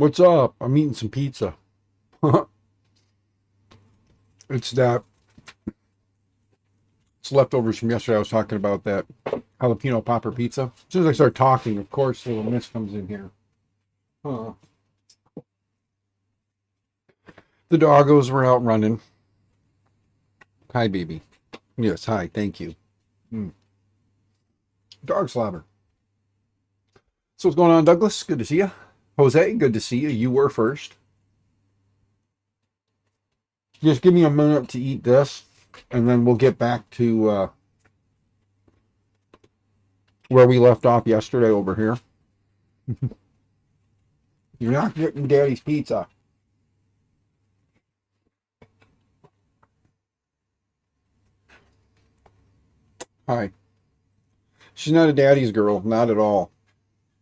What's up? I'm eating some pizza. It's that it's leftovers from yesterday. I was talking about that jalapeno popper pizza. As soon as I start talking, of course, little miss comes in here. Huh. The doggos were out running. Hi, baby. Yes, hi. Thank you. Mm. Dog slobber. So what's going on, Douglas? Good to see you. Jose, good to see you. You were first. Just give me a minute to eat this, and then we'll get back to where we left off yesterday over here. You're not getting Daddy's pizza. Hi. She's not a daddy's girl. Not at all.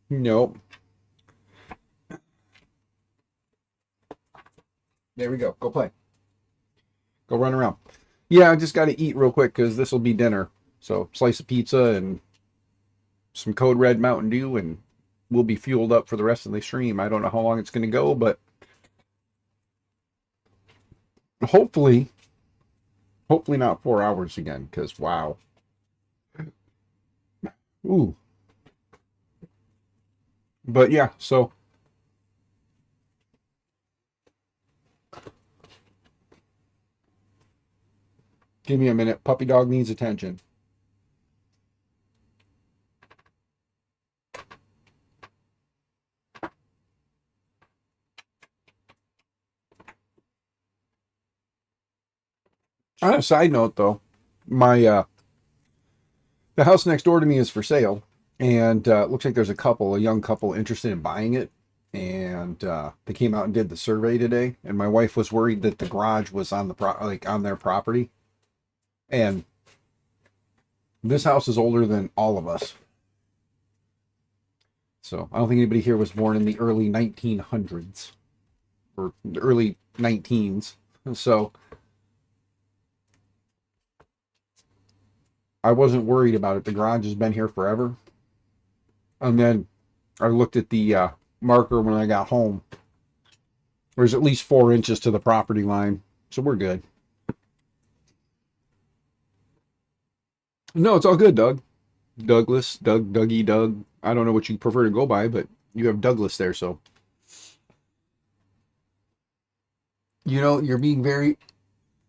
Nope. There we go. Go play. Go run around. Yeah, I just got to eat real quick because this will be dinner. So, slice of pizza and some Code Red Mountain Dew, and we'll be fueled up for the rest of the stream. I don't know how long it's going to go, but hopefully, hopefully not 4 hours again because wow. Ooh. But yeah, so give me a minute. Puppy dog needs attention. On a side note, though, my the house next door to me is for sale, and it looks like there's a young couple interested in buying it. And they came out and did the survey today. And my wife was worried that the garage was on on their property. And this house is older than all of us, so I don't think anybody here was born in the early 1900s or the early 19s. So I wasn't worried about it. The garage has been here forever. And then I looked at the marker when I got home. There's at least 4 inches to the property line, so we're good. No, it's all good, Doug. Douglas, Doug, Dougie, Doug. I don't know what you prefer to go by, but you have Douglas there, so you're being very,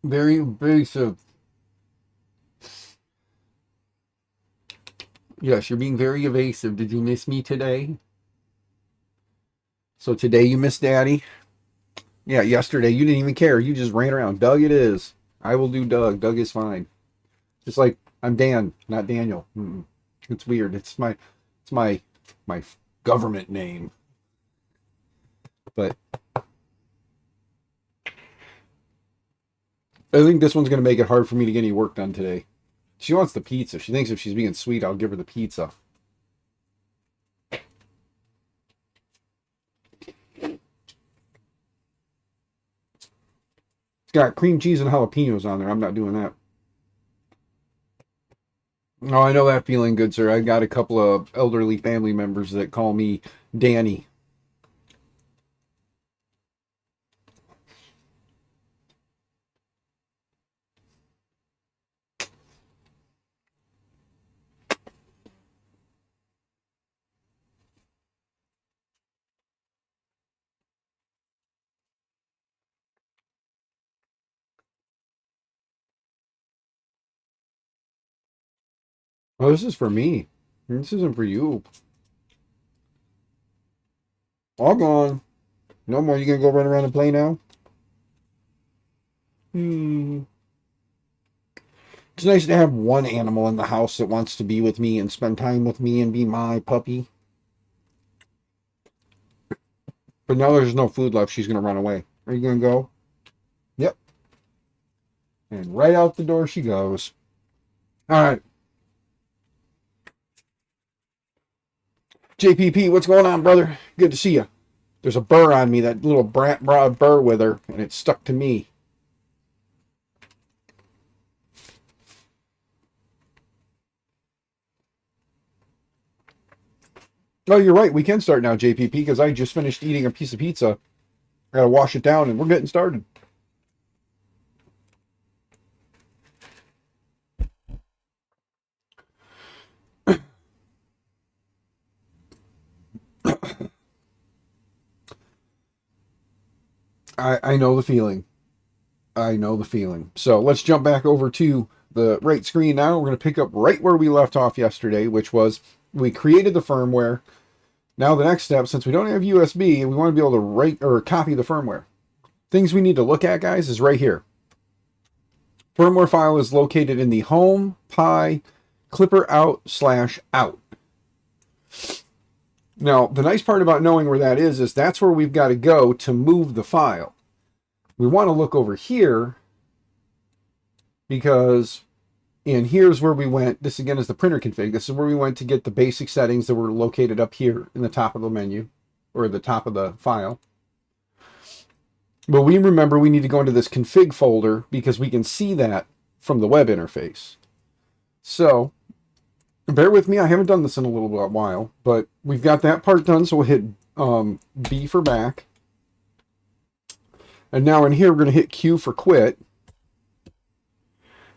very invasive. Yes, you're being very evasive. Did you miss me today? So today you missed Daddy? Yeah, yesterday you didn't even care. You just ran around. Doug it is. I will do Doug. Doug is fine. Just like I'm Dan, not Daniel. It's weird. It's my government name. But I think this one's going to make it hard for me to get any work done today. She wants the pizza. She thinks if she's being sweet, I'll give her the pizza. It's got cream cheese and jalapenos on there. I'm not doing that. Oh, I know that feeling, good sir. I got a couple of elderly family members that call me Danny. Oh, this is for me. This isn't for you. All gone. No more. You gonna go run around and play now? Hmm. It's nice to have one animal in the house that wants to be with me and spend time with me and be my puppy. But now there's no food left. She's gonna run away. Are you gonna go? Yep. And right out the door she goes. All right. JPP, what's going on, brother? Good to see you. There's a burr on me, that little brat brought a burr with her, and it stuck to me. Oh, you're right. We can start now, JPP, because I just finished eating a piece of pizza. I gotta wash it down, and we're getting started. I know the feeling. I know the feeling. So let's jump back over to the right screen now. We're going to pick up right where we left off yesterday, which was we created the firmware. Now the next step, since we don't have USB, we want to be able to write or copy the firmware. Things we need to look at, guys, is right here. Firmware file is located in the home pi clipper out/out. Now, the nice part about knowing where that is that's where we've got to go to move the file. We want to look over here because, and here's where we went. This again is the printer config. This is where we went to get the basic settings that were located up here in the top of the menu or the top of the file. But we remember we need to go into this config folder because we can see that from the web interface. So bear with me. I haven't done this in a little while, but we've got that part done. So we'll hit B for back. And now in here, we're going to hit Q for quit.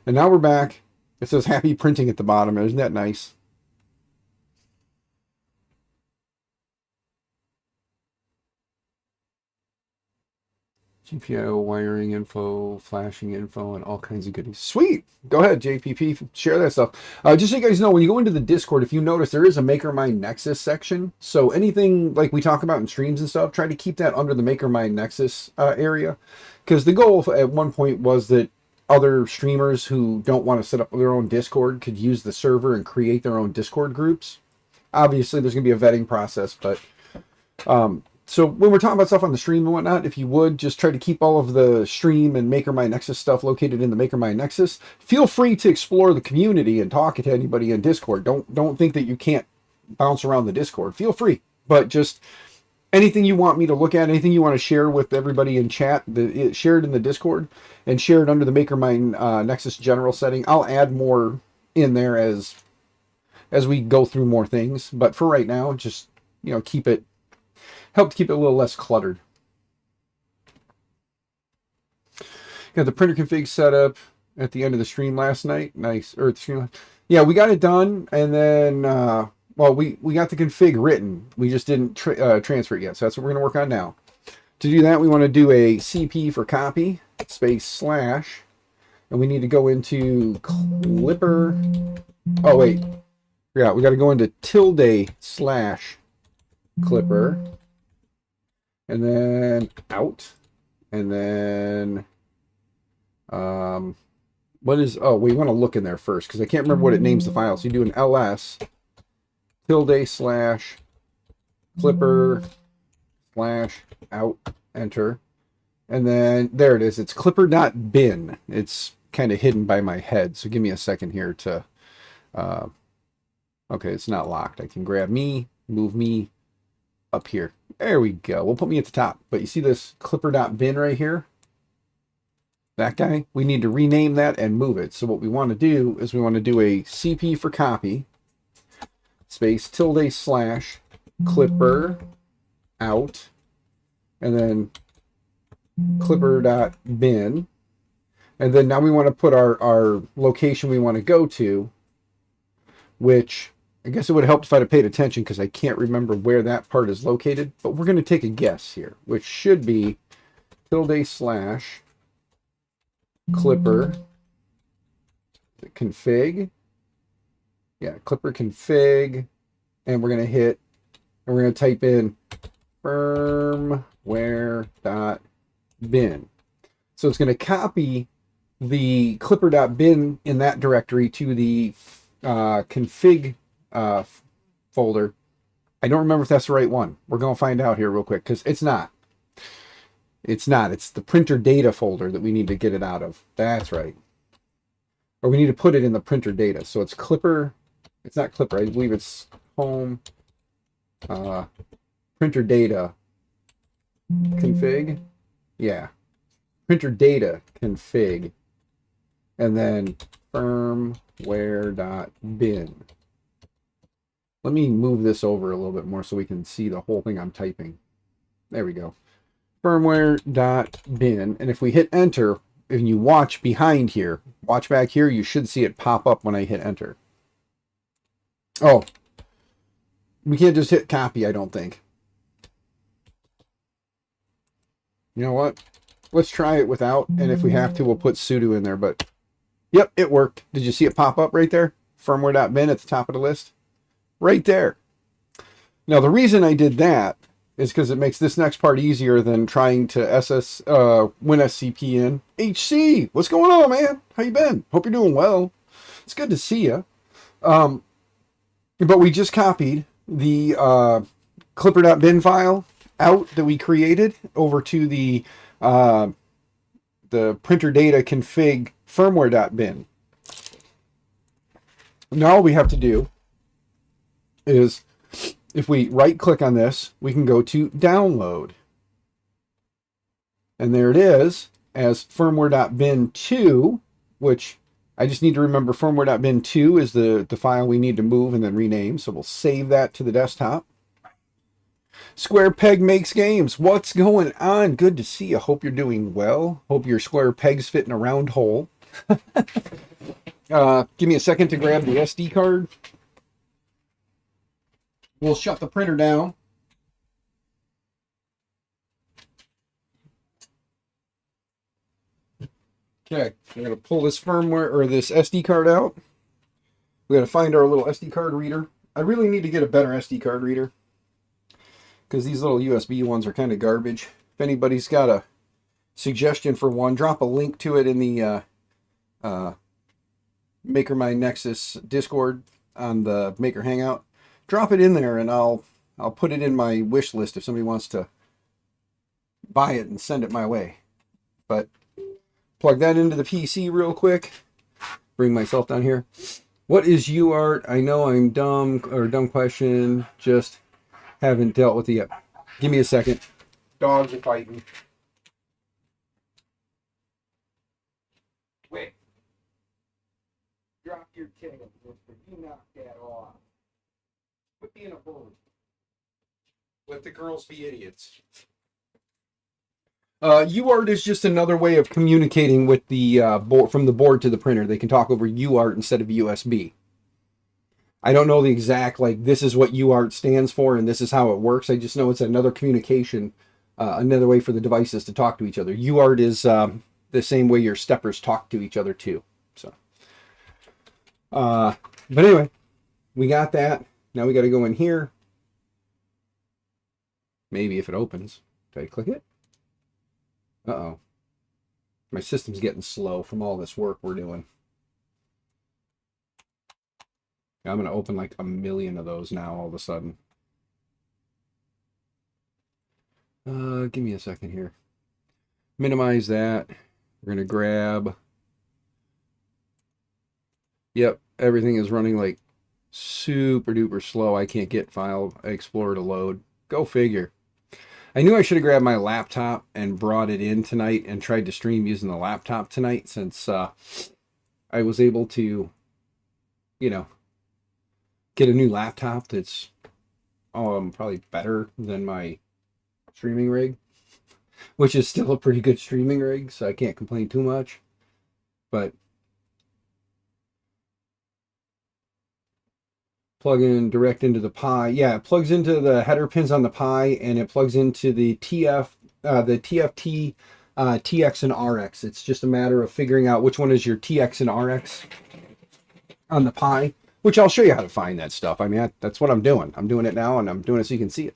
And now we're back. It says happy printing at the bottom. Isn't that nice? GPIO wiring info, flashing info, and all kinds of goodies. Sweet. Go ahead, JPP. Share that stuff. Just so you guys know, when you go into the Discord, if you notice, there is a MakerMind Nexus section. So anything like we talk about in streams and stuff, try to keep that under the MakerMind Nexus area. Because the goal at one point was that other streamers who don't want to set up their own Discord could use the server and create their own Discord groups. Obviously, there's going to be a vetting process, but so when we're talking about stuff on the stream and whatnot, if you would, just try to keep all of the stream and MakerMind Nexus stuff located in the MakerMind Nexus. Feel free to explore the community and talk to anybody in Discord. Don't think that you can't bounce around the Discord. Feel free, but just anything you want me to look at, anything you want to share with everybody in chat, share it in the Discord and share it under the MakerMind Nexus general setting. I'll add more in there as we go through more things, but for right now, just help to keep it a little less cluttered. Got the printer config set up at the end of the stream last night. Nice. Or the stream. Yeah, we got it done. And then, well, we got the config written. We just didn't transfer it yet. So that's what we're going to work on now. To do that, we want to do a CP for copy, // and we need to go into clipper. Oh, wait. Yeah, we got to go into ~/ clipper. And then out, and then, what is, oh, we want to look in there first, because I can't remember what it names the file. So you do an ls ~/ clipper /out, enter. And then there it is. It's clipper.bin. It's kind of hidden by my head. So give me a second here to, okay, it's not locked. I can grab me, move me up here. There we go. We'll put me at the top. But you see this clipper.bin right here? That guy? We need to rename that and move it. So what we want to do is we want to do a CP for copy, ~/ clipper out, and then clipper.bin. And then now we want to put our location we want to go to, which I guess it would help if I'd have paid attention because I can't remember where that part is located, but we're going to take a guess here, which should be ~/ clipper config. Yeah, clipper config. And we're going to type in firmware.bin. So it's going to copy the clipper.bin in that directory to the config folder. I don't remember if that's the right one. We're going to find out here real quick because it's not. It's the printer data folder that we need to get it out of. That's right. Or we need to put it in the printer data. So it's clipper. It's not clipper. I believe it's home printer data config. Yeah. Printer data config. And then firmware.bin. Let me move this over a little bit more so we can see the whole thing I'm typing. There we go. Firmware.bin. And if we hit enter, and you watch behind here, watch back here, you should see it pop up when I hit enter. Oh, we can't just hit copy, I don't think. You know what? Let's try it without, and if we have to, we'll put sudo in there, but yep, it worked. Did you see it pop up right there? Firmware.bin at the top of the list? Right there. Now, the reason I did that is because it makes this next part easier than trying to WinSCP in. HC, what's going on, man? How you been? Hope you're doing well. It's good to see you. But we just copied the clipper.bin file out that we created over to the printer data config firmware.bin. Now all we have to do is, if we right click on this, we can go to download. And there it is as firmware.bin2, which I just need to remember firmware.bin2 is the file we need to move and then rename. So we'll save that to the desktop. Square Peg Makes Games. What's going on? Good to see you. Hope you're doing well. Hope your square pegs fit in a round hole. Give me a second to grab the SD card. We'll shut the printer down. Okay, I'm going to pull this firmware or this SD card out. We got to find our little SD card reader. I really need to get a better SD card reader because these little USB ones are kind of garbage. If anybody's got a suggestion for one, drop a link to it in the Maker My Nexus Discord on the Maker Hangout. Drop it in there and I'll put it in my wish list if somebody wants to buy it and send it my way. But plug that into the PC real quick. Bring myself down here. What is UART? I know I'm dumb, or dumb question. Just haven't dealt with it yet. Give me a second. Dogs are fighting. Wait. Drop your tail, mister. You knock that off. Quit being a bully. Let the girls be idiots. UART is just another way of communicating with the board, from the board to the printer. They can talk over UART instead of USB. I don't know the exact, like, this is what UART stands for and this is how it works. I just know it's another communication, another way for the devices to talk to each other. UART is the same way your steppers talk to each other too. So, but anyway, we got that. Now we got to go in here. Maybe if it opens. Did I click it? Uh-oh. My system's getting slow from all this work we're doing. I'm going to open like a million of those now all of a sudden. Give me a second here. Minimize that. We're going to grab... Yep, everything is running like super duper slow. I can't get File Explorer to load. Go figure. I knew I should have grabbed my laptop and brought it in tonight and tried to stream using the laptop tonight, since I was able to, you know, get a new laptop that's probably better than my streaming rig, which is still a pretty good streaming rig, so I can't complain too much. But plug in direct into the Pi. Yeah, it plugs into the header pins on the Pi, and it plugs into the TFT, TX, and RX. It's just a matter of figuring out which one is your TX and RX on the Pi, which I'll show you how to find that stuff. I mean, that's what I'm doing. I'm doing it now, and I'm doing it so you can see it.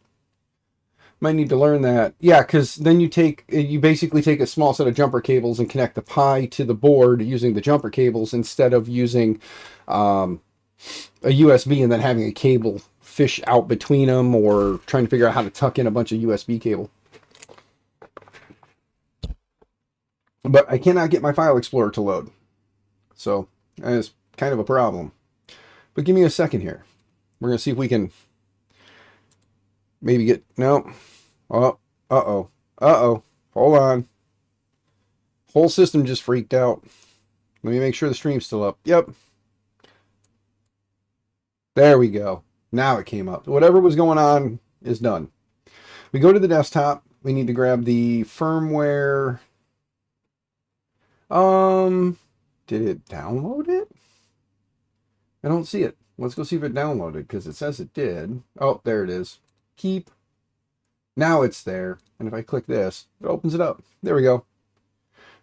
Might need to learn that. Yeah, because then you basically take a small set of jumper cables and connect the Pi to the board using the jumper cables instead of using a USB and then having a cable fish out between them, or trying to figure out how to tuck in a bunch of USB cable. But I cannot get my File Explorer to load. So that is kind of a problem. But give me a second here. We're going to see if we can maybe get... No. Oh, uh-oh. Uh-oh. Hold on. Whole system just freaked out. Let me make sure the stream's still up. Yep. There we go. Now it came up. Whatever was going on is done. We go to the desktop. We need to grab the firmware. Did it download it? I don't see it. Let's go see if it downloaded because it says it did. Oh, there it is. Keep. Now it's there. And if I click this, it opens it up. There we go.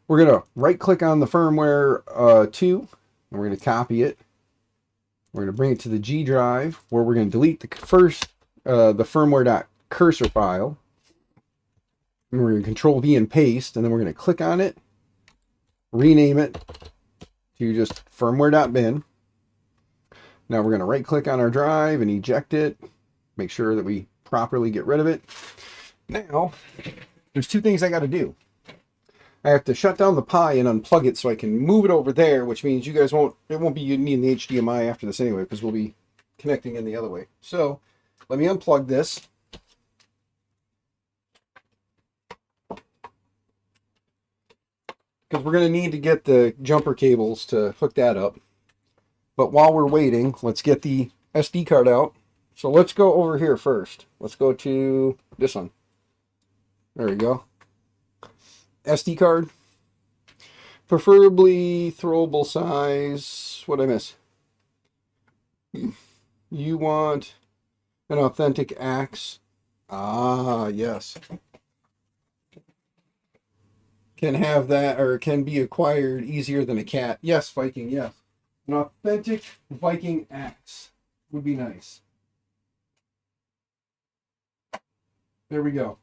We're going to right click on the firmware 2 and we're going to copy it. We're going to bring it to the G drive where we're going to delete the first, the firmware.cursor file. And we're going to control V and paste. And then we're going to click on it, rename it to just firmware.bin. Now we're going to right click on our drive and eject it. Make sure that we properly get rid of it. Now, there's two things I got to do. I have to shut down the Pi and unplug it so I can move it over there, which means you guys won't be needing the HDMI after this anyway, because we'll be connecting in the other way. So let me unplug this. Because we're going to need to get the jumper cables to hook that up. But while we're waiting, let's get the SD card out. So let's go over here first. Let's go to this one. There we go. SD card. Preferably throwable size. What'd I miss? You want an authentic axe. Ah, yes. Can have that, or can be acquired easier than a cat. Yes, Viking, yes. An authentic Viking axe would be nice. There we go.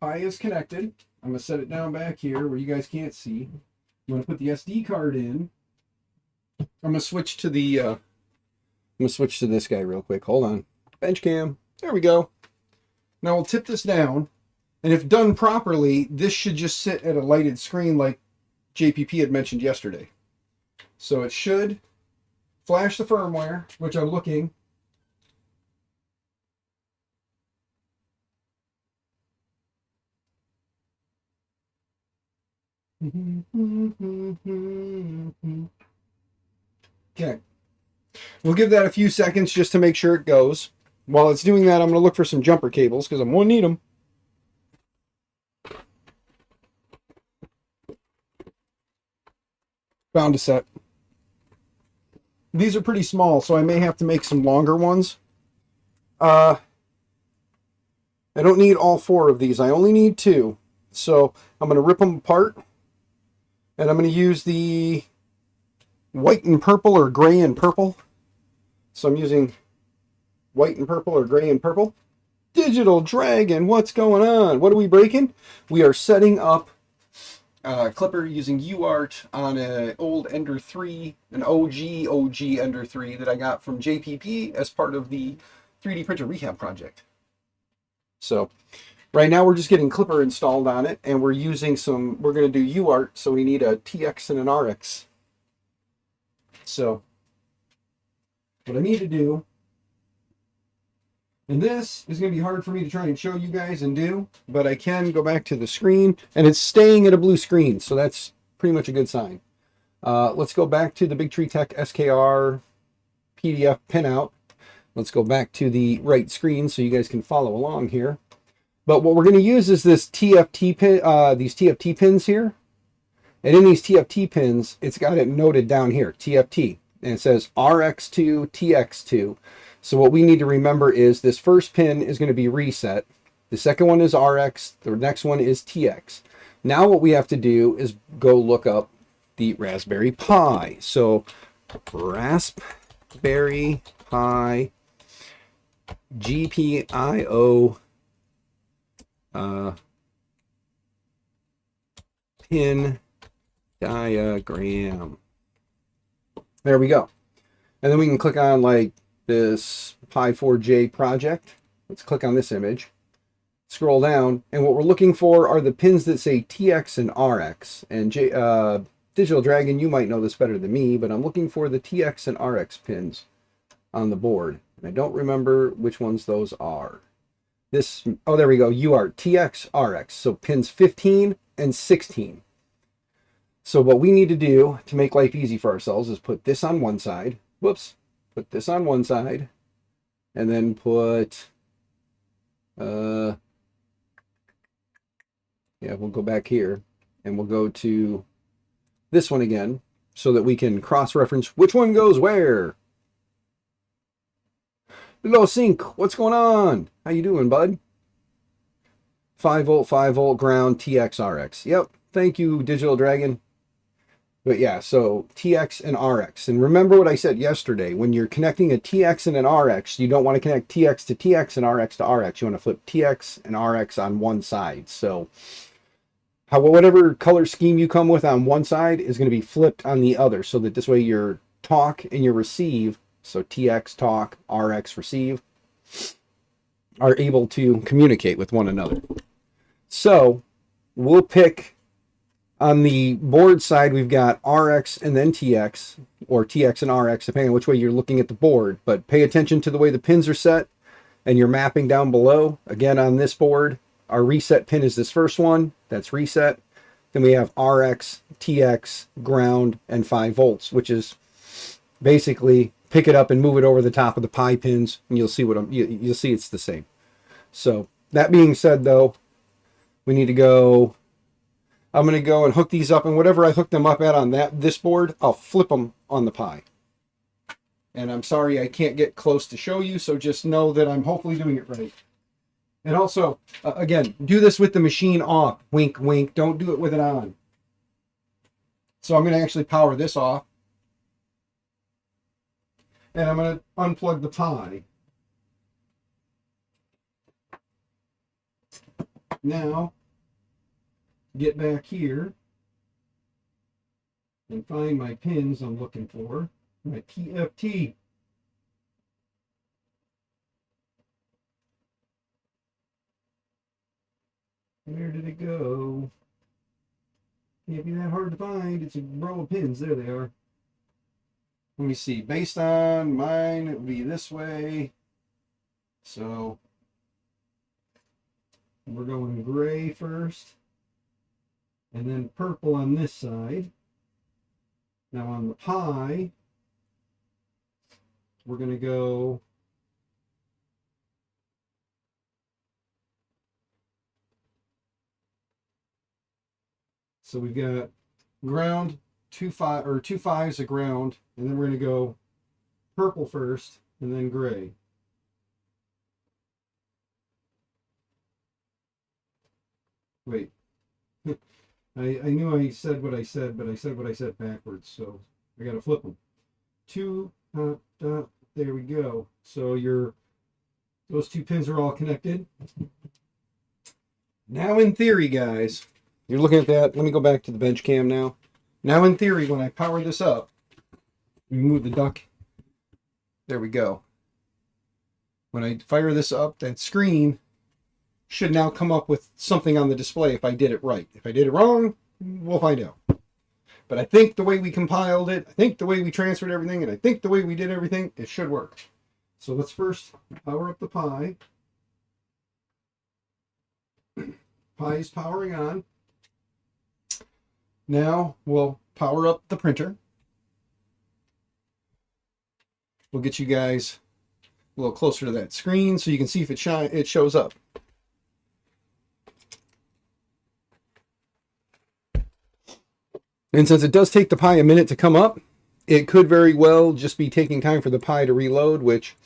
Pi is connected. I'm going to set it down back here where you guys can't see. You want to put the SD card in. I'm going to switch to this guy real quick. Hold on. Bench cam. There we go. Now we'll tip this down. And if done properly, this should just sit at a lighted screen like JPP had mentioned yesterday. So it should flash the firmware, which I'm looking. Okay. We'll give that a few seconds just to make sure it goes. While it's doing that, I'm going to look for some jumper cables because I'm going to need them. Found a set. These are pretty small, so I may have to make some longer ones. I don't need all 4 of these. I only need 2. So I'm going to rip them apart. And I'm going to use the white and purple or gray and purple. So I'm using white and purple or gray and purple. Digital Dragon, what's going on? What are we breaking? We are setting up clipper using UART on an old Ender 3, an OG Ender 3 that I got from JPP as part of the 3D printer rehab project. So right now we're just getting clipper installed on it, and we're using we're going to do UART, so we need a TX and an RX. So what I need to do, and this is going to be hard for me to try and show you guys and do, but I can go back to the screen, and it's staying at a blue screen, so that's pretty much a good sign. Let's go back to the Big Tree Tech SKR PDF pinout. Let's go back to the right screen so you guys can follow along here. But what we're going to use is this TFT pin, these TFT pins here. And in these TFT pins, it's got it noted down here, TFT. And it says RX2, TX2. So what we need to remember is this first pin is going to be reset. The second one is RX. The next one is TX. Now what we have to do is go look up the Raspberry Pi. So Raspberry Pi GPIO pin diagram. There we go. And then we can click on like this Pi 4J project. Let's click on this image. Scroll down, and what we're looking for are the pins that say TX and RX. And Digital Dragon, you might know this better than me, but I'm looking for the TX and RX pins on the board. And I don't remember which ones those are. This, oh, there we go, UART, TX, RX. So pins 15 and 16. So what we need to do to make life easy for ourselves is put this on one side. Whoops. Put this on one side. and then put, yeah, we'll go back here and we'll go to this one again so that we can cross-reference which one goes where. Hello, Sync. What's going on? How you doing, bud? 5 volt ground, TX, RX. Yep. Thank you, Digital Dragon. But yeah, so TX and RX. And remember what I said yesterday. When you're connecting a TX and an RX, you don't want to connect TX to TX and RX to RX. You want to flip TX and RX on one side. So whatever color scheme you come with on one side is going to be flipped on the other, so that this way your talk and your receive, so TX talk, RX receive, are able to communicate with one another. So we'll pick on the board side, we've got RX and then TX, or TX and RX, depending on which way you're looking at the board. But pay attention to the way the pins are set and your mapping down below. Again, on this board, our reset pin is this first one. That's reset. Then we have RX, TX, ground, and 5 volts, which is basically pick it up and move it over the top of the pi pins, and you'll see you'll see it's the same. So that being said, though, we need to go. I'm going to go and hook these up, and whatever I hook them up at on this board, I'll flip them on the Pi. And I'm sorry I can't get close to show you, so just know that I'm hopefully doing it right. And also, again, do this with the machine off. Wink, wink. Don't do it with it on. So I'm going to actually power this off. And I'm going to unplug the Pi. Now, get back here and find my pins I'm looking for. My TFT. Where did it go? Can't be that hard to find. It's a row of pins. There they are. Let me see. Based on mine, it would be this way. So we're going gray first, and then purple on this side. Now on the Pi, we're going to go so we've got ground, 2 5s of ground, and then we're going to go purple first and then gray. Wait. I knew I said what I said, but I said what I said backwards, so I got to flip them. 2 there we go. So those 2 pins are all connected. Now in theory, guys, you're looking at that. Let me go back to the bench cam now. Now in theory, when I power this up, move the duck. There we go. When I fire this up, that screen should now come up with something on the display if I did it right. If I did it wrong, we'll find out. But I think the way we compiled it, I think the way we transferred everything, and I think the way we did everything, it should work. So let's first power up the Pi. Pi is powering on. Now we'll power up the printer. We'll get you guys a little closer to that screen so you can see if it shows up. And since it does take the Pi a minute to come up, it could very well just be taking time for the Pi to reload, which,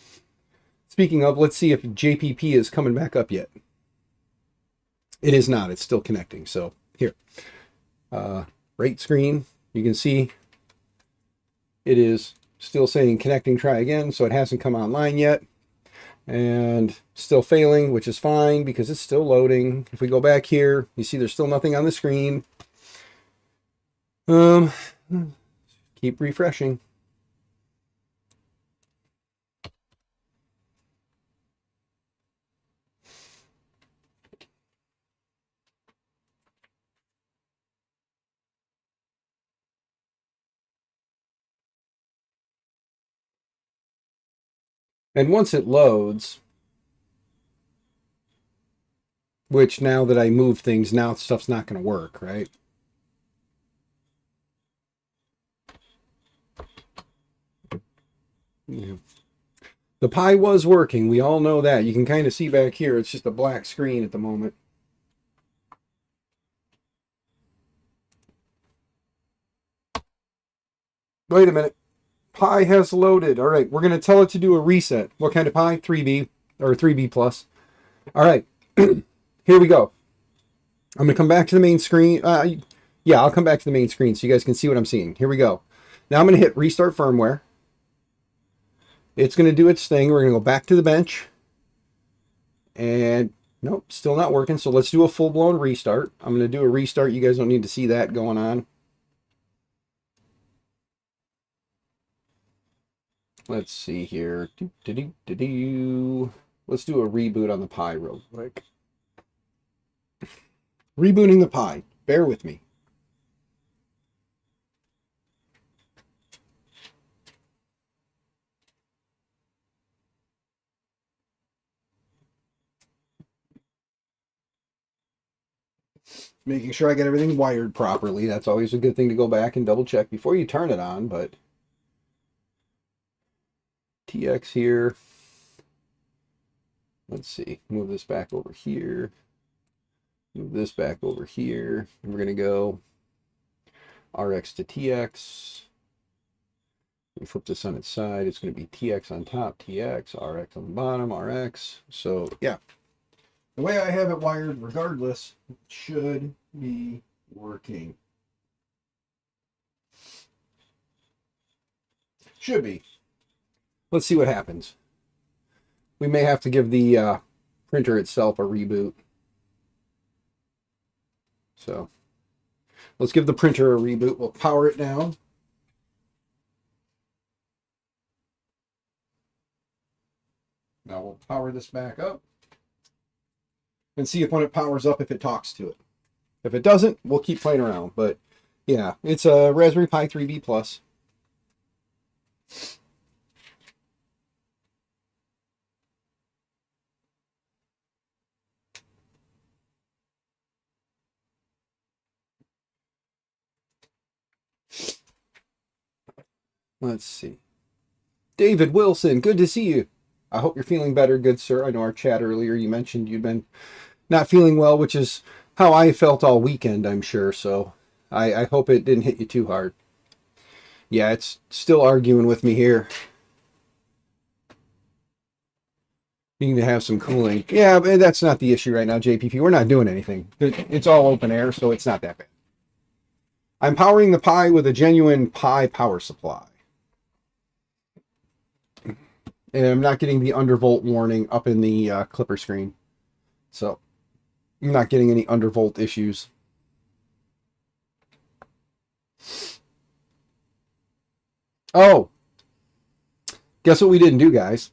speaking of, let's see if JPP is coming back up yet. It is not. It's still connecting. So here, right screen, you can see it is still saying connecting, try again. So it hasn't come online yet. And still failing, which is fine because it's still loading. If we go back here, you see there's still nothing on the screen. Keep refreshing. And once it loads, which now that I move things, now stuff's not going to work, right? Yeah. The Pi was working. We all know that. You can kind of see back here. It's just a black screen at the moment. Wait a minute. Pi has loaded. All right, we're going to tell it to do a reset. What kind of Pi? 3B or 3B plus. All right, here we go. I'm going to come back to the main screen. Yeah, I'll come back to the main screen so you guys can see what I'm seeing. Here we go. Now I'm going to hit restart firmware. It's going to do its thing. We're going to go back to the bench. And nope, still not working. So let's do a full-blown restart. I'm going to do a restart. You guys don't need to see that going on. Let's see here. Let's do a reboot on the Pi real quick. Rebooting the Pi. Bear with me. Making sure I get everything wired properly. That's always a good thing to go back and double check before you turn it on, but TX here. Let's see. Move this back over here. Move this back over here. And we're going to go RX to TX. We flip this on its side. It's going to be TX on top, TX, RX on the bottom, RX. So, yeah. The way I have it wired, regardless, should be working. Should be. Let's see what happens. We may have to give the printer itself a reboot. So, let's give the printer a reboot. We'll power it down. Now we'll power this back up. And see if when it powers up, if it talks to it. If it doesn't, we'll keep playing around. But yeah, it's a Raspberry Pi 3B Plus. Let's see. David Wilson, good to see you. I hope you're feeling better, good sir. I know our chat earlier, you mentioned you'd been not feeling well, which is how I felt all weekend, I'm sure. So I hope it didn't hit you too hard. Yeah, it's still arguing with me here. You need to have some cooling. Yeah, but that's not the issue right now, JPP. We're not doing anything. It's all open air, so it's not that bad. I'm powering the Pi with a genuine Pi power supply. And I'm not getting the undervolt warning up in the clipper screen. So, I'm not getting any undervolt issues. Oh! Guess what we didn't do, guys?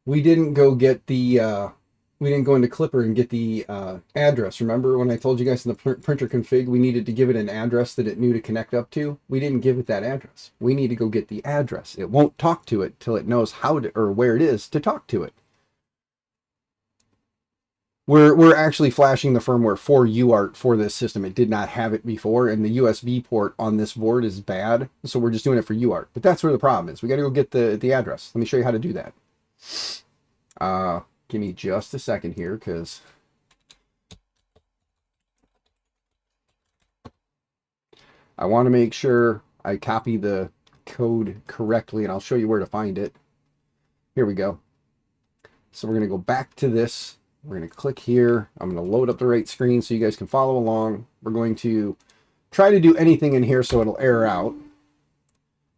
We didn't go get the... we didn't go into Clipper and get the address. Remember when I told you guys in the printer config we needed to give it an address that it knew to connect up to? We didn't give it that address. We need to go get the address. It won't talk to it till it knows how to, or where it is to talk to it. We're actually flashing the firmware for UART for this system. It did not have it before, and the USB port on this board is bad, so we're just doing it for UART. But that's where the problem is. We got to go get the address. Let me show you how to do that. Give me just a second here, because I want to make sure I copy the code correctly, and I'll show you where to find it. Here we go. So we're going to go back to this. We're going to click here. I'm going to load up the right screen so you guys can follow along. We're going to try to do anything in here so it'll error out,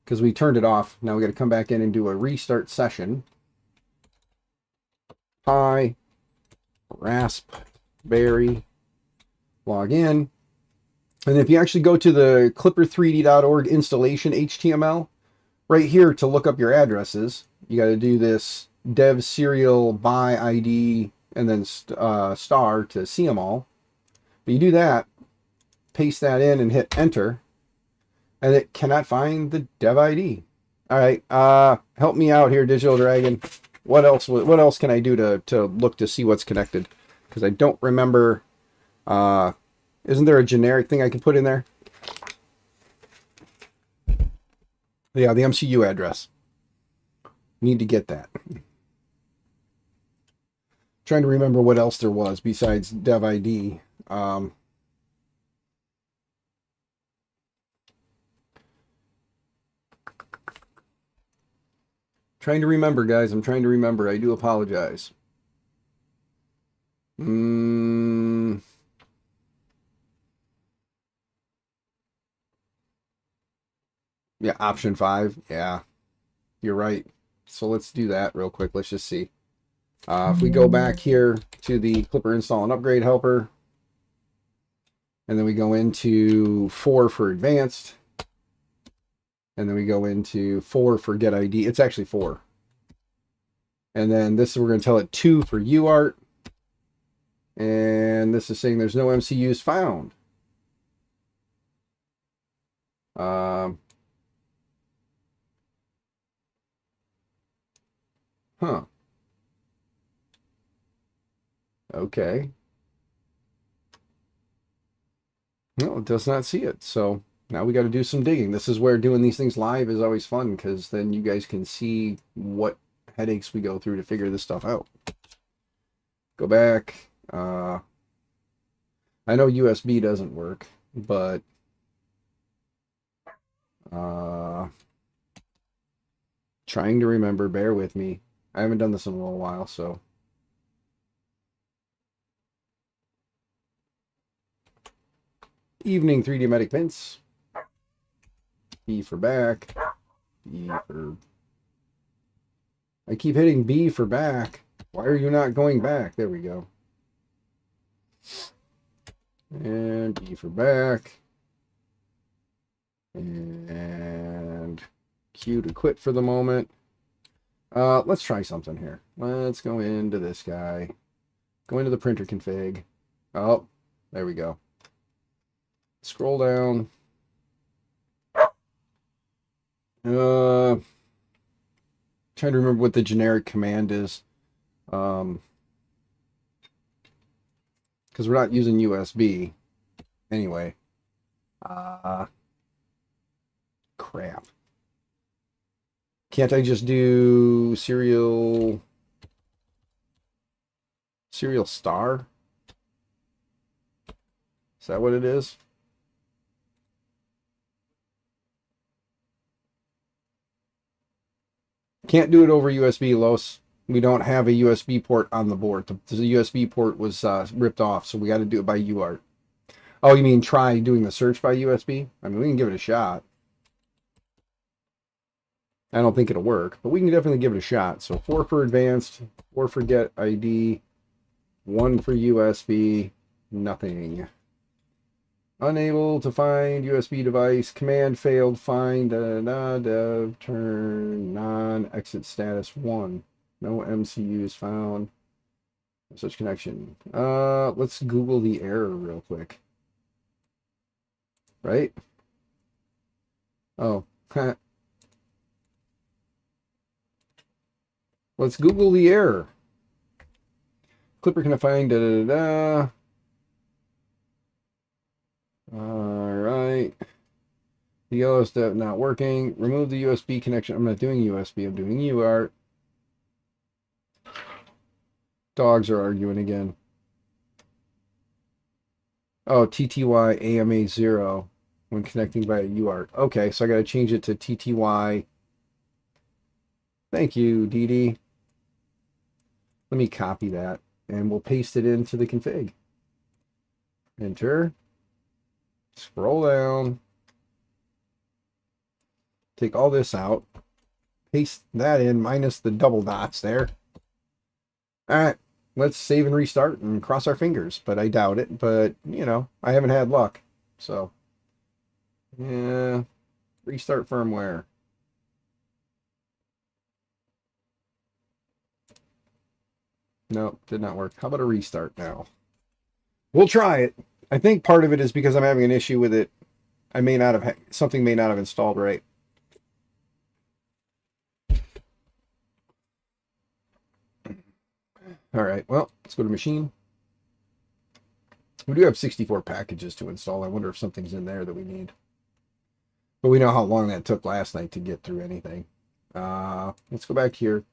because we turned it off. Now we got to come back in and do a restart session. Pi, Raspberry, log in. And if you actually go to the clipper3d.org installation HTML, right here to look up your addresses, you got to do this dev serial by ID and then star to see them all. But you do that, paste that in and hit enter, and it cannot find the dev ID. All right, help me out here, Digital Dragon. What else can I do to look to see what's connected? Because I don't remember. Isn't there a generic thing I can put in there? Yeah, the MCU address. Need to get that. Trying to remember what else there was besides dev ID. Trying to remember, guys. I'm trying to remember. I do apologize. Yeah, option 5. Yeah, you're right. So let's do that real quick. Let's just see. If we go back here to the Clipper install and upgrade helper, and then we go into 4 for advanced, and then we go into 4 for get ID. It's actually 4. And then this, we're going to tell it 2 for UART. And this is saying there's no MCUs found. Huh. Okay. No, it does not see it. So now we got to do some digging. This is where doing these things live is always fun, because then you guys can see what headaches we go through to figure this stuff out. Go back. I know USB doesn't work, but trying to remember, bear with me. I haven't done this in a little while, so. Evening 3D Medic Vince. B for back. B for... I keep hitting B for back. Why are you not going back? There we go. And B for back. And Q to quit for the moment. Let's try something here. Let's go into this guy. Go into the printer config. Oh, there we go. Scroll down. Trying to remember what the generic command is. Because we're not using USB. Anyway. Crap. Can't I just do serial star? Is that what it is? Can't do it over USB, Los. We don't have a USB port on the board. The USB port was ripped off, so we got to do it by UART. Oh, you mean try doing the search by USB? I mean, we can give it a shot. I don't think it'll work, but we can definitely give it a shot. So 4 for advanced, 4 for get ID, 1 for USB, nothing. Unable to find USB device, command failed, find dev, turn non-exit status 1. No MCUs found. No such connection. Let's Google the error real quick. Right? Oh, let's Google the error. Clipper can I find All right. The yellow step not working. Remove the USB connection. I'm not doing USB. I'm doing UART. Dogs are arguing again. Oh, TTY AMA 0 when connecting via UART. Okay, so I got to change it to TTY. Thank you, Dee Dee. Let me copy that, and we'll paste it into the config. Enter. Scroll down. Take all this out. Paste that in, minus the double dots there. All right, let's save and restart and cross our fingers, but I doubt it. But, you know, I haven't had luck. So, yeah, restart firmware. Nope, did not work. How about a restart now? We'll try it. I think part of it is because I'm having an issue with it. I may not have, something may not have installed right. All right, well, let's go to machine. We do have 64 packages to install. I wonder if something's in there that we need. But we know how long that took last night to get through anything. Let's go back here.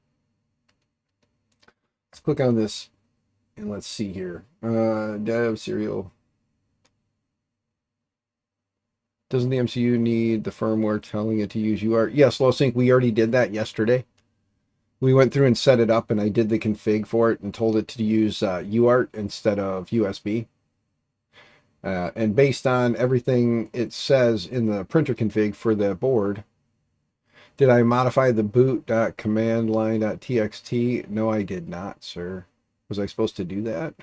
Let's click on this and let's see here. Dev serial. Doesn't the MCU need the firmware telling it to use UART? Yes, Low Sync, we already did that yesterday. We went through and set it up, and I did the config for it and told it to use UART instead of USB. And based on everything it says in the printer config for the board, did I modify the boot.commandline.txt? No, I did not, sir. Was I supposed to do that?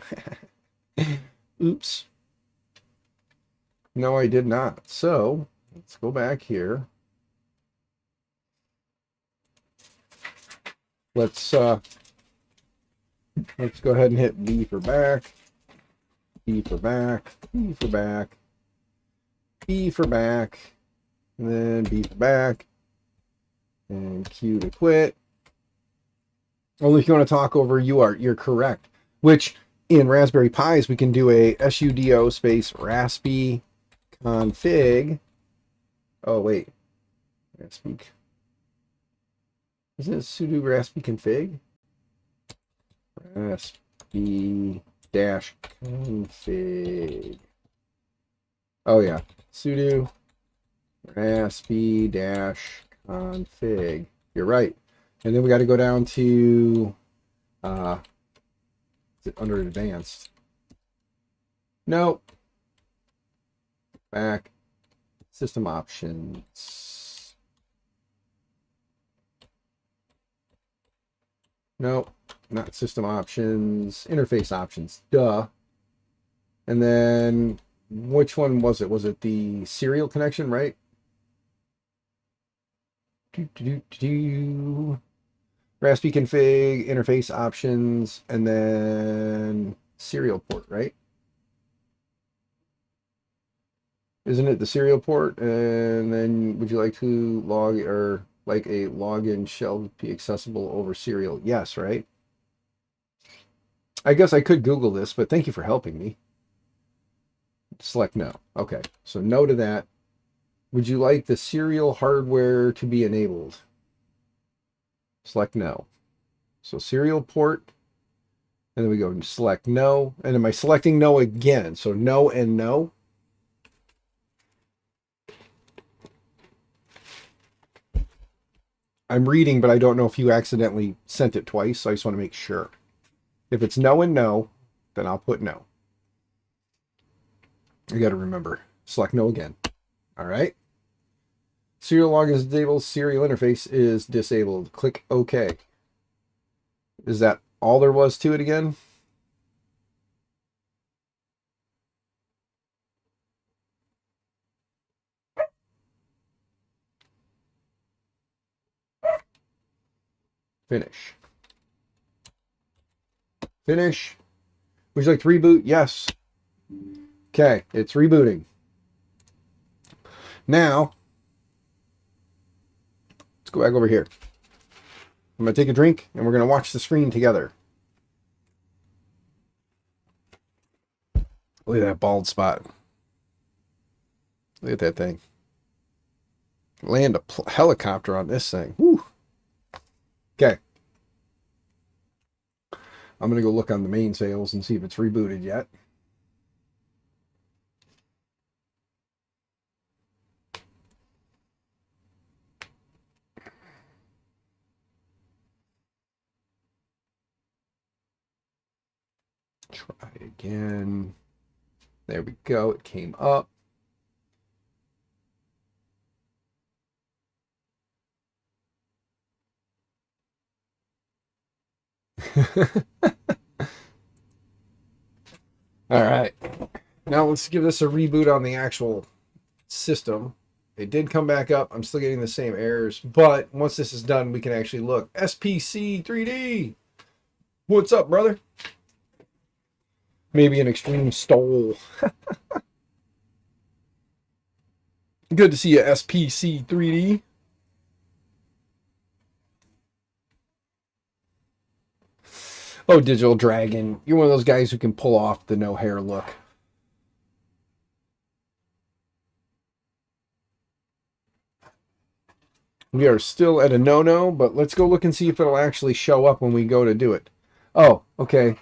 Oops. No, I did not. So let's go back here. Let's go ahead and hit B for back, B for back, B for back, B for back, and then B for back, and Q to quit. Only if you want to talk over UART, you're correct. Which in Raspberry Pis we can do a sudo space raspi config. Oh wait, raspi. Isn't it sudo raspi config? Raspi dash config. Oh yeah, sudo raspi dash config. You're right. And then we got to go down to is it under advanced? Nope. Back. System options. Nope. Not system options. Interface options. Duh. And then which one was it? Was it the serial connection, right? Raspi config, interface options, and then serial port, right? Isn't it the serial port? And then would you like to log or like a login shall be accessible over serial? Yes, right? I guess I could Google this, but thank you for helping me. Select no. Okay, so no to that. Would you like the serial hardware to be enabled? Select no. So serial port, and then we go and select no. And am I selecting no again? So no and no. I'm reading, but I don't know if you accidentally sent it twice, so I just want to make sure. If it's no and no, then I'll put no. You got to remember, select no again. All right. Serial log is disabled. Serial interface is disabled. Click OK. Is that all there was to it again? Finish. Finish. Would you like to reboot? Yes. Okay, it's rebooting. Now, let's go back over here. I'm going to take a drink and we're going to watch the screen together. Look at that bald spot. Look at that thing. Land a helicopter on this thing. Whew. Okay. I'm going to go look on the main sales and see if it's rebooted yet. Try again. There we go. It came up. All right. Now let's give this a reboot on the actual system. It did come back up. I'm still getting the same errors, but once this is done, we can actually look. SPC 3D. What's up, brother? Maybe an extreme stole. Good to see you, SPC 3D. Oh, Digital Dragon. You're one of those guys who can pull off the no hair look. We are still at a no-no, but let's go look and see if it'll actually show up when we go to do it. Oh, okay.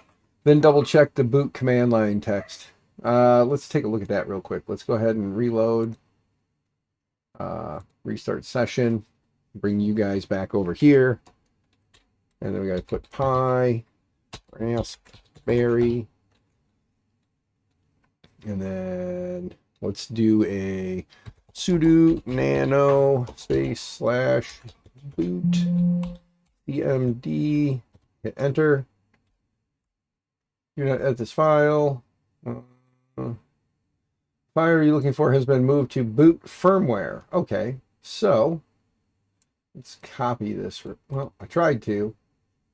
Then double check the boot command line text. Let's take a look at that real quick. Let's go ahead and reload. Restart session. Bring you guys back over here. And then we got to put pi, raspberry. And then let's do a sudo nano space slash boot cmd. Hit enter. Do not edit this file. File you're looking for has been moved to boot firmware. Okay, so let's copy this. Well, I tried to.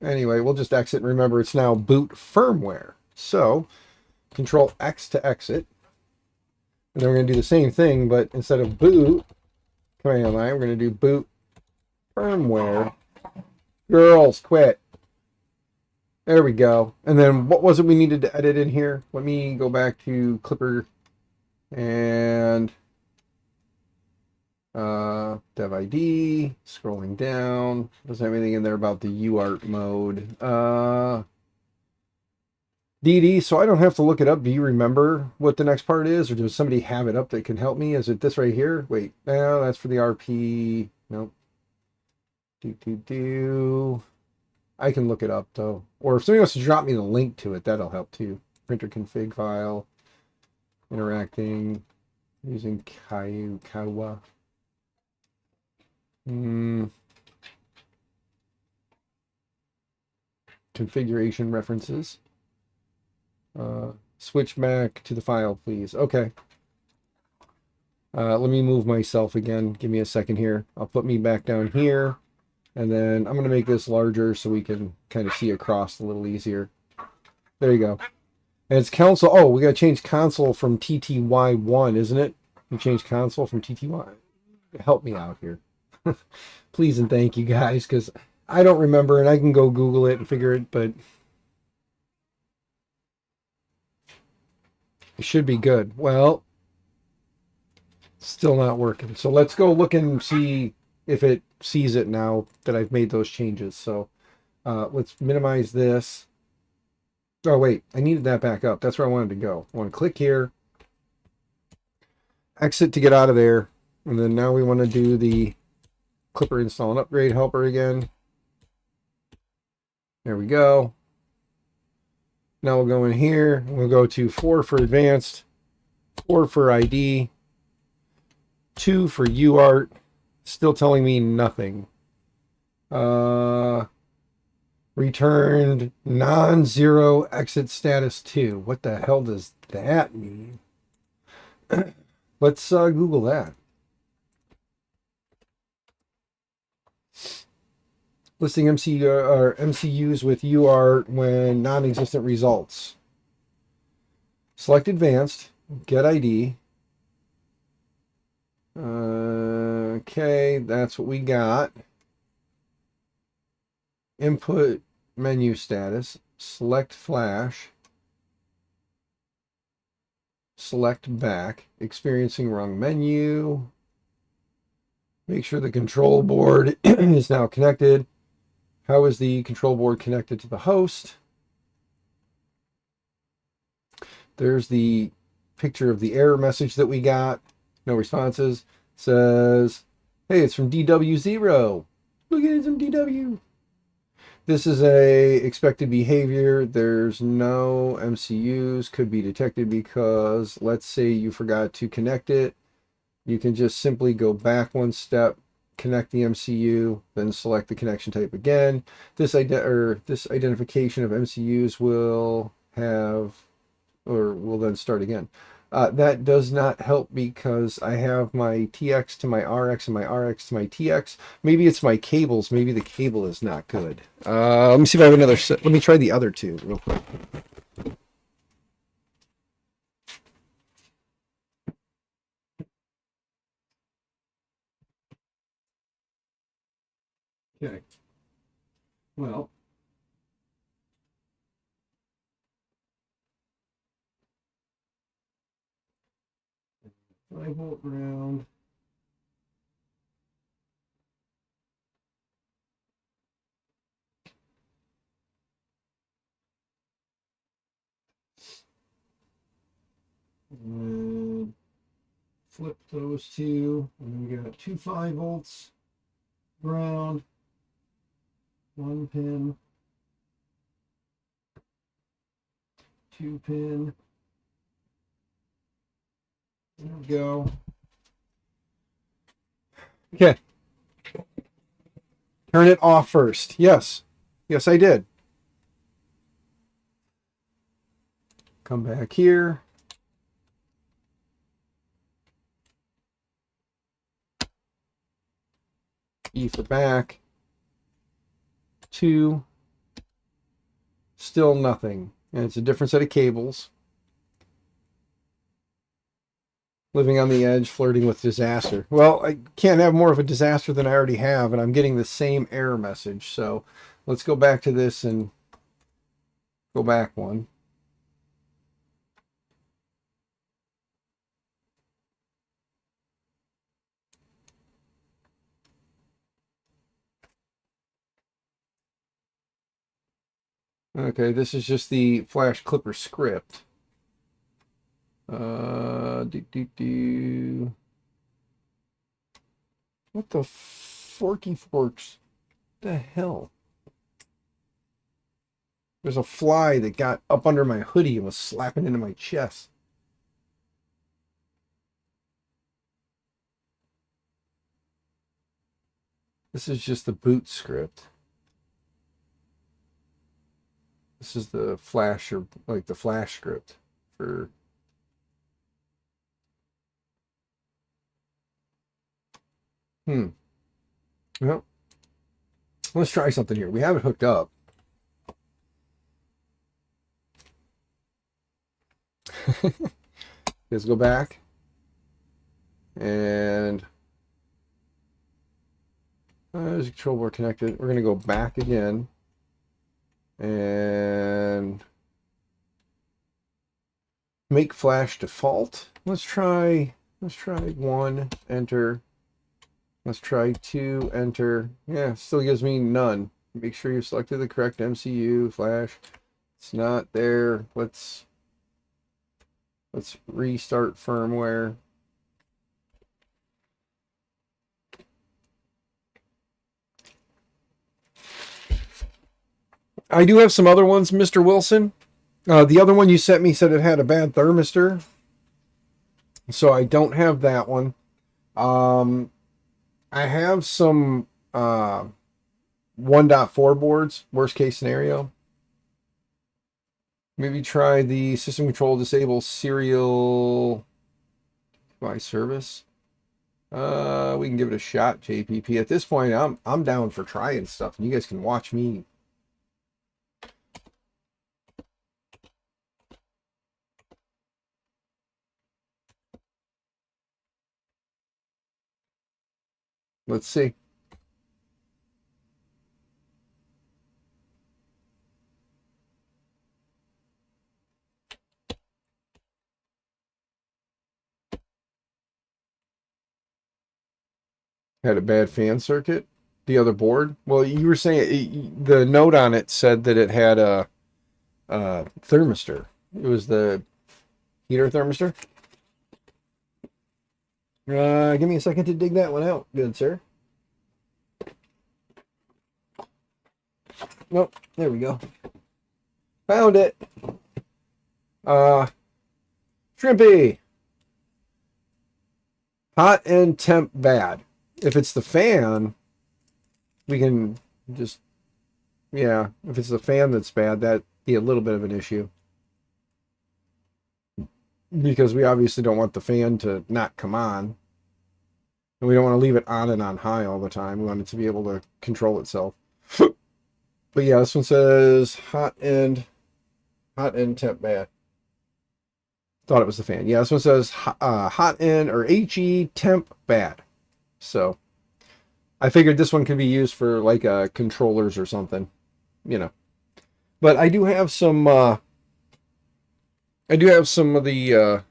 Anyway, we'll just exit and remember it's now boot firmware. So Control X to exit. And then we're going to do the same thing, but instead of boot command line, we're going to do boot firmware. Girls, quit. There we go. And then what was it we needed to edit in here? Let me go back to Clipper and dev ID, scrolling down. Doesn't have anything in there about the UART mode. DD, so I don't have to look it up. Do you remember what the next part is? Or does somebody have it up that can help me? Is it this right here? Wait, no, that's for the RP. Nope. I can look it up though. Or if somebody wants to drop me the link to it, that'll help too. Printer config file. Interacting. Using Kawa. Configuration references. Switch back to the file, please. Okay. Let me move myself again. Give me a second here. I'll put me back down here. And then I'm going to make this larger so we can kind of see across a little easier. There you go. And it's console. Oh, we got to change console from TTY1, isn't it? We changed console from TTY. Help me out here. Please and thank you guys, because I don't remember and I can go Google it and figure it, but it should be good. Well, still not working. So let's go look and see if it sees it now that I've made those changes. So let's minimize this. Oh, wait, I needed that back up. That's where I wanted to go. I want to click here, exit to get out of there. And then now we want to do the Clipper install and upgrade helper again. There we go. Now we'll go in here. We'll go to 4 for advanced, 4 for ID, 2 for UART. Still telling me nothing. Returned non-zero exit status 2. What the hell does that mean? Let's Google that. Listing MCUs with UART when non-existent results. Select advanced, get ID. Okay, that's what we got. Input menu status, select flash, select back, experiencing wrong menu. Make sure the control board is now connected. How is the control board connected to the host? There's the picture of the error message that we got. No responses. It says, hey, it's from DW0. Look at it, from DW. This is a expected behavior. There's no MCUs could be detected because let's say you forgot to connect it. You can just simply go back one step, connect the MCU, then select the connection type again. This identification of MCUs will then start again. That does not help because I have my TX to my RX and my RX to my TX. Maybe it's my cables. Maybe the cable is not good. Let me see if I have another set. Let me try the other two real quick. Okay. Well, 5-volt ground. And flip those two. And we got 2 5-volts, ground, 1 pin, 2 pin. There we go. Okay. Turn it off first. Yes. Yes, I did. Come back here. E for back. 2. Still nothing. And it's a different set of cables. Living on the edge, flirting with disaster. Well, I can't have more of a disaster than I already have, and I'm getting the same error message. So let's go back to this and go back one. Okay, this is just the Flash Clipper script. What the forky forks? What the hell? There's a fly that got up under my hoodie and was slapping into my chest. This is just the boot script. This is the Flash, or like the Flash script for. Well, let's try something here. We have it hooked up. Let's go back and there's a control board connected. We're going to go back again and make Flash default. Let's try 1, enter. Let's try 2, enter. Yeah, still gives me none. Make sure you selected the correct MCU, Flash. It's not there. Let's restart firmware. I do have some other ones, Mr. Wilson. The other one you sent me said it had a bad thermistor, so I don't have that one. I have some 1.4 boards, worst case scenario. Maybe try the system control disable serial by service. We can give it a shot, JPP. At this point, I'm down for trying stuff, and you guys can watch me. Let's see. Had a bad fan circuit. The other board. Well, you were saying the note on it said that it had a thermistor. It was the heater thermistor. Give me a second to dig that one out, good sir. Nope, there we go. Found it. Shrimpy. Hot and temp bad. If it's the fan, we can just, yeah, if it's the fan that's bad, that'd be a little bit of an issue. Because we obviously don't want the fan to not come on. And we don't want to leave it on and on high all the time. We want it to be able to control itself. But yeah, this one says hot end temp bad. Thought it was the fan. Yeah, this one says hot end or HE temp bad. So I figured this one could be used for like controllers or something, you know. But I do have some of the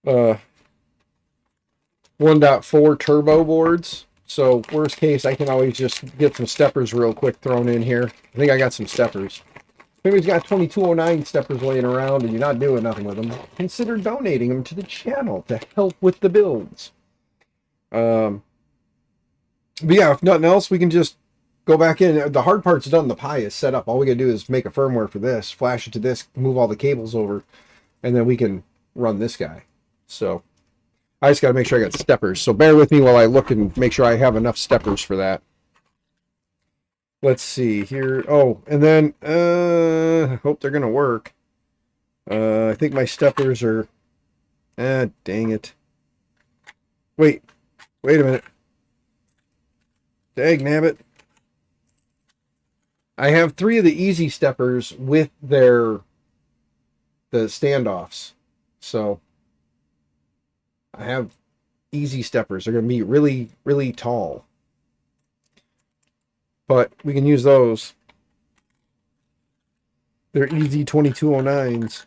1.4 turbo boards. So worst case, I can always just get some steppers real quick thrown in here. I think I got some steppers. If anybody's got 2209 steppers laying around and you're not doing nothing with them, consider donating them to the channel to help with the builds. But yeah, if nothing else, we can just go back in. The hard part's done. The Pi is set up. All we gotta do is make a firmware for this, flash it to this, move all the cables over, and then we can run this guy. So I just gotta make sure I got steppers. So bear with me while I look and make sure I have enough steppers for that. Let's see here. Oh, and then I hope they're gonna work. I think my steppers are. Dang it. Wait a minute. Dag nabbit. I have 3 of the easy steppers with the standoffs. So I have easy steppers. They're going to be really, really tall. But we can use those. They're easy 2209s.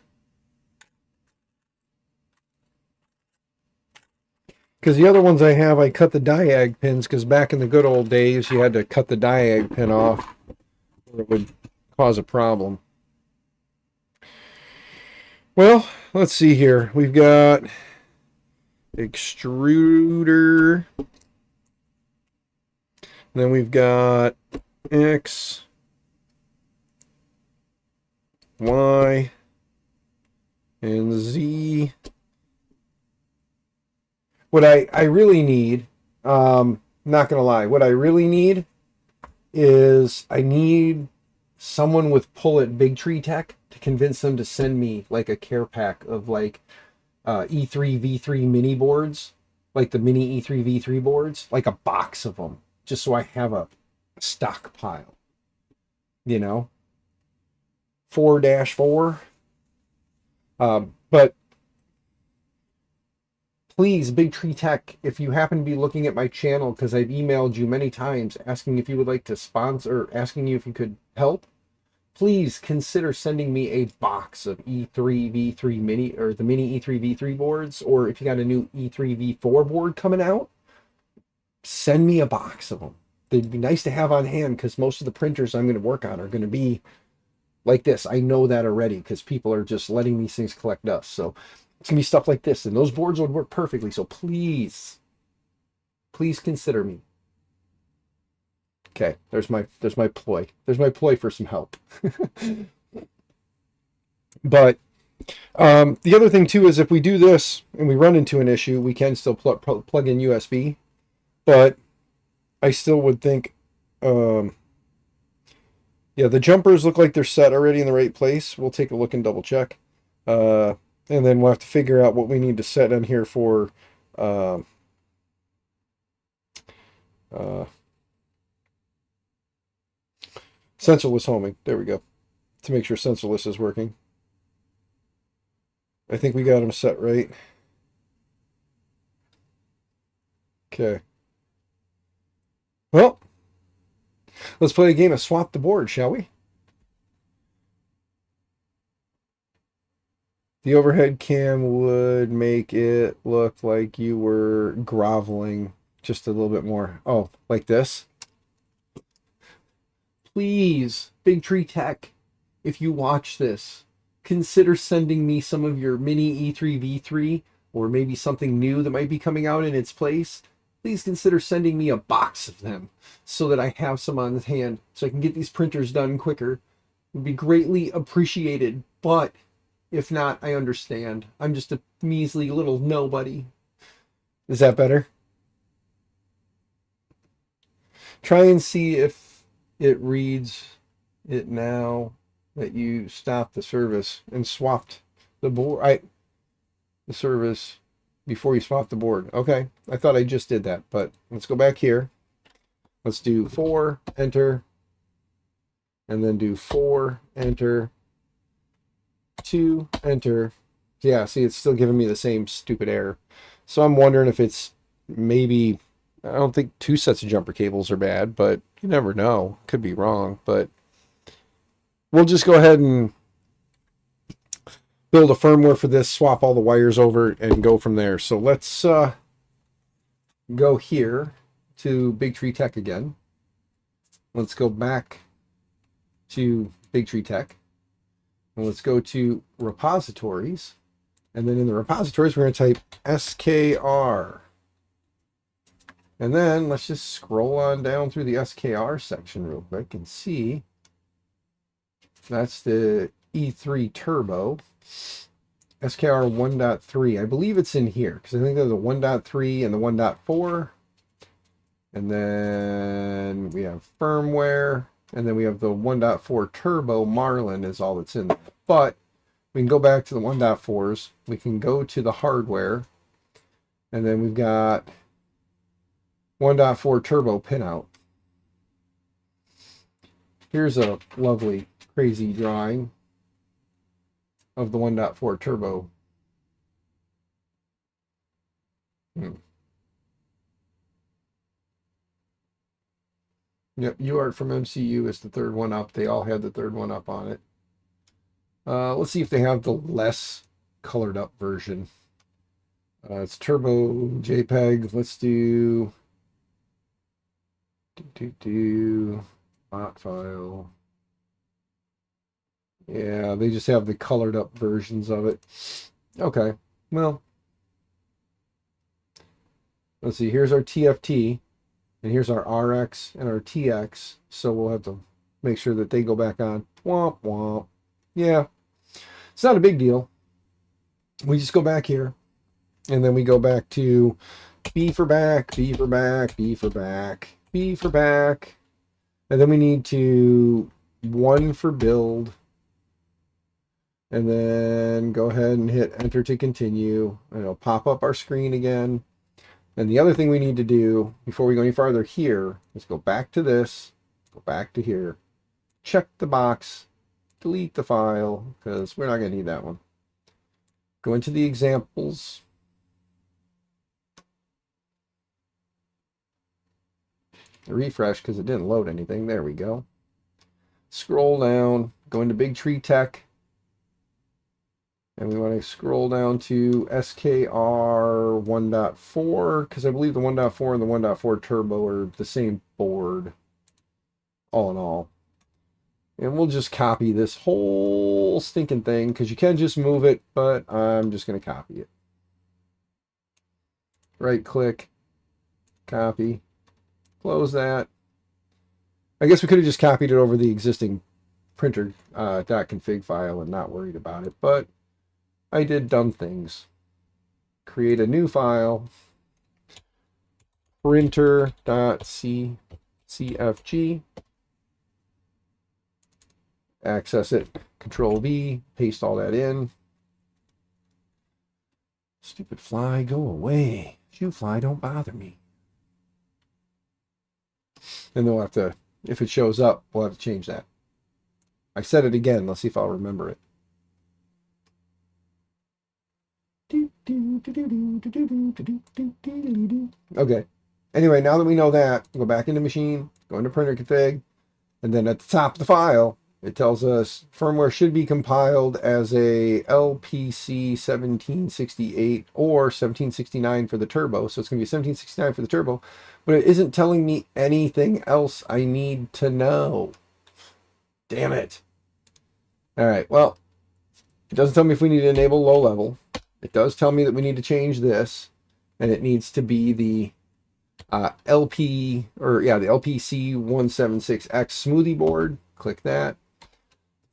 Because the other ones I have, I cut the diag pins, because back in the good old days, you had to cut the diag pin off, or it would cause a problem. Well, let's see here. We've got extruder. Then we've got X, Y, and Z. What I really need, not gonna lie, what I really need is I need someone with pull at Big Tree Tech to convince them to send me like a care pack of like E3 V3 mini boards, like the mini E3 V3 boards, like a box of them, just so I have a stockpile, you know, 4-4. But please, Big Tree Tech, if you happen to be looking at my channel, because I've emailed you many times asking if you would like to sponsor, asking you if you could help, please consider sending me a box of E3 V3 mini, or the mini E3 V3 boards, or if you got a new E3 V4 board coming out, send me a box of them. They'd be nice to have on hand, because most of the printers I'm going to work on are going to be like this. I know that already, because people are just letting these things collect dust. So it's going to be stuff like this, and those boards would work perfectly. So please consider me. Okay, there's my ploy. There's my ploy for some help. But the other thing too is if we do this and we run into an issue, we can still plug in USB. But I still would think, yeah, the jumpers look like they're set already in the right place. We'll take a look and double check. And then we'll have to figure out what we need to set on here for sensorless homing. There we go. To make sure sensorless is working. I think we got them set right. Okay. Well, let's play a game of swap the board, shall we? The overhead cam would make it look like you were groveling just a little bit more. Oh, like this? Please, Big Tree Tech, if you watch this, consider sending me some of your mini E3 V3, or maybe something new that might be coming out in its place. Please consider sending me a box of them so that I have some on hand so I can get these printers done quicker. It would be greatly appreciated, but if not, I understand. I'm just a measly little nobody. Is that better? Try and see if it reads it now that you stopped the service and swapped the board. The service before you swapped the board. Okay, I thought I just did that, but let's go back here. Let's do 4, enter, and then do 4, enter, 2, enter. Yeah, see, it's still giving me the same stupid error. So I'm wondering if it's maybe, I don't think 2 sets of jumper cables are bad, but you never know. Could be wrong, but we'll just go ahead and build a firmware for this, swap all the wires over, and go from there. So let's go here to Big Tree Tech again. Let's go back to Big Tree Tech. And let's go to repositories. And then in the repositories, we're going to type SKR. And then let's just scroll on down through the SKR section real quick and see. That's the E3 Turbo. SKR 1.3. I believe it's in here because I think there's a 1.3 and the 1.4. And then we have firmware. And then we have the 1.4 Turbo Marlin is all that's in there. But we can go back to the 1.4s. We can go to the hardware. And then we've got 1.4 Turbo pinout. Here's a lovely, crazy drawing of the 1.4 Turbo. Yep, UART from MCU is the third one up. They all had the third one up on it. Let's see if they have the less colored up version. It's Turbo JPEG. Let's do font file. Yeah, they just have the colored up versions of it. Okay, well, let's see. Here's our TFT, and here's our RX and our TX. So we'll have to make sure that they go back on. Womp womp. Yeah, it's not a big deal. We just go back here, and then we go back to B for back, B for back, B for back, B for back, and then we need to 1 for build, and then go ahead and hit enter to continue, and it'll pop up our screen again. And the other thing we need to do before we go any farther here is go back to this, go back to here, check the box, delete the file, because we're not going to need that one. Go into the examples. Refresh because it didn't load anything. There we go. Scroll down, go into Big Tree Tech. And we want to scroll down to SKR 1.4 because I believe the 1.4 and the 1.4 Turbo are the same board, all in all. And we'll just copy this whole stinking thing because you can just move it, but I'm just going to copy it. Right click, copy, close that. I guess we could have just copied it over the existing printer .config file and not worried about it, but I did dumb things. Create a new file, printer.cfg, access it, Control V, paste all that in. Stupid fly, go away. You fly, don't bother me. And then we'll have to, if it shows up, we'll have to change that. I said it again. Let's see if I'll remember it. Okay. Anyway, now that we know that, go back into machine, go into printer config, and then at the top of the file, it tells us firmware should be compiled as a LPC 1768 or 1769 for the turbo. So it's going to be 1769 for the turbo, but it isn't telling me anything else I need to know. Damn it. All right. Well, it doesn't tell me if we need to enable low level. It does tell me that we need to change this, and it needs to be the the LPC 176X smoothie board. Click that.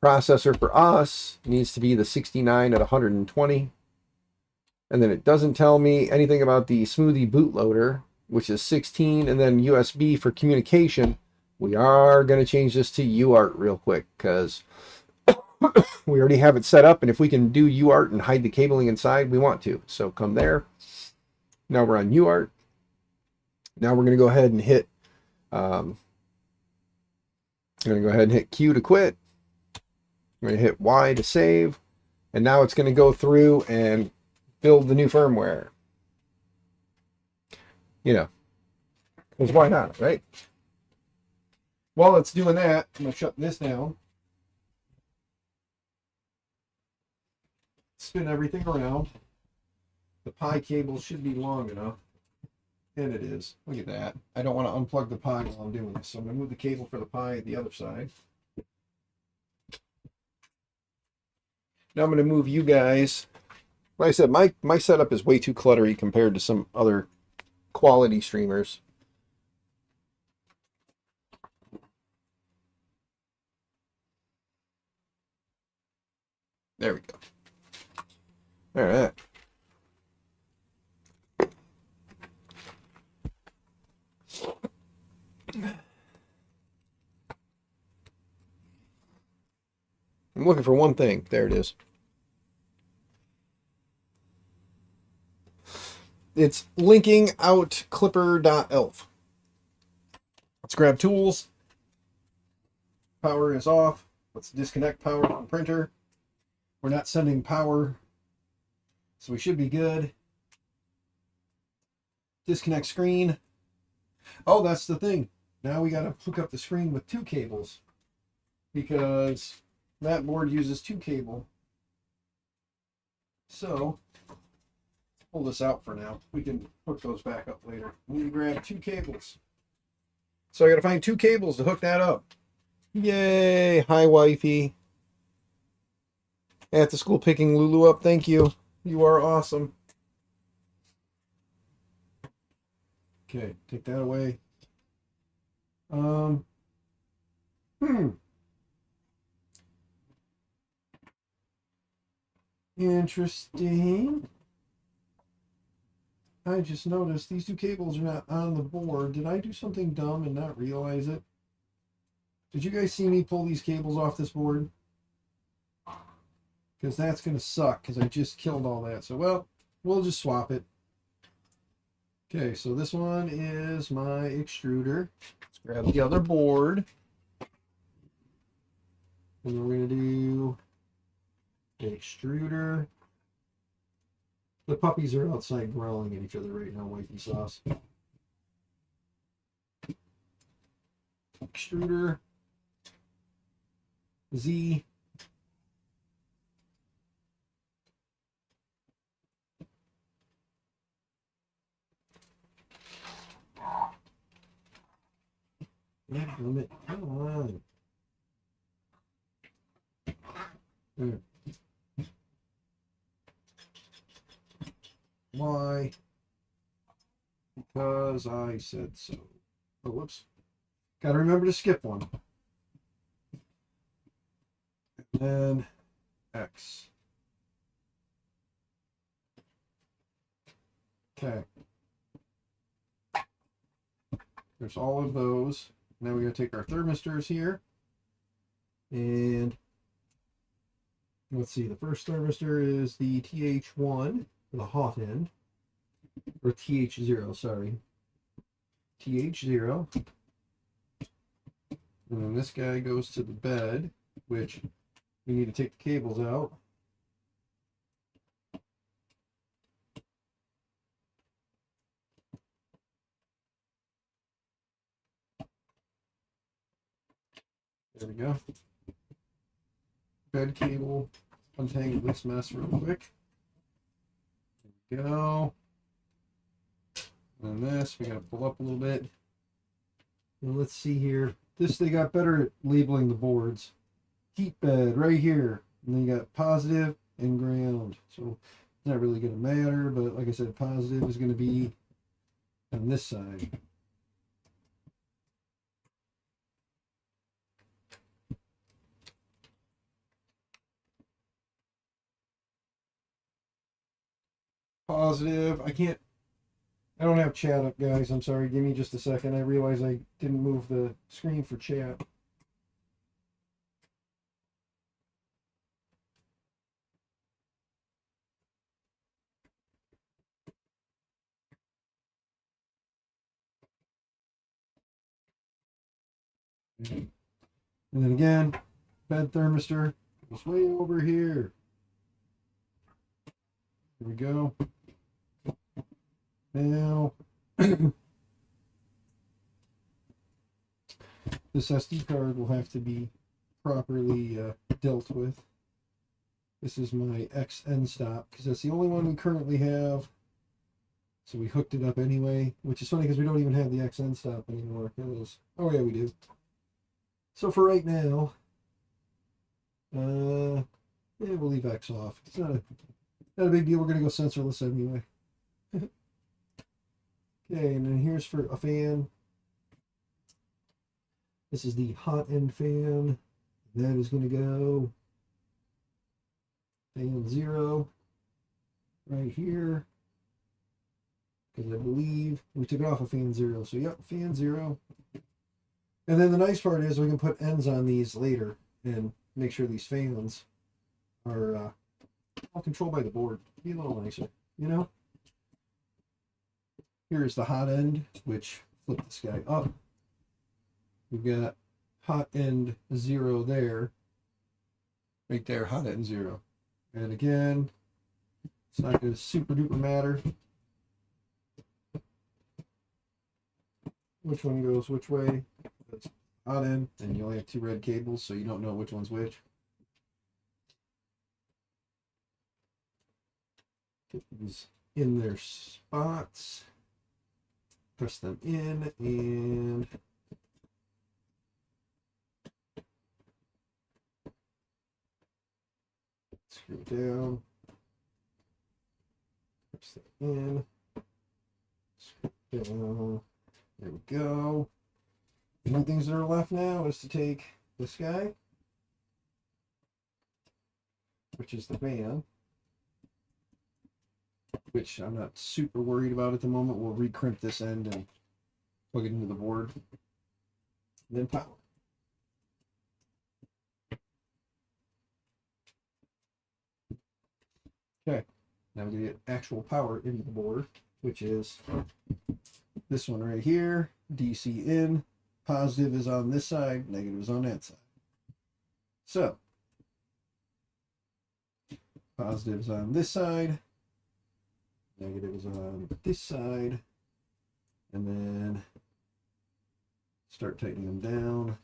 Processor for us needs to be the 69 at 120. And then it doesn't tell me anything about the smoothie bootloader, which is 16, and then USB for communication. We are going to change this to UART real quick because we already have it set up, and if we can do UART and hide the cabling inside, we want to. So come there. Now we're on UART. Now we're going to go ahead and hit Q to quit. I'm going to hit Y to save, and now it's going to go through and build the new firmware. You know, because why not, right? While it's doing that, I'm going to shut this down. Spin everything around. The Pi cable should be long enough. And it is. Look at that. I don't want to unplug the Pi while I'm doing this. So I'm going to move the cable for the Pi at the other side. Now I'm going to move you guys. Like I said, my setup is way too cluttery compared to some other quality streamers. There we go. All right. I'm looking for one thing. There it is. It's linking out clipper.elf. Let's grab tools. Power is off. Let's disconnect power from printer. We're not sending power, so we should be good. Disconnect screen. Oh, that's the thing. Now we got to hook up the screen with 2 cables because that board uses 2 cable. So pull this out for now. We can hook those back up later. We need to grab 2 cables. So I got to find 2 cables to hook that up. Yay! Hi, wifey. At the school picking Lulu up. Thank you. You are awesome. Okay, take that away. Interesting. I just noticed these 2 cables are not on the board. Did I do something dumb and not realize it? Did you guys see me pull these cables off this board? Because that's going to suck because I just killed all that. So, well, we'll just swap it. Okay, so this one is my extruder. Let's grab the other board. And we're going to do the extruder. The puppies are outside growling at each other right now, wifey sauce. Extruder. Z. Yeah, limit. Come on. There. Why? Because I said so. Oh, whoops. Gotta remember to skip one. And then X. Okay. There's all of those. Now we gotta take our thermistors here. And let's see, the first thermistor is the TH1 for the hot end. Or TH0, sorry. TH0. And then this guy goes to the bed, which we need to take the cables out. There we go. Bed cable. Untangle this mess real quick. There we go. And then this, we gotta pull up a little bit. And let's see here. This, they got better at labeling the boards. Heat bed right here. And then you got positive and ground. So it's not really gonna matter, but like I said, positive is gonna be on this side. Positive. I don't have chat up, guys. I'm sorry. Give me just a second. I realize I didn't move the screen for chat. And then again, bed thermistor is way over here. Here we go. Now, this SD card will have to be properly dealt with. This is my X end stop because that's the only one we currently have. So we hooked it up anyway, which is funny because we don't even have the X end stop anymore. Oh yeah, we do. So for right now, Yeah, we'll leave X off. It's not a big deal. We're going to go sensorless anyway. Okay, and then here's for a fan. This is the hot end fan. That is going to go fan 0 right here. Because I believe we took it off of fan 0. So, yep, fan 0. And then the nice part is we can put ends on these later and make sure these fans are all controlled by the board. Be a little nicer, you know? Here's the hot end, which flip this guy up. We've got hot end 0 there. Right there, hot end 0. And again, it's not going to super duper matter which one goes which way. That's hot end, and you only have 2 red cables, so you don't know which one's which. Get these in their spots. Press them in and screw it down. Press that in. Screw it down. There we go. The only things that are left now is to take this guy, which is the fan, which I'm not super worried about at the moment. We'll recrimp this end and plug it into the board. And then power. Okay, now we get actual power into the board, which is this one right here. DC in, positive is on this side, negative is on that side. So, positive is on this side, negative is on this side, and then start tightening them down.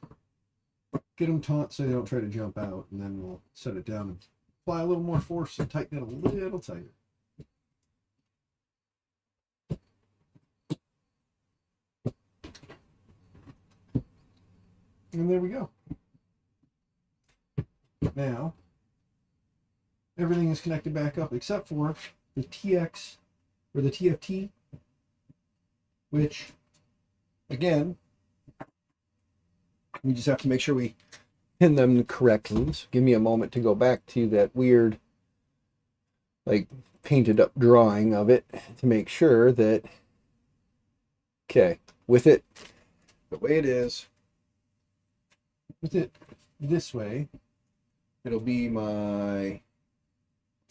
Get them taut so they don't try to jump out, and then we'll set it down and apply a little more force and tighten it a little tighter. And there we go. Now, everything is connected back up except for the TX or the TFT, which, again, we just have to make sure we pin them correctly. So give me a moment to go back to that weird, like, painted up drawing of it to make sure that, okay, with it the way it is, with it this way, it'll be my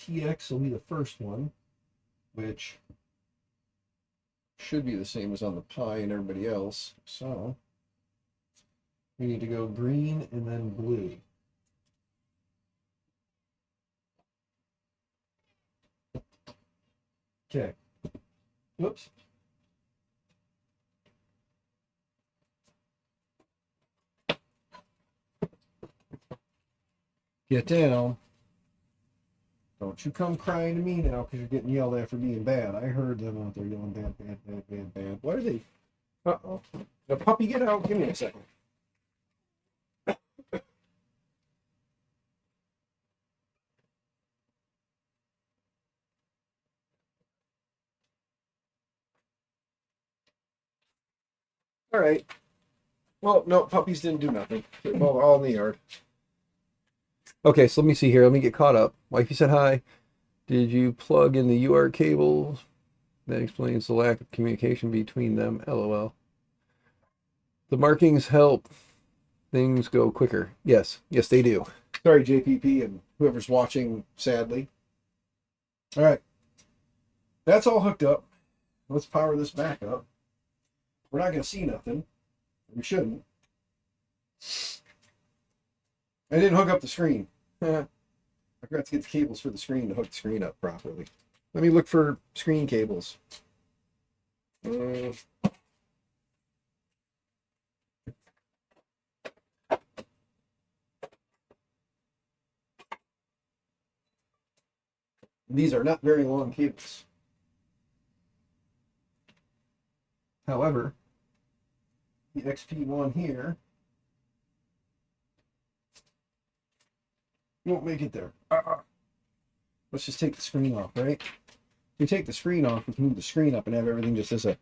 TX will be the first one, which should be the same as on the Pi and everybody else. So we need to go green and then blue. Okay. Whoops. Get down. Don't you come crying to me now because you're getting yelled at for being bad. I heard them out there yelling bad, bad, bad, bad, bad. What are they? Uh-oh. The puppy, get out. Give me a second. All right. Well, no, puppies didn't do nothing. They're all in the yard. Okay, so let me see here. Let me get caught up. Wifey said hi. Did you plug in the UART cables? That explains the lack of communication between them. LOL. The markings help things go quicker. Yes, yes, they do. Sorry, JPP and whoever's watching, sadly. All right. That's all hooked up. Let's power this back up. We're not going to see nothing. We shouldn't. I didn't hook up the screen. I forgot to get the cables for the screen to hook the screen up properly. Let me look for screen cables. These are not very long cables. However, the XP1 here won't make it there. Let's just take the screen off, right? If we take the screen off, we can move the screen up and have everything just as a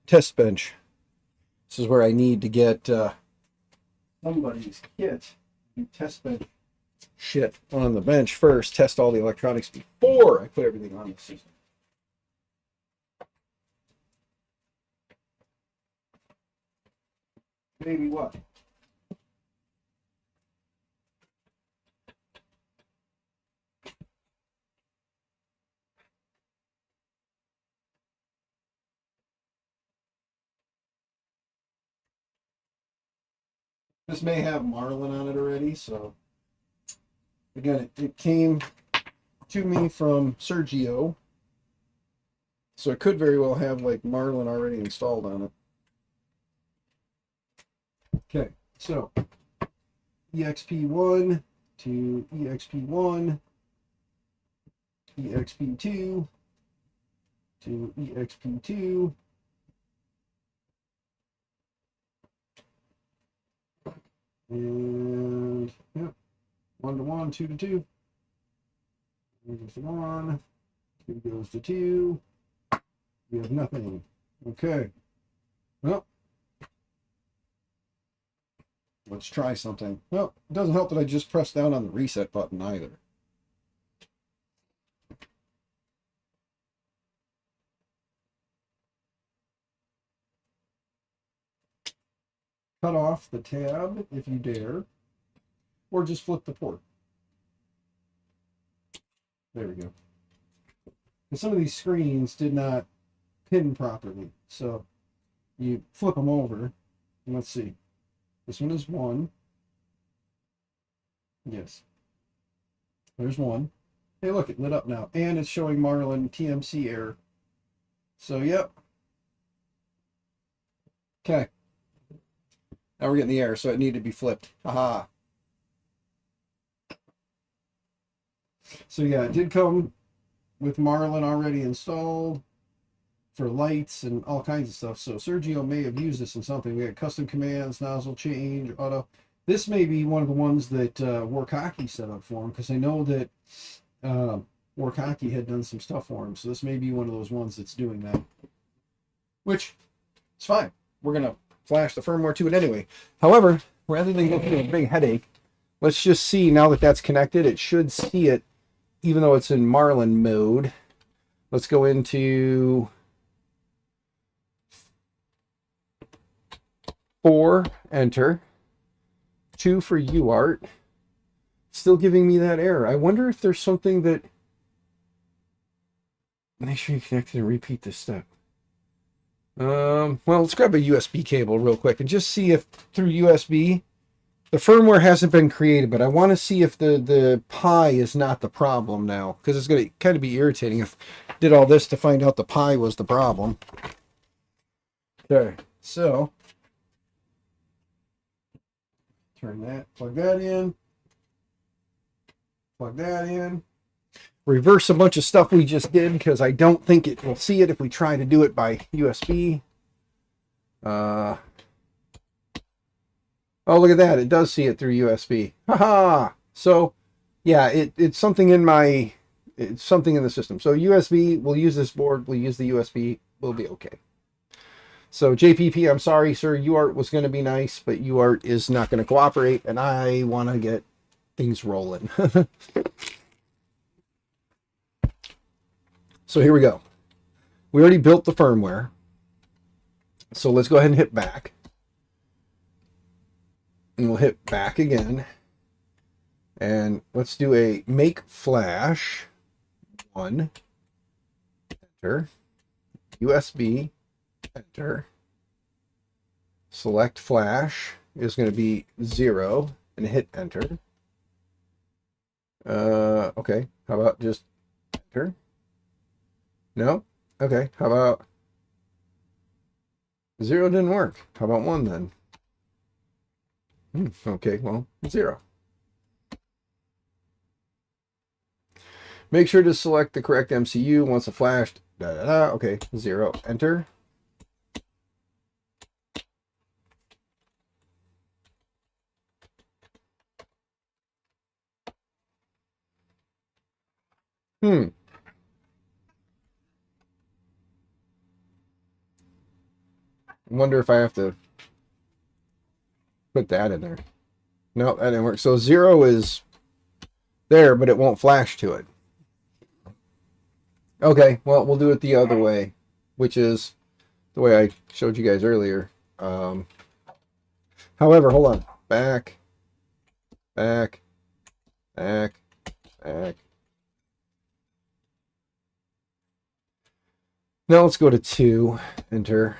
test bench. This is where I need to get somebody's kit. Test bench shit on the bench first. Test all the electronics before I put everything on the system. Maybe what? This may have Marlin on it already, so again, it came to me from Sergio, so it could very well have like Marlin already installed on it. Okay, so EXP1 to EXP1, EXP2 to EXP2. And yep, 1 to 1, 2 to 2. 1 goes to 1, 2 goes to 2. We have nothing. Okay. Well, let's try something. Well, it doesn't help that I just pressed down on the reset button either. Cut off the tab if you dare, or just flip the port. There we go. And some of these screens did not pin properly, so you flip them over, and let's see. This one is 1. Yes. There's 1. Hey, look, it lit up now, and it's showing Marlin TMC error. So, yep. Okay. Now we're getting the error, so it needed to be flipped. Aha. So yeah, it did come with Marlin already installed for lights and all kinds of stuff. So Sergio may have used this in something. We had custom commands, nozzle change, auto. This may be one of the ones that Warkaki set up for him, because I know that Warkaki had done some stuff for him. So this may be one of those ones that's doing that. Which, it's fine. We're going to flash the firmware to it anyway. However, rather than go through a big headache, let's just see now that that's connected. It should see it, even though it's in Marlin mode. Let's go into 4, enter. 2 for UART. Still giving me that error. I wonder if there's something that... Make sure you connect and repeat this step. Well, let's grab a USB cable real quick and just see if through USB, the firmware hasn't been created, but I want to see if the Pi is not the problem now, because it's going to kind of be irritating if I did all this to find out the Pi was the problem. Okay, so turn that, plug that in, plug that in. Reverse a bunch of stuff we just did, because I don't think it will see it if we try to do it by USB. Oh, look at that. It does see it through USB. Haha! So, yeah, it's something in my... It's something in the system. So USB, we'll use this board. We'll use the USB. We'll be okay. So JPP, I'm sorry, sir. UART was going to be nice, but UART is not going to cooperate, and I want to get things rolling. So here we go. We already built the firmware. So let's go ahead and hit back. And we'll hit back again. And let's do a make flash 1. Enter. USB. Enter. Select flash is going to be 0 and hit enter. Okay. How about just enter? No? Okay. How about 0 didn't work. How about 1 then? Okay, well, 0. Make sure to select the correct MCU once it flashed. Okay, 0. Enter. Hmm. Wonder if I have to put that in there. No, that didn't work. So 0 is there, but it won't flash to it. Okay, well, we'll do it the other way, which is the way I showed you guys earlier. However, hold on. Back, back, back, back. Now let's go to 2, enter.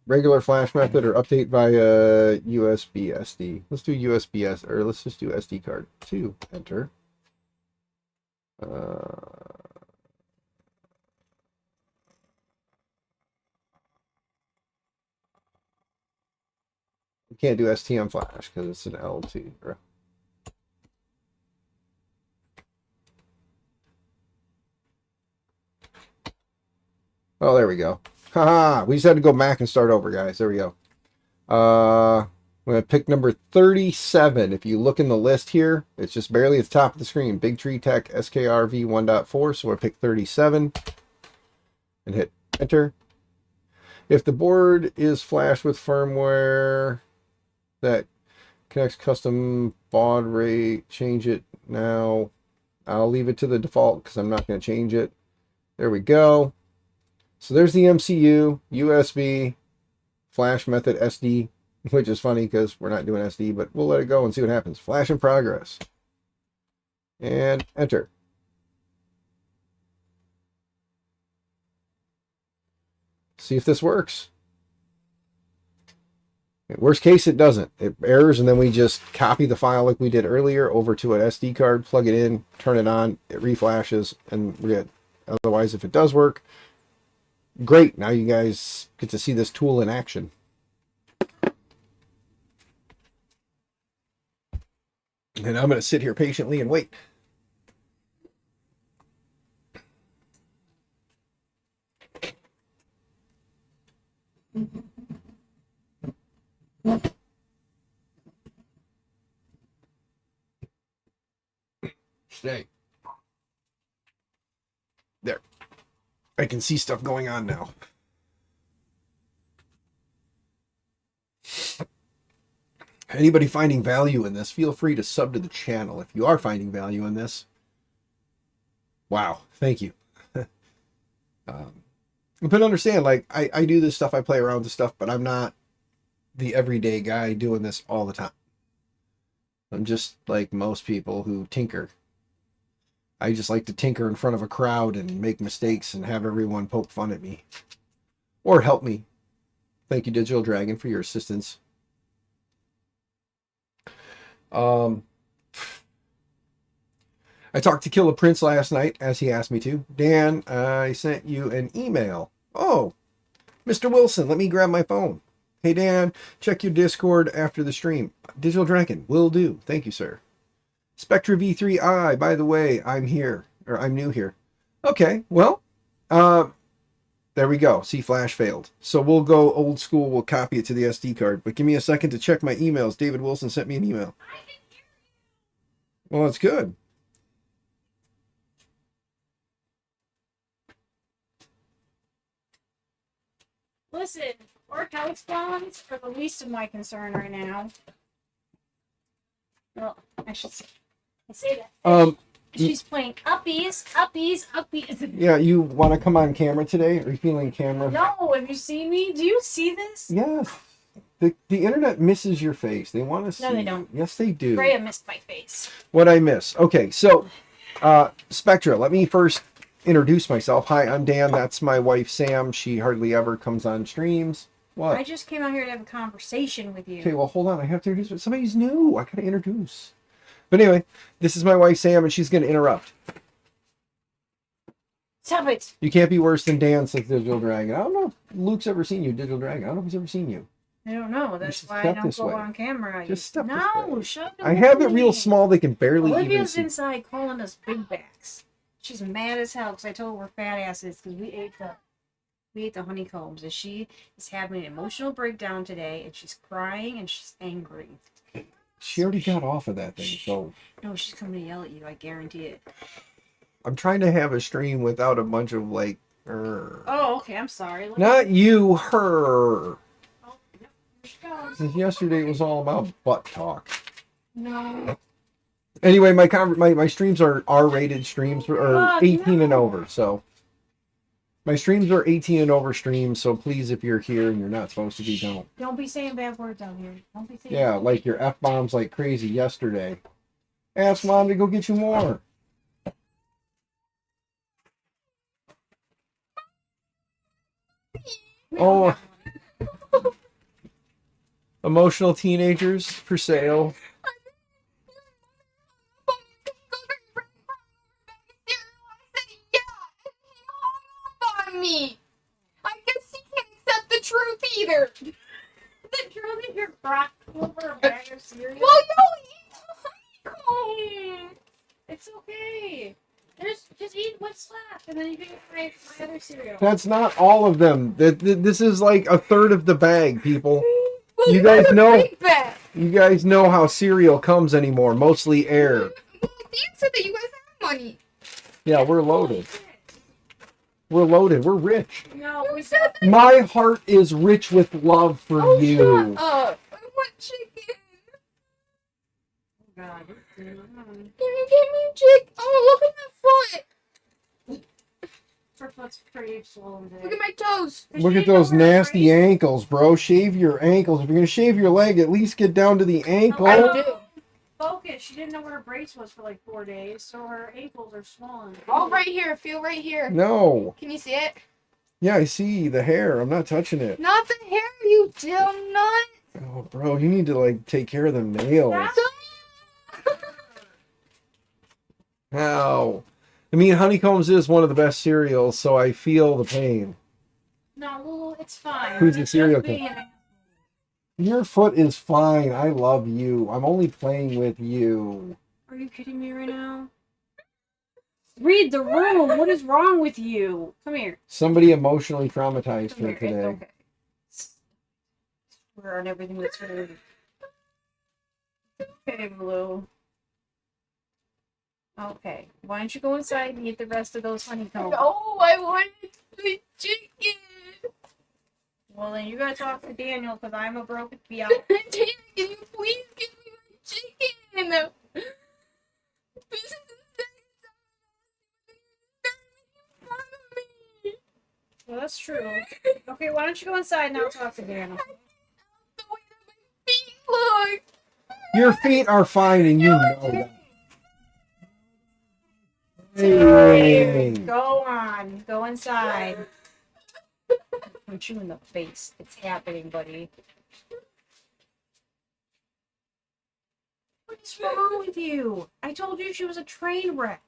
Regular flash method or update via USB SD. Let's do USB S, or let's just do SD card. 2, enter. You can't do STM flash because it's an LT. Oh, there we go. Haha, we just had to go back and start over, guys. There we go. I'm going to pick number 37. If you look in the list here, it's just barely at the top of the screen. Big Tree Tech SKRV 1.4. So we'll pick 37 and hit enter. If the board is flashed with firmware that connects custom baud rate, change it now. I'll leave it to the default because I'm not going to change it. There we go. So there's the MCU, USB, flash method SD, which is funny because we're not doing SD, but we'll let it go and see what happens. Flash in progress. And enter. See if this works. Worst case, it doesn't. It errors, and then we just copy the file like we did earlier over to an SD card, plug it in, turn it on, it reflashes, and we're good. Otherwise, if it does work, great. Now you guys get to see this tool in action. And I'm going to sit here patiently and wait. Stay. There. I can see stuff going on now. Anybody finding value in this, feel free to sub to the channel. If you are finding value in this, wow, thank you. But understand, like, I do this stuff, I play around with this stuff, but I'm not the everyday guy doing this all the time. I'm just like most people who tinker. I just like to tinker in front of a crowd and make mistakes and have everyone poke fun at me. Or help me. Thank you, Digital Dragon, for your assistance. I talked to Killer Prince last night, as he asked me to. Dan, I sent you an email. Oh, Mr. Wilson, let me grab my phone. Hey, Dan, check your Discord after the stream. Digital Dragon, will do. Thank you, sir. Spectra V3i, by the way, I'm here, or I'm new here. Okay, well, there we go. See, flash failed. So we'll go old school. We'll copy it to the SD card. But give me a second to check my emails. David Wilson sent me an email. Well, that's good. Listen, workout spawns are the least of my concern right now. Well, I should say that. She's playing uppies. Yeah, you want to come on camera today? Are you feeling camera? No, have you seen me? Do you see this? Yes. The internet misses your face. They want to see. No, they don't. Yes, they do. Freya missed my face. What I miss. Okay, so Spectra, let me first introduce myself. Hi, I'm Dan. That's my wife, Sam. She hardly ever comes on streams. What? I just came out here to have a conversation with you. Okay, well, hold on. I have to introduce. Somebody's new. I gotta introduce. But anyway, this is my wife, Sam, and she's gonna interrupt. Stop it. You can't be worse than Dan, says Digital Dragon. I don't know if Luke's ever seen you, Digital Dragon. I don't know if he's ever seen you. I don't know. That's should why I step don't this go way. on camera. Just step this No, way. shut up. I have it real small. They can barely even Olivia's see. inside calling us big backs. She's mad as hell because I told her we're fat asses because we ate the honeycombs, and she is having an emotional breakdown today, and she's crying and she's angry. She already got off of that thing, so No, she's coming to yell at you. I guarantee it. I'm trying to have a stream without a bunch of like. Oh, okay. I'm sorry. Not you, her. Oh, yep, here she goes. Since yesterday it was all about butt talk. No. Anyway, my streams are R-rated streams or 18 and over. So my streams are 18 and over streams. So please, if you're here and you're not supposed to be, don't. Don't be saying bad words out here. Don't be saying. Yeah, like your F-bombs like crazy yesterday. Ask mom to go get you more. Oh, emotional teenagers for sale. Me. I guess he can't accept the truth either. The truth is you're crocked over a bag of cereal. Well, no, eat honeycomb. It's okay. Just eat what's left, and then you can get my other cereal. That's not all of them. This is like a third of the bag, people. Well, You guys got a know- big bag. You guys know how cereal comes anymore, mostly air. Well, Dan said that you guys have money. Yeah, we're loaded. We're loaded. We're rich. No, we said said My heart is rich with love for Oh, you. shut up. I want chicken. God. Give me chicken. Oh, look at my foot. Her foot's pretty swollen today. Look at my toes. Look at those nasty ankles, bro. Shave your ankles. If you're gonna shave your leg, at least get down to the ankle. I Oh, do. focus. She didn't know where her brace was for like 4 days, so her ankles are swollen. Oh, right here. Feel right here. No. Can you see it? Yeah, I see the hair. I'm not touching it. Not the hair, you dumb nut. Oh, bro, you need to like take care of the nails. How? I mean, honeycombs is one of the best cereals, so I feel the pain. No, Lulu, it's fine. Who's the It's serial just being killer? an- Your foot is fine. I love you. I'm only playing with you. Are you kidding me right now? Read the room. What is wrong with you? Come here. Somebody emotionally traumatized Come her here. today. It's okay. We're on everything that's heard. Okay, Blue. Okay. Why don't you go inside and eat the rest of those honeycombs? No, I wanted the chicken. Well, then you gotta talk to Daniel because I'm a broken biatch. Dana, can you please give me my chicken? This is the second time fun of me. Well, that's true. Okay, why don't you go inside and I'll talk to Daniel? The way that my feet look. Your feet are fine, and you know that. Hey. Go on. Go inside. Punch you in the face. It's happening, buddy. What is wrong with you? I told you she was a train wreck.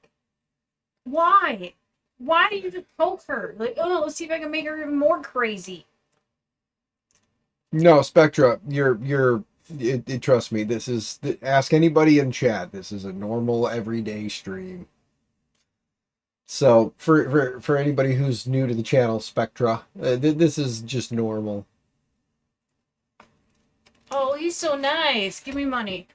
Why? Why did you just poke her? Like, oh, let's see if I can make her even more crazy. No, Spectra, trust me, ask anybody in chat. This is a normal everyday stream. So for anybody who's new to the channel, Spectra, this is just normal. Oh, he's so nice. Give me money.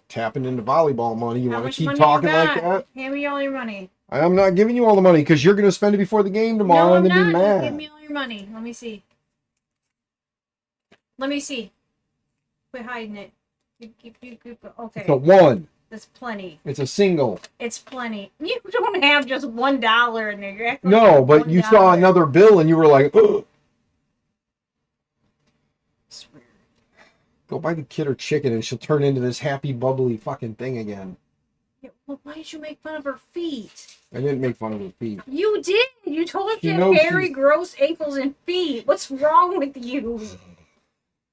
Tapping into volleyball money. You How want to much keep money talking you like got? that? Hand me all your money. I'm not giving you all the money because you're going to spend it before the game tomorrow No, and I'm then be not. Just mad. give me all your money. Let me see. Let me see. Quit hiding it. Okay. It's a one. That's plenty. It's a single. It's plenty. You don't have just $1 in there. You're acting No, like but you saw $1. another bill and you were like, ugh. Swear. Go buy the kid her chicken and she'll turn into this happy, bubbly fucking thing again. Yeah, well, why did you make fun of her feet? I didn't make fun of her feet. You did. You told her she You had know hairy, she's- gross ankles and feet. What's wrong with you?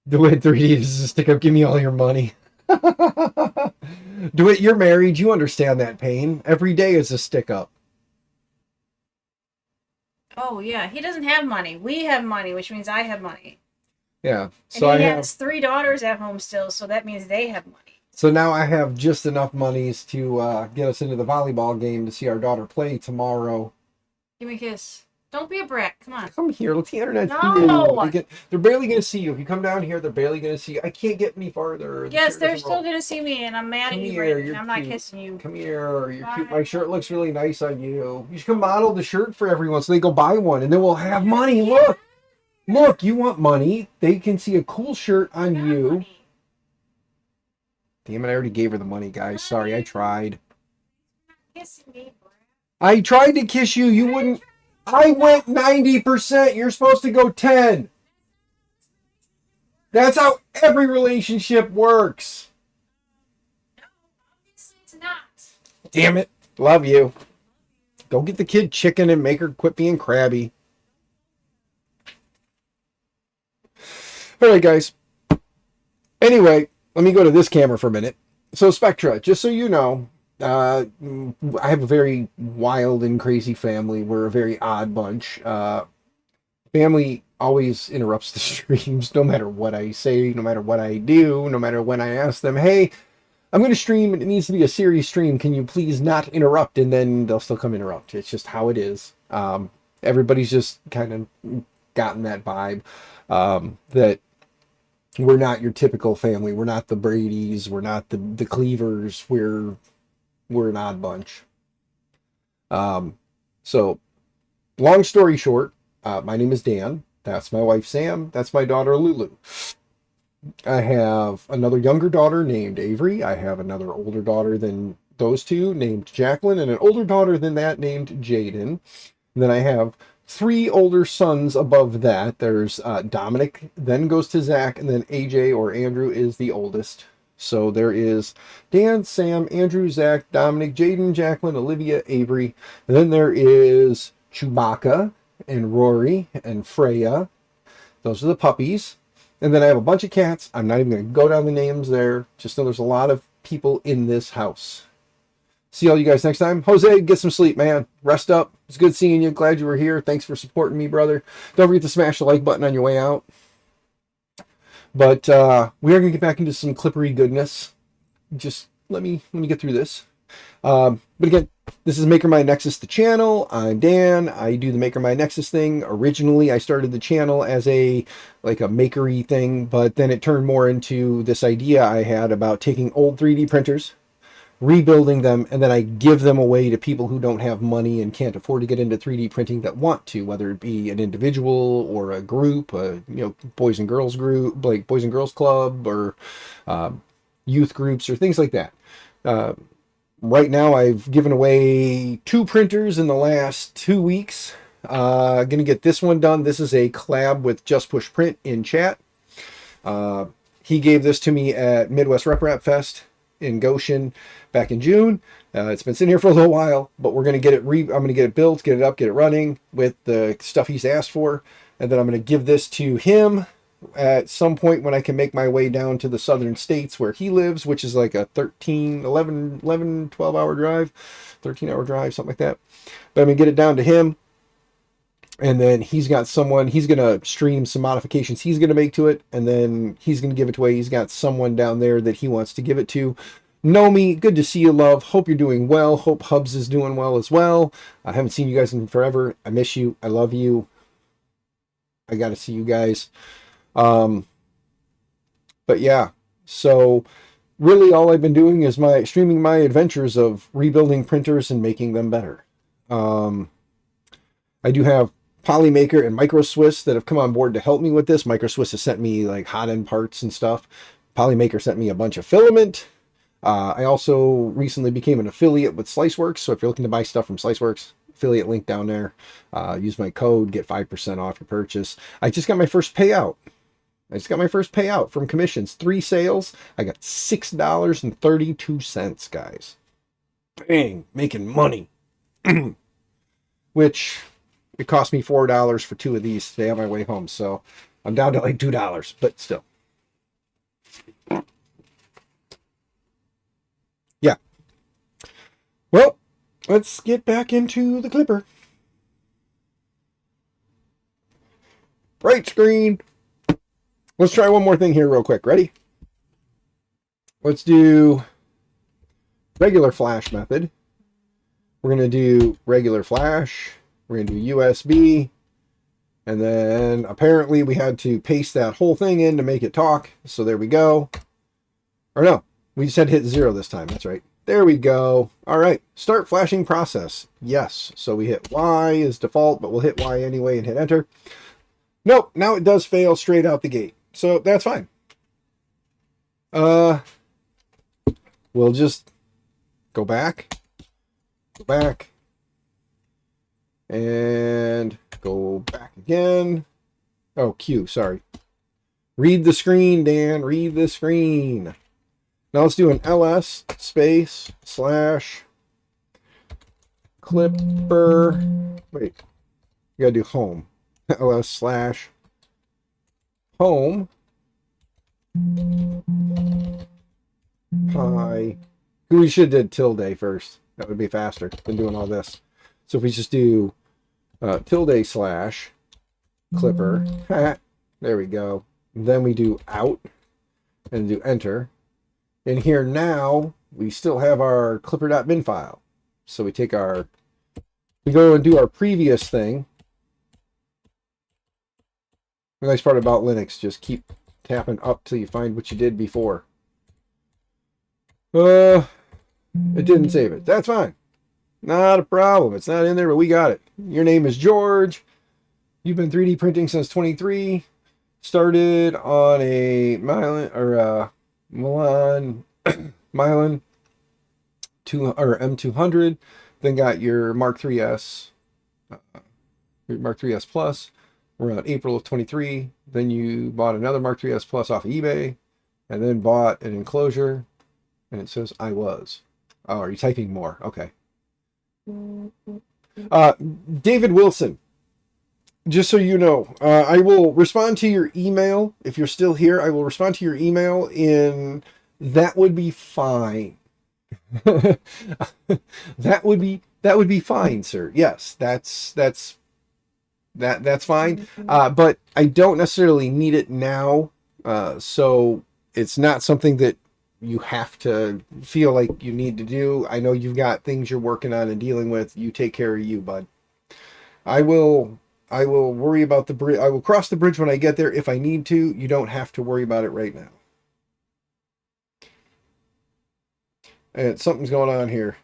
DeWitt 3D, this is a stick up. Give me all your money. DeWitt, you're married. You understand that pain. Every day is a stick up. Oh, yeah. He doesn't have money. We have money, which means I have money. Yeah. And So he I have. has 3 daughters at home still, so that means they have money. So now I have just enough monies to get us into the volleyball game to see our daughter play tomorrow. Give me a kiss. Don't be a brat. Come on. Come here. Let the internet No! see you. They're barely going to see you. If you come down here, they're barely going to see you. I can't get any farther. The Yes, shirt they're doesn't still roll. gonna see me, and I'm mad Come at you, here, Brandon. you're I'm not cute. kissing you. Come here. You're cute. Bye. My shirt looks really nice on you. You should come model the shirt for everyone so they go buy one, and then we'll have money. Look. Look, you want money. They can see a cool shirt on you. Damn it, I already gave her the money, guys. Sorry, I tried. Kissing me, Brad. I tried to kiss you. You wouldn't. I went 90%. You're supposed to go 10. That's how every relationship works. No, obviously it's not. Damn it. Love you. Go get the kid chicken and make her quit being crabby. All right, guys. Anyway, let me go to this camera for a minute. So Spectra, just so you know, I have a very wild and crazy family. We're a very odd bunch. Family always interrupts the streams, no matter what I say, no matter what I do, no matter when I ask them, hey, I'm going to stream, and it needs to be a serious stream. Can you please not interrupt? And then they'll still come interrupt. It's just how it is. Everybody's just kind of gotten that vibe that we're not your typical family. We're not the Bradys. We're not the Cleavers. We're an odd bunch. So long story short, my name is Dan. That's my wife, Sam. That's my daughter, Lulu. I have another younger daughter named Avery. I have another older daughter than those two named Jacqueline, and an older daughter than that named Jaden. And then I have 3 older sons above that. There's Dominic, then goes to Zach, and then AJ or Andrew is the oldest. So there is Dan, Sam, Andrew, Zach, Dominic, Jaden, Jacqueline, Olivia, Avery. And then there is Chewbacca and Rory and Freya. Those are the puppies. And then I have a bunch of cats. I'm not even going to go down the names there. Just know there's a lot of people in this house. See all you guys next time. Jose, get some sleep, man. Rest up. It's good seeing you. Glad you were here. Thanks for supporting me, brother. Don't forget to smash the like button on your way out. But we are going to get back into some clippery goodness. Just let me get through this. But again, this is Maker My Nexus, the channel. I'm Dan. I do the Maker My Nexus thing. Originally, I started the channel as a makery thing, but then it turned more into this idea I had about taking old 3D printers, rebuilding them, and then I give them away to people who don't have money and can't afford to get into 3D printing that want to, whether it be an individual or a group, boys and girls group, like Boys and Girls Club, or youth groups or things like that. Right now, I've given away 2 printers in the last 2 weeks. Gonna get this one done. This is a collab with Just Push Print in chat. He gave this to me at Midwest Rep Rap Fest in Goshen back in June. It's been sitting here for a little while, but we're gonna get it. I'm gonna get it built, get it up, get it running with the stuff he's asked for, and then I'm gonna give this to him at some point when I can make my way down to the southern states where he lives, which is like a 12-hour drive, 13-hour drive, something like that. But I'm gonna get it down to him, and then he's got someone, he's gonna stream some modifications he's gonna make to it, and then he's gonna give it away. He's got someone down there that he wants to give it to. Nomi, good to see you, love. Hope you're doing well. Hope Hubs is doing well as well. I haven't seen you guys in forever. I miss you. I love you. I gotta see you guys. But yeah, so really all I've been doing is streaming my adventures of rebuilding printers and making them better. I do have Polymaker and MicroSwiss that have come on board to help me with this. MicroSwiss has sent me like hot end parts and stuff. Polymaker sent me a bunch of filament. I also recently became an affiliate with Sliceworks. So if you're looking to buy stuff from Sliceworks, affiliate link down there, use my code, get 5% off your purchase. I just got my first payout. From commissions. 3 sales. I got $6.32, guys. Dang, making money. Which, it cost me $4 for 2 of these today on my way home. So I'm down to like $2, but still. Yeah. Well, let's get back into the clipper. Bright screen. Let's try one more thing here real quick. Ready? Let's do regular flash method. We're going to do regular flash, We're going to do USB. And then apparently we had to paste that whole thing in to make it talk. So there we go. Or no, we just had to hit 0 this time. That's right. There we go. All right. Start flashing process. Yes. So we hit Y as default, but we'll hit Y anyway and hit enter. Nope. Now it does fail straight out the gate. So that's fine. We'll just go back, and go back again. Oh, Q, sorry. Read the screen, Dan, read the screen. Now let's do an ls space / clipper. Wait, you gotta do home. ls / home. Pi. We should have did tilde first. That would be faster than doing all this. So if we just do tilde / clipper. There we go. Then we do out and do enter. And here now we still have our clipper.bin file. So we take we go and do our previous thing. The nice part about Linux, just keep tapping up till you find what you did before. It didn't save it. That's fine. Not a problem. It's not in there, but we got it. Your name is George. You've been 3D printing since 23. Started on a Milan M200. Then got your Mark 3S, your Mark 3S Plus around April of 23. Then you bought another Mark 3S Plus off of eBay, and then bought an enclosure. And it says I was. Oh, are you typing more? Okay. David Wilson, just so you know, I will respond to your email. If you're still here, I will respond to your email in that would be fine. that would be fine, sir. Yes, that's fine. But I don't necessarily need it now. So it's not something that you have to feel like you need to do. I know you've got things you're working on and dealing with. You take care of you, bud. I will worry about the bridge. I will cross the bridge when I get there if I need to. You don't have to worry about it right now. And something's going on here.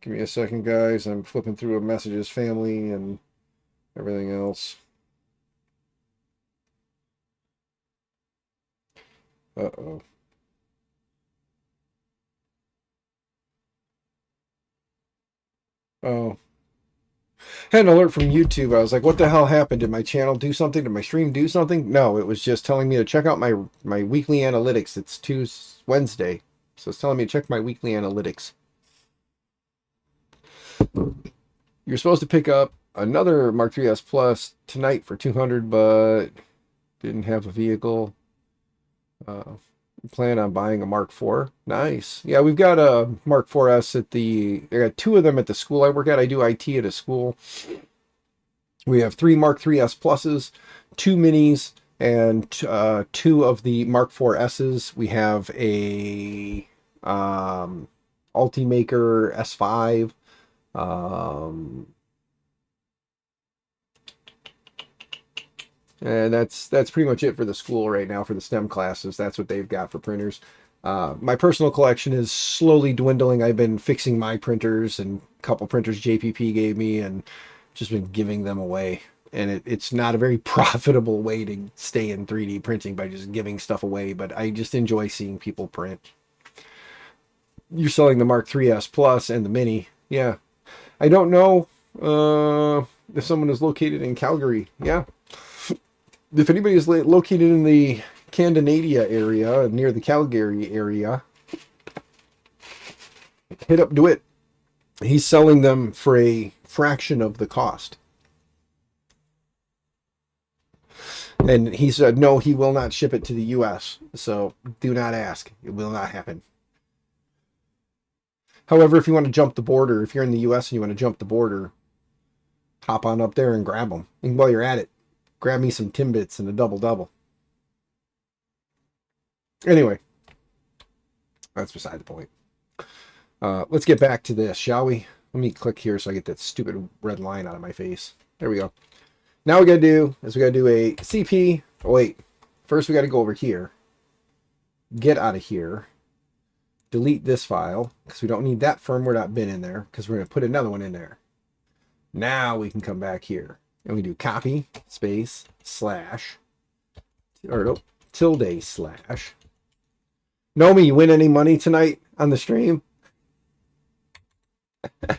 Give me a second, guys. I'm flipping through a messages, family, and everything else. Uh-oh. Oh. Had an alert from YouTube. I was like, what the hell happened? Did my channel do something? Did my stream do something? No, it was just telling me to check out my weekly analytics. It's Wednesday. So it's telling me to check my weekly analytics. You're supposed to pick up another Mark 3S Plus tonight for $200, but didn't have a vehicle. Plan on buying a Mark IV. Nice. Yeah, we've got a Mark 4S at I got 2 of them at the school I work at. I do IT at a school. We have 3 Mark 3S Pluses, 2 Minis, and 2 of the Mark 4S's. We have a Ultimaker S5. And that's pretty much it for the school right now for the STEM classes. That's what they've got for printers. My personal collection is slowly dwindling. I've been fixing my printers and a couple printers JPP gave me and just been giving them away. And it's not a very profitable way to stay in 3D printing by just giving stuff away, but I just enjoy seeing people print. You're selling the Mark 3S Plus and the Mini. Yeah. I don't know if someone is located in Calgary. Yeah. If anybody is located in the Scandinavia area, near the Calgary area, hit up DeWitt. He's selling them for a fraction of the cost. And he said, no, he will not ship it to the U.S. So do not ask. It will not happen. However, if you want to jump the border, if you're in the U.S. and you want to jump the border, hop on up there and grab them. And while you're at it, grab me some Timbits and a double-double. Anyway, that's beside the point. Let's get back to this, shall we? Let me click here so I get that stupid red line out of my face. There we go. Now we got to do is we got to do a CP. Oh, wait. First, we got to go over here. Get out of here. Delete this file because we don't need that firmware.bin in there because we're going to put another one in there. Now we can come back here and we do copy space slash or nope, tilde slash. Nomi, you win any money tonight on the stream? I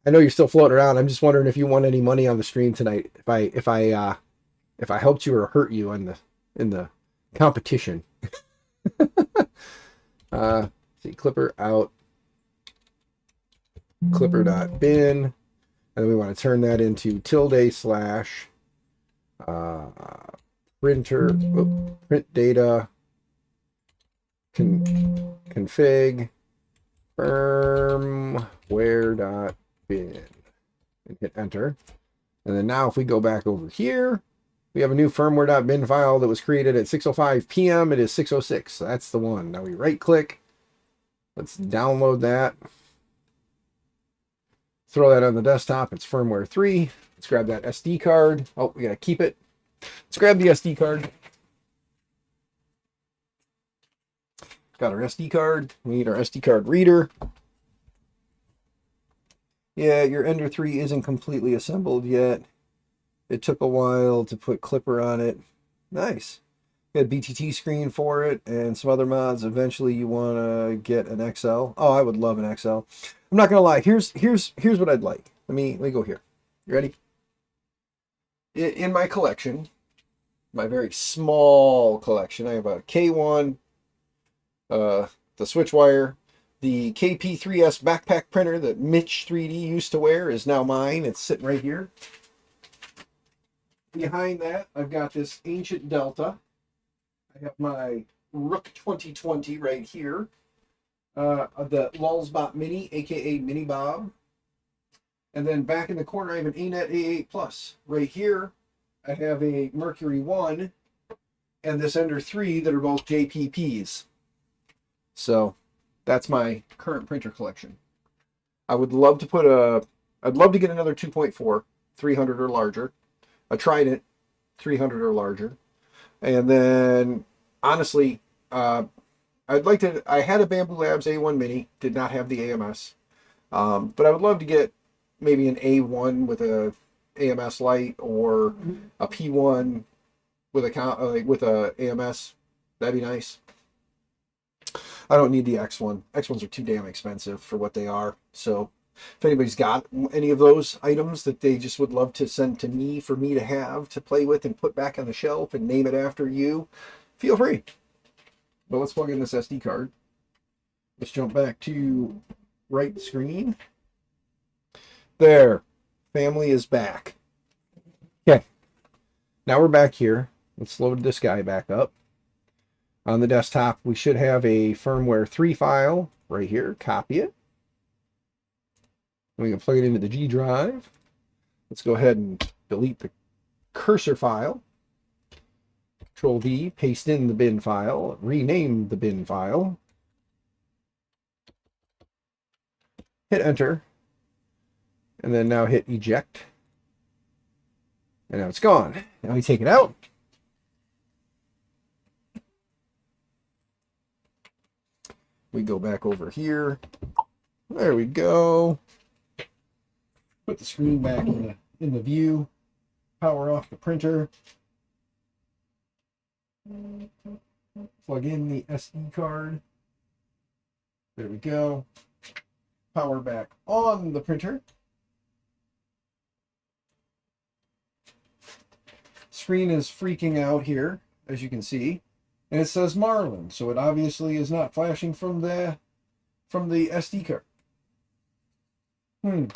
know you're still floating around. I'm just wondering if you won any money on the stream tonight. If I helped you or hurt you in the competition. See, clipper out, clipper.bin, and then we want to turn that into tilde slash printer, print data, config, firmware.bin, and hit enter. And then now if we go back over here, we have a new firmware.bin file that was created at 6:05 p.m. It is 6:06. So that's the one. Now we right click. Let's download that. Throw that on the desktop. It's firmware 3. Let's grab that SD card. Oh, we got to keep it. Let's grab the SD card. Got our SD card. We need our SD card reader. Yeah, your Ender 3 isn't completely assembled yet. It took a while to put Clipper on it. Nice. Got a BTT screen for it and some other mods. Eventually you want to get an XL. Oh, I would love an XL. I'm not going to lie. Here's what I'd like. Let me go here. You ready? In my collection, my very small collection, I have a K1, the Switchwire, the KP3S backpack printer that Mitch 3D used to wear is now mine. It's sitting right here. Behind that, I've got this ancient Delta. I have my Rook 2020 right here. The Lulzbot Mini, aka Mini Bob. And then back in the corner, I have an ANET A8 Plus. Right here, I have a Mercury 1 and this Ender 3 that are both JPPs. So that's my current printer collection. I would love to put I'd love to get another 2.4, 300 or larger. A Trident, 300 or larger. And then, honestly, I had a Bamboo Labs A1 Mini, did not have the AMS. But I would love to get maybe an A1 with a AMS light or a P1 with a AMS. That'd be nice. I don't need the X1. X1s are too damn expensive for what they are. So if anybody's got any of those items that they just would love to send to me for me to have to play with and put back on the shelf and name it after you, feel free. But let's plug in this SD card. Let's jump back to right screen. There. Family is back. Okay. Now we're back here. Let's load this guy back up. On the desktop, we should have a firmware 3 file right here. Copy it. We can plug it into the G drive. Let's go ahead and delete the cursor file. Control V, paste in the bin file, rename the bin file. Hit enter. And then now hit eject. And now it's gone. Now we take it out. We go back over here. There we go. Put the screen back in the view. Power off the printer. Plug in the SD card. There we go. Power back on the printer. Screen is freaking out here, as you can see. And it says Marlin, so it obviously is not flashing from the SD card. Hmm.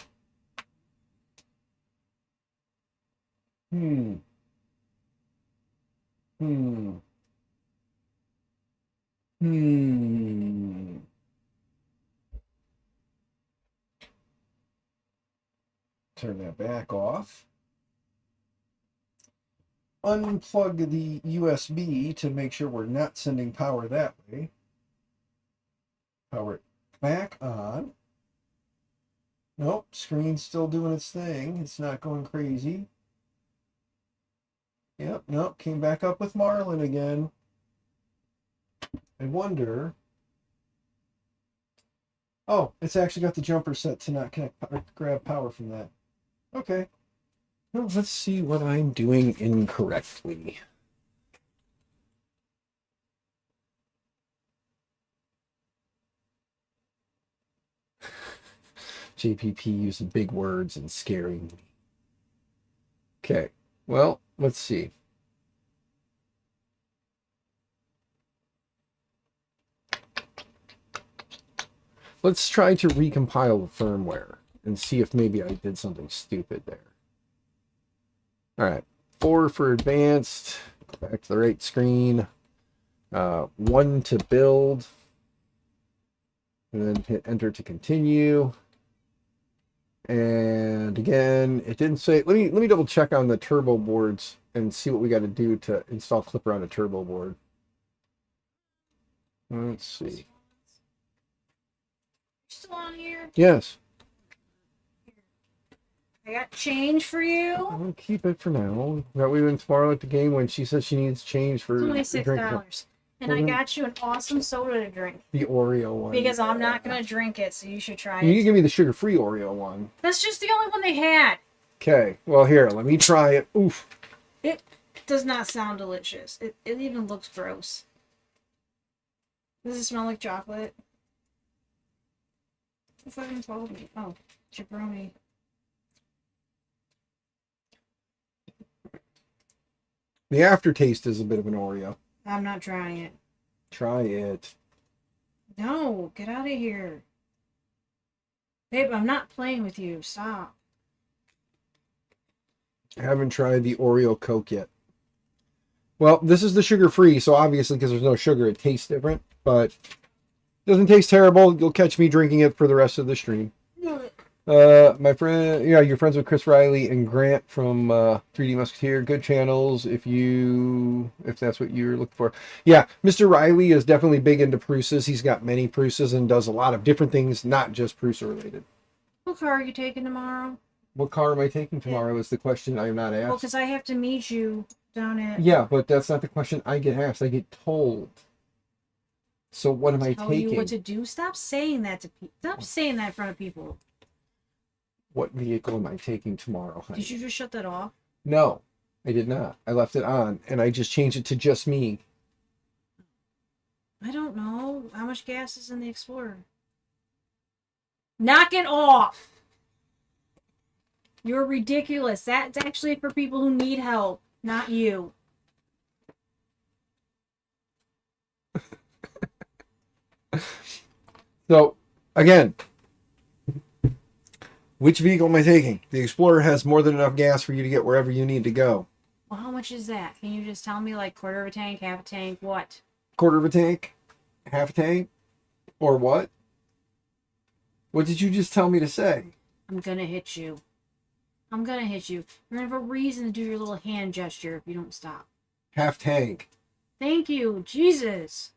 Turn that back off. unplug the USB to make sure we're not sending power that way. Power it back on. Nope, screen's still doing its thing. It's not going crazy. Yep, nope, came back up with Marlin again. I wonder. Oh, it's actually got the jumper set to not connect, grab power from that. Okay. Well, let's see what I'm doing incorrectly. JPP using big words and scaring me. Okay, well, let's see. Let's try to recompile the firmware and see if maybe I did something stupid there. All right, 4 for advanced, go back to the right screen, 1 to build, and then hit enter to continue. And again, it didn't say, let me double check on the turbo boards and see what we got to do to install Clipper on a turbo board. Let's see. Still on here? Yes. I got change for you. I'll keep it for now. That way when tomorrow at the game when she says she needs change for It's only drink, $6. And I got you an awesome soda to drink. the Oreo one. Because I'm not going to drink it, so you should try You it. can give me the sugar-free Oreo one. That's just the only one they had. Okay. Well, here, let me try it. Oof. It does not sound delicious. It even looks gross. Does it smell like chocolate? Who fucking told me? Oh, jabroni. The aftertaste is a bit of an Oreo. I'm not trying it. Try it. No, get out of here. Babe, I'm not playing with you. Stop. I haven't tried the Oreo Coke yet. Well, this is the sugar-free, so obviously because there's no sugar, it tastes different, but it doesn't taste terrible. You'll catch me drinking it for the rest of the stream. My friend, yeah, you're friends with Chris Riley and Grant from 3D Musketeer. Good channels if that's what you're looking for. Yeah, Mr. Riley is definitely big into Prusa's. He's got many Prusa's and does a lot of different things, not just Prusa related. What car are you taking tomorrow? What car am I taking tomorrow is the question I am not Well, asked. because I have to meet you down at... Yeah, but that's not the question I get asked. I get told. So what am I Tell taking? you what to do. Stop saying that to people. Stop saying that in front of people. What vehicle am I taking tomorrow, honey? Did you just shut that off? No, I did not. I left it on, and I just changed it to just me. I don't know. How much gas is in the Explorer? Knock it off! You're ridiculous. That's actually for people who need help, not you. So, again, which vehicle am I taking? The Explorer has more than enough gas for you to get wherever you need to go. Well, how much is that? Can you just tell me, like, quarter of a tank, half a tank, what? Quarter of a tank? Half a tank? Or what? What did you just tell me to say? I'm gonna hit you. I'm gonna hit you. You're gonna have a reason to do your little hand gesture if you don't stop. Half tank. Thank you. Jesus.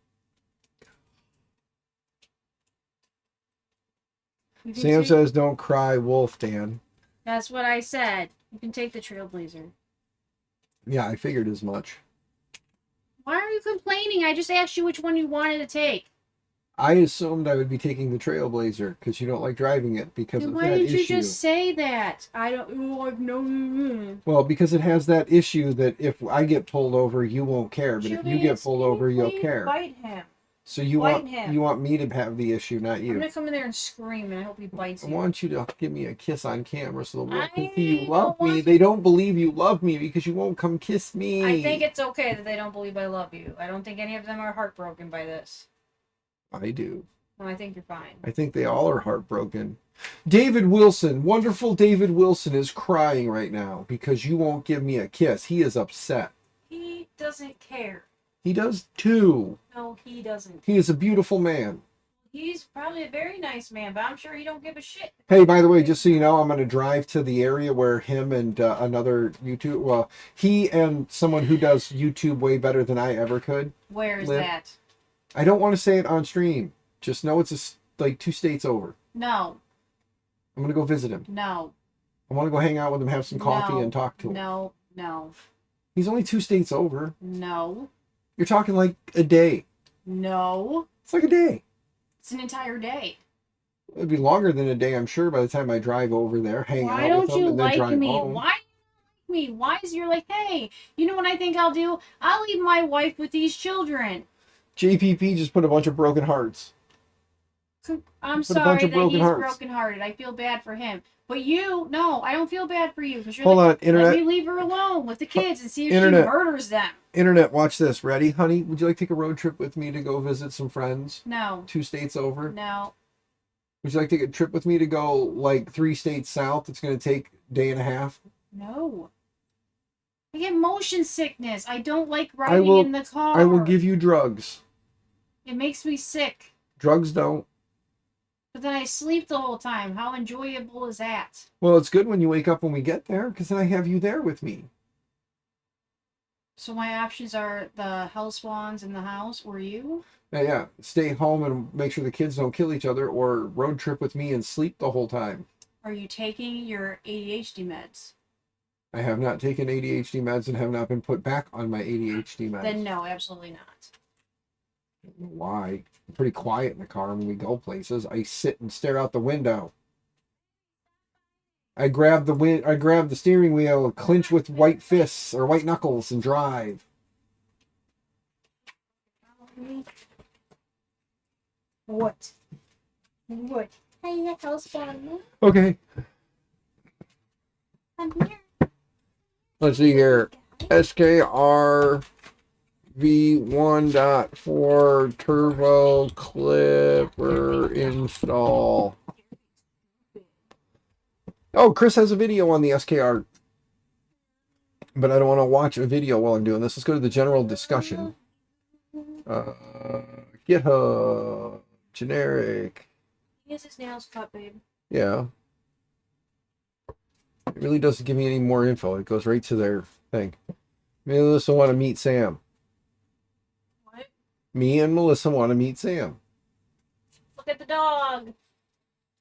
You can Sam take- says, don't cry, wolf, Dan. That's what I said. You can take the Trailblazer. Yeah, I figured as much. Why are you complaining? I just asked you which one you wanted to take. I assumed I would be taking the Trailblazer because you don't like driving it because Then of why that did you issue. just say that? I don't like no. Well, because it has that issue that if I get pulled over, you won't care, but if you get pulled over, you'll care. Bite him. So you Bite want him. you want me to have the issue, not I'm you. gonna come in there and scream, and I hope he bites I you. want you to give me a kiss on camera so the world can I see you love don't me. want- They don't believe you love me because you won't come kiss me. I think it's okay that they don't believe I love you. I don't think any of them are heartbroken by this. I do. No, I think you're fine. I think they all are heartbroken. David Wilson, wonderful David Wilson, is crying right now because you won't give me a kiss. He is upset. He doesn't care. He does too. No, he doesn't. He is a beautiful man. He's probably a very nice man, but I'm sure he don't give a shit. Hey, by the way, just so you know, I'm going to drive to the area where him and another YouTube, well, he and someone who does YouTube way better than I ever could. Where is live. that? I don't want to say it on stream. Just know it's like 2 states over. No, I'm going to go visit him. no, I want to go hang out with him, have some coffee, no, and talk to him. no, no, He's only 2 states over. no, You're talking like a day. no. It's like a day. It's an entire day. It'd be longer than a day, I'm sure, by the time I drive over there, hang Why out with don't him, you and then like drive me? home. Why do you like me? Why is you're like, hey, you know what I think I'll do? I'll leave my wife with these children. JPP just put a bunch of broken hearts. I'm Put a bunch sorry of that broken he's hearts. brokenhearted. I feel bad for him. But you, no, I don't feel bad for you because you're Hold like, on, internet. let me leave her alone with the kids and see if Internet. she murders them. Internet, watch this. Ready, honey? Would you like to take a road trip with me to go visit some friends? No, 2 states over? no, Would you like to take a trip with me to go like 3 states south? It's going to take a day and a half. no. I get motion sickness. I don't like riding will- in the car. I will give you drugs. It makes me sick. Drugs don't. But then I sleep the whole time. How enjoyable is that? Well, it's good when you wake up when we get there, because then I have you there with me. So my options are the house swans in the house or you? Yeah. Stay home and make sure the kids don't kill each other, or road trip with me and sleep the whole time. Are you taking your ADHD meds? I have not taken ADHD meds and have not been put back on my ADHD meds. Then no, absolutely not. Why? I'm pretty quiet in the car when we go places. I sit and stare out the window. I grab the steering wheel, clinch with white fists or white knuckles, and drive. What? What? Hey, house swan. Okay, I'm here. let's see here. SKR V1.4 turbo clipper install. Oh, Chris has a video on the SKR, but I don't want to watch a video while I'm doing this. Let's go to the general discussion. GitHub, generic. He has his nails cut, babe. Yeah. It really doesn't give me any more info. It goes right to their thing. Me and Melissa want to meet Sam. What? Me and Melissa want to meet Sam. Look at the dog.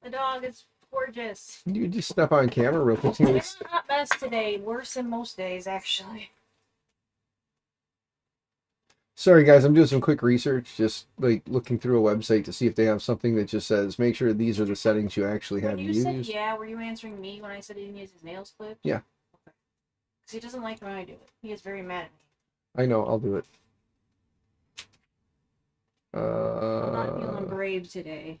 The dog is gorgeous. You just step on camera real quick. See what It's not best today. Worse than most days, actually. Sorry, guys. I'm doing some quick research. Just like looking through a website to see if they have something that just says, make sure these are the settings you actually have When you said used. yeah, were you answering me when I said he didn't use his nails clipped? Yeah. Okay. Because he doesn't like when I do it. He is very mad at me. I know. I'll do it. I'm not feeling brave today.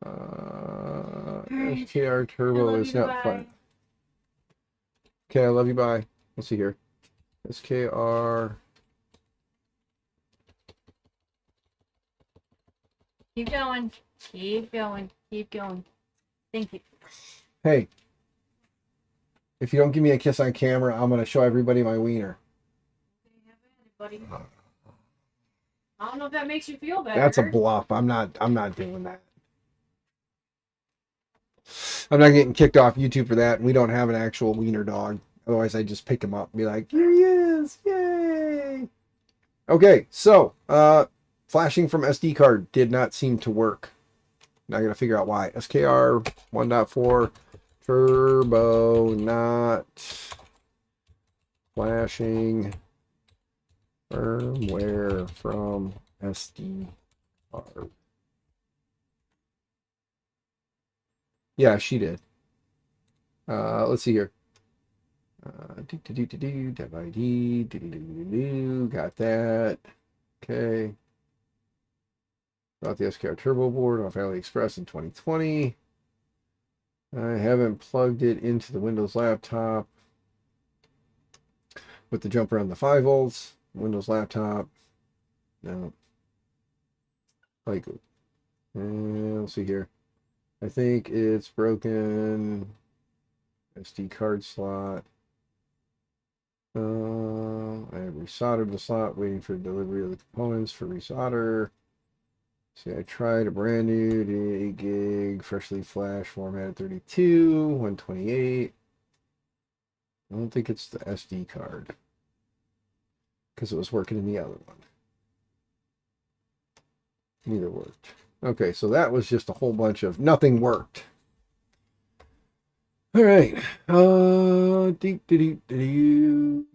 SKR I Turbo love is you, not bye. fun. Okay, I love you. Bye. Let's see here. SKR. Keep going. Keep going. Keep going. Thank you. Hey, if you don't give me a kiss on camera, I'm gonna show everybody my wiener. Buddy. I don't know if that makes you feel better. That's a bluff. I'm not doing that. I'm not getting kicked off YouTube for that. We don't have an actual wiener dog. Otherwise, I'd just pick him up and be like, here he is. Yay. Okay, so flashing from SD card did not seem to work. Now I gotta figure out why. SKR 1.4 turbo not flashing firmware from SD card. Yeah, she did. Let's see here. Dev ID, got that. Okay. Bought the SKR Turbo board off AliExpress in 2020. I haven't plugged it into the Windows laptop with the jumper on the 5 volts. Windows laptop. No. Like, let's see here. I think it's broken. SD card slot. I have resoldered the slot, waiting for delivery of the components for resolder. See, I tried a brand new 8 gig, freshly flash formatted 32, 128. I don't think it's the SD card because it was working in the other one. Neither worked. Okay, so that was just a whole bunch of nothing worked. All right. Deep, deep, deep.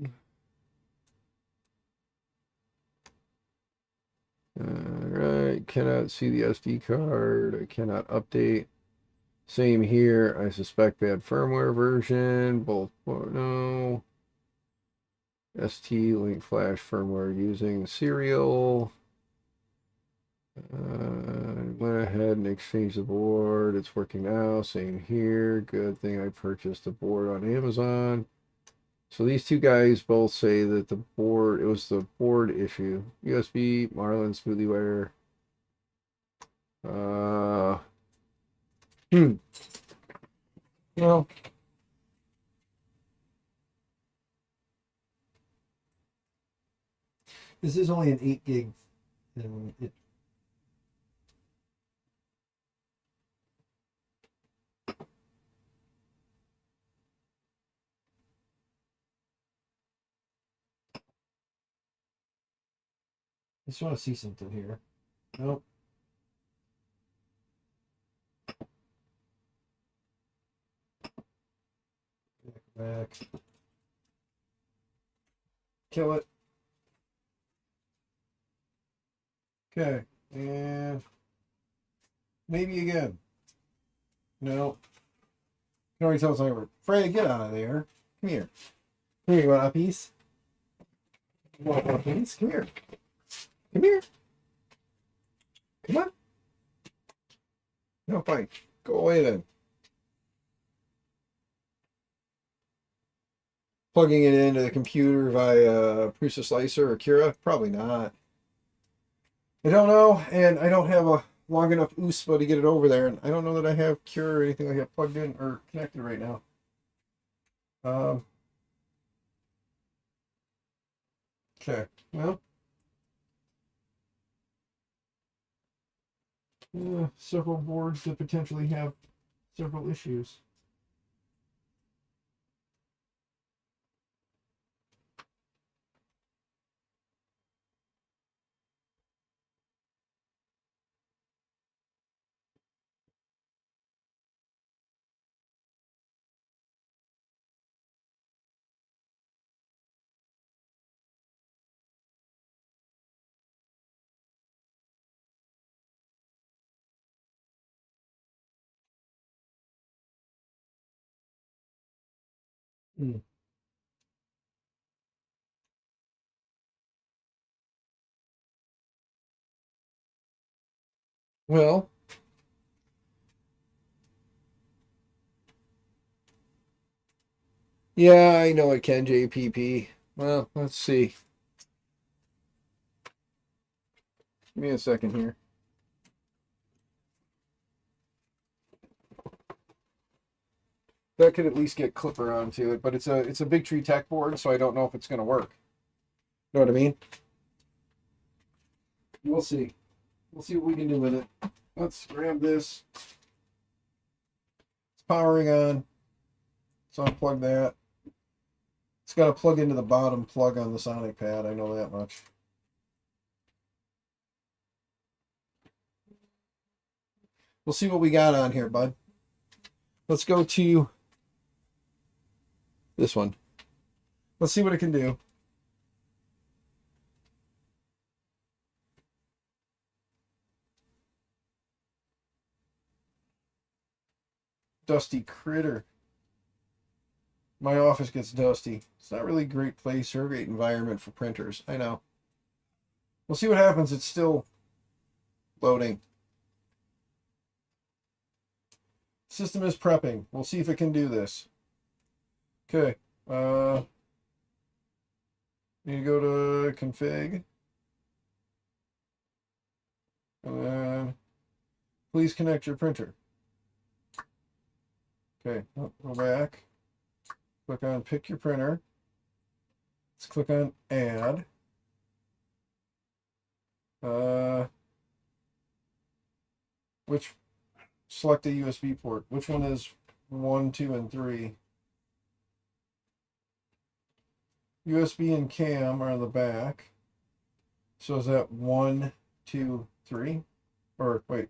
All right. Cannot see the SD card. I cannot update. Same here. I suspect bad firmware version. Both. No. ST link flash firmware using serial. Went ahead and exchanged the board. It's working now. Same here. Good thing I purchased the board on Amazon. So these two guys both say that the board, it was the board issue. USB, Marlin, SmoothieWare. Well, this is only an 8 gig, and it. I just want to see something here. Nope. Back. Kill it. Okay, and maybe again. No. You can already tell it's not over. Fred, get out of there. Come here. Come here, you want a piece? You want a piece? Come here. Come here. Come on. No, fine. Go away then. Plugging it into the computer via Prusa Slicer or Cura? Probably not. I don't know, and I don't have a long enough USB to get it over there, and I don't know that I have Cura or anything like that plugged in or connected right now. Okay, well, several boards that potentially have several issues. Hmm. Well, yeah, I know it can, JPP. Well, let's see. Give me a second here. That could at least get Clipper onto it, but it's a Big Tree Tech board, so I don't know if it's going to work. Know what I mean? We'll see. We'll see what we can do with it. Let's grab this. It's powering on. So unplug that. It's got to plug into the bottom plug on the Sonic pad. I know that much. We'll see what we got on here, bud. Let's go to this one. Let's see what it can do. Dusty critter. My office gets dusty. It's not really a great place or a great environment for printers. I know. We'll see what happens. It's still loading. System is prepping. We'll see if it can do this. Okay. Need to go to config. And then please connect your printer. Okay, go back. Click on pick your printer. Let's click on add. Which, select a USB port. Which one is 1, 2, and 3? USB and cam are on the back. So is that 1, 2, 3? Or wait.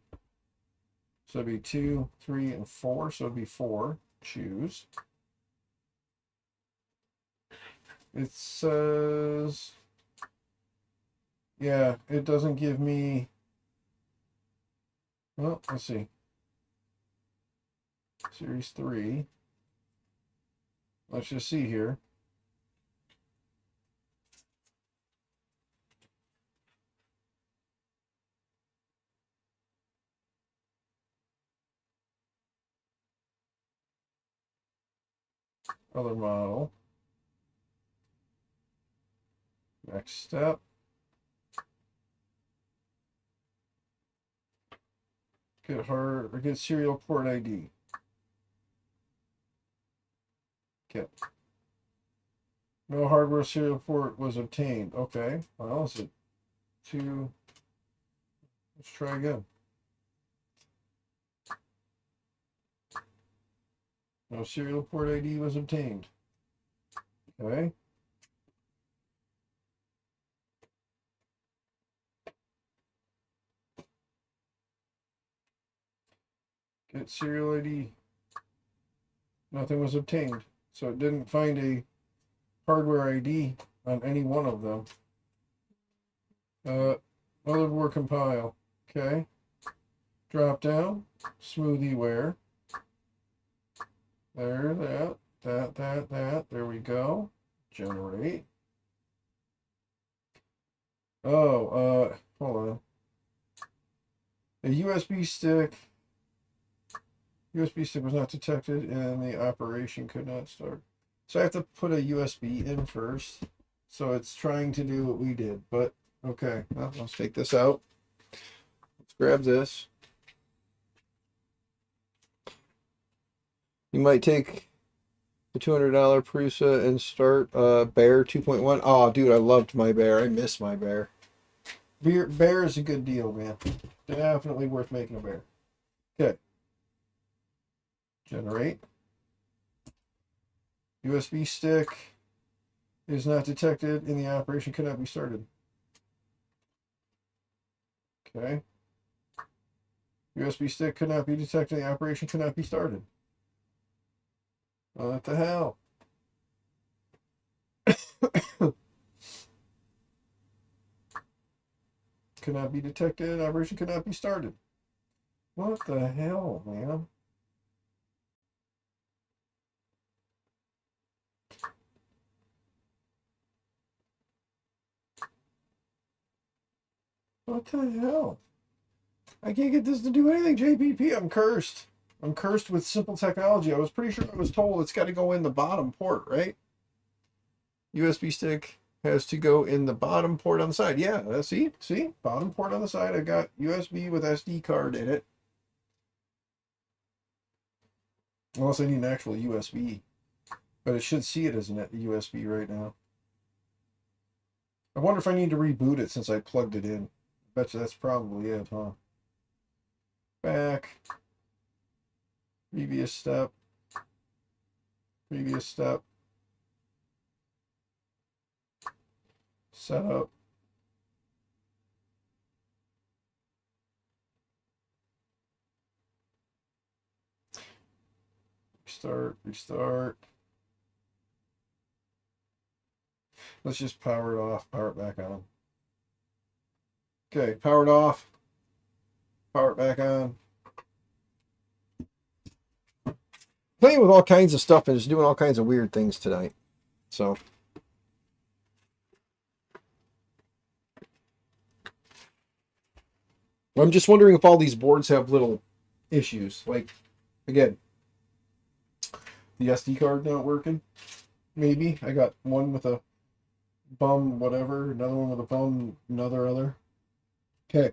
So it'd be 2, 3, and 4. So it'd be 4. Choose. It says, yeah, it doesn't give me, well, let's see. Series 3. Let's just see here. Other model. Next step. Get serial port ID. Okay. No hardware serial port was obtained. Okay. Well, is it 2? Let's try again. No serial port ID was obtained. Okay. Get serial ID. Nothing was obtained. So it didn't find a hardware ID on any one of them. Motherboard compile. Okay. Drop down. Smoothie There, that. There we go. Generate. Oh, hold on. A USB stick was not detected and the operation could not start. So I have to put a USB in first. So it's trying to do what we did, but okay. Well, let's take this out. Let's grab this. You might take the $200 Prusa and start Bear 2.1. Oh, dude, I loved my Bear. I miss my Bear. Bear is a good deal, man. Definitely worth making a Bear. Okay. Generate. USB stick is not detected and the operation cannot be started. Okay. USB stick could not be detected and the operation cannot be started. What the hell? Cannot be detected, operation cannot be started. What the hell, man? What the hell? I can't get this to do anything, JPP. I'm cursed. I'm cursed with simple technology. I was pretty sure I was told it's got to go in the bottom port, right? USB stick has to go in the bottom port on the side. Yeah, see? Bottom port on the side. I got USB with SD card in it. Unless I need an actual USB. But it should see it as a USB right now. I wonder if I need to reboot it since I plugged it in. I bet you that's probably it, huh? Back. Previous step. Setup. Restart. Let's just power it off, power it back on. Okay, powered off. Power it back on. Playing with all kinds of stuff and just doing all kinds of weird things tonight. So. I'm just wondering if all these boards have little issues. Like, again, the SD card not working. Maybe. I got one with a bum whatever, another one with a bum, another other. Okay.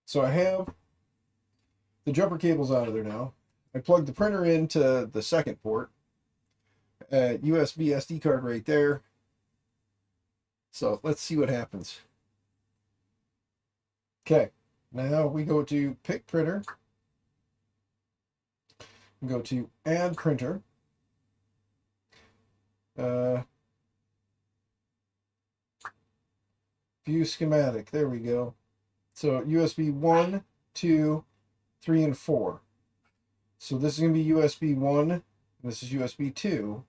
So I have the jumper cables out of there now. I plugged the printer into the second port. USB SD card right there. So let's see what happens. Okay. Now we go to pick printer. We go to add printer. View schematic. There we go. So USB 1, 2, 3, and 4. So this is going to be USB 1, and this is USB 2.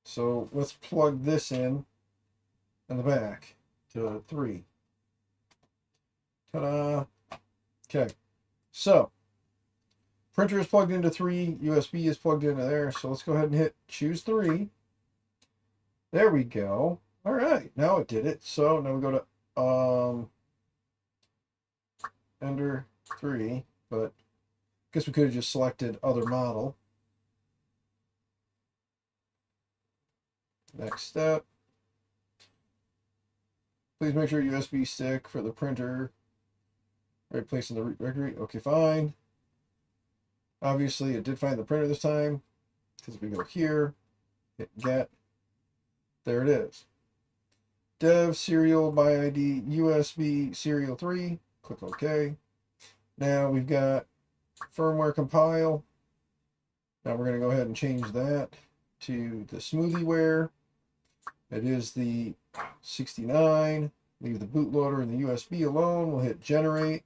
So let's plug this in the back to 3. Ta-da! Okay. So printer is plugged into 3, USB is plugged into there. So let's go ahead and hit choose 3. There we go. All right, now it did it. So now we go to Ender 3, but I guess we could have just selected other model. Next step. Please make sure USB stick for the printer. Right place in the directory. Okay, fine. Obviously, it did find the printer this time. Because if we go here, hit get, there it is. Dev serial by ID USB serial 3. Click OK. Now we've got firmware compile. Now we're going to go ahead and change that to the SmoothieWare. It is the 69. Leave the bootloader and the USB alone. We'll hit generate.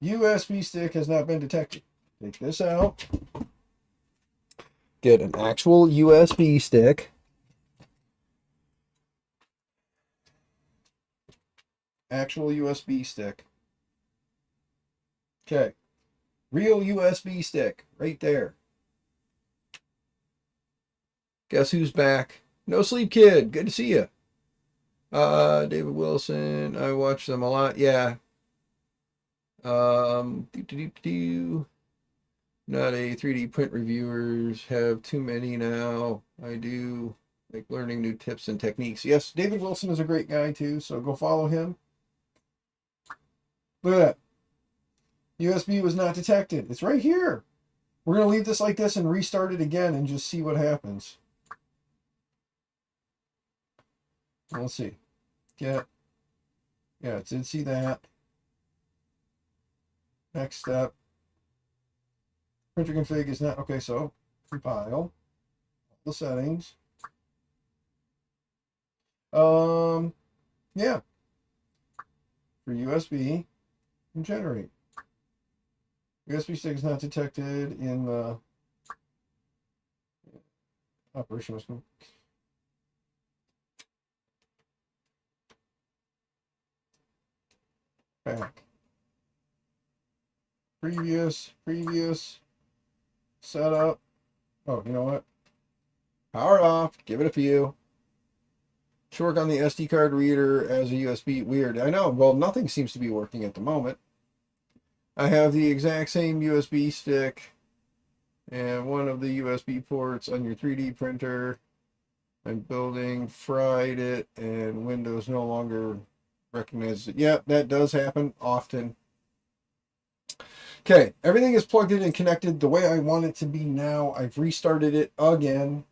USB stick has not been detected. Take this out. Get an actual USB stick. Actual USB stick. Okay. Real USB stick right there. Guess who's back? No Sleep Kid. Good to see you. David Wilson. I watch them a lot. Yeah. Not a 3D print reviewers. Have too many now. I do like learning new tips and techniques. Yes, David Wilson is a great guy too, so go follow him. Look at that. USB was not detected. It's right here. We're going to leave this like this and restart it again and just see what happens. Let's see. Yeah, it did see that. Next step. Printer config is not okay, so compile the settings. Yeah. For USB and generate. USB stick is not detected in the operation was back. Previous setup. Oh, you know what? Power it off. Give it a few. Should work on the SD card reader as a USB. Weird. I know. Well, nothing seems to be working at the moment. I have the exact same USB stick and one of the USB ports on your 3D printer. I'm building, fried it, and Windows no longer recognizes it. Yeah, that does happen often. Okay, everything is plugged in and connected the way I want it to be now. I've restarted it again.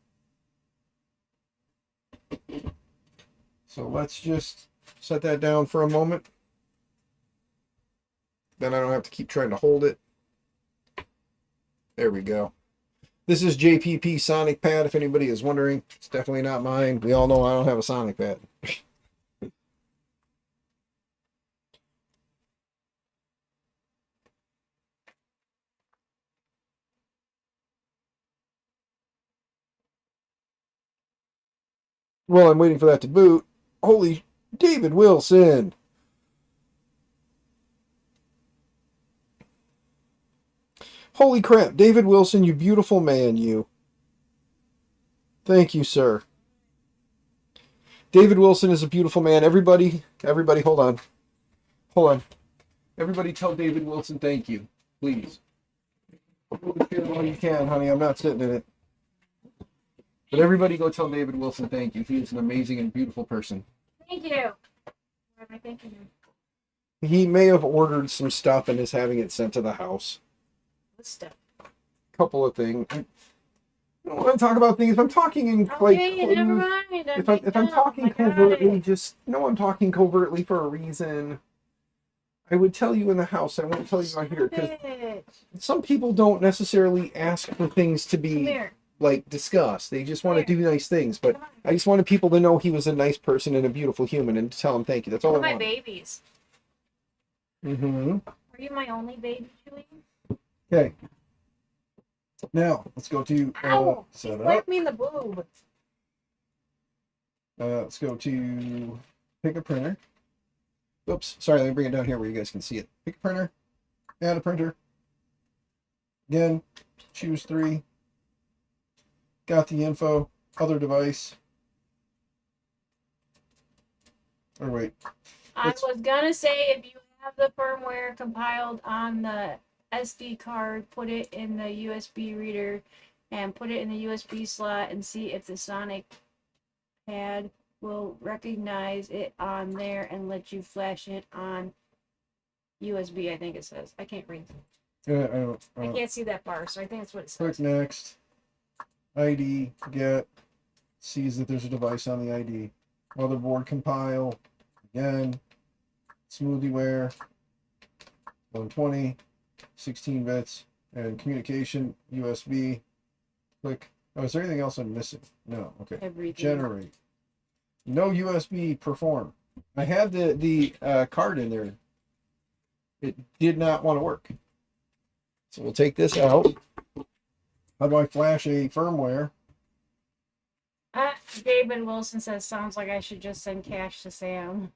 So let's just set that down for a moment. Then I don't have to keep trying to hold it. There we go. This is JPP Sonic Pad, if anybody is wondering. It's definitely not mine. We all know I don't have a Sonic Pad. Well, I'm waiting for that to boot. Holy David Wilson. Holy crap, David Wilson, you beautiful man, you. Thank you, sir. David Wilson is a beautiful man. Everybody, hold on. Hold on. Everybody tell David Wilson thank you, please. Well, you can, honey. I'm not sitting in it. But everybody go tell David Wilson thank you. He is an amazing and beautiful person. Thank you. What am I thanking him? He may have ordered some stuff and is having it sent to the house. What stuff? Couple of things. I don't want to talk about things. If I'm talking in Okay, like never code, mind. if I'm talking covertly, just know I'm talking covertly for a reason. I would tell you in the house. I won't tell you out here because some people don't necessarily ask for things to Come be here. like discussed. They just want to Come do nice things. But Come on. I just wanted people to know he was a nice person and a beautiful human, and to tell him thank you. That's all I My wanted. babies. Mm-hmm. Are you my only baby, Julie? Okay. Now let's go to Ow! She set slapped up. me in the boob. Let's go to pick a printer. Oops, sorry, let me bring it down here where you guys can see it. Pick a printer, add a printer. Again, choose 3. Got the info, other device. Or wait. I was gonna say if you have the firmware compiled on the SD card, put it in the USB reader and put it in the USB slot and see if the Sonic pad will recognize it on there and let you flash it on USB, I think it says. I can't read. I can't see that far, so I think that's what it says. Click next. ID, get, sees that there's a device on the ID. Motherboard compile, again, SmoothieWare, 120, 16 bits, and communication, USB. Click. Oh, is there anything else I'm missing? No, okay. Everything. Generate. No USB perform. I had the card in there. It did not want to work. So we'll take this out. How do I flash a firmware? David Wilson says, sounds like I should just send cash to Sam.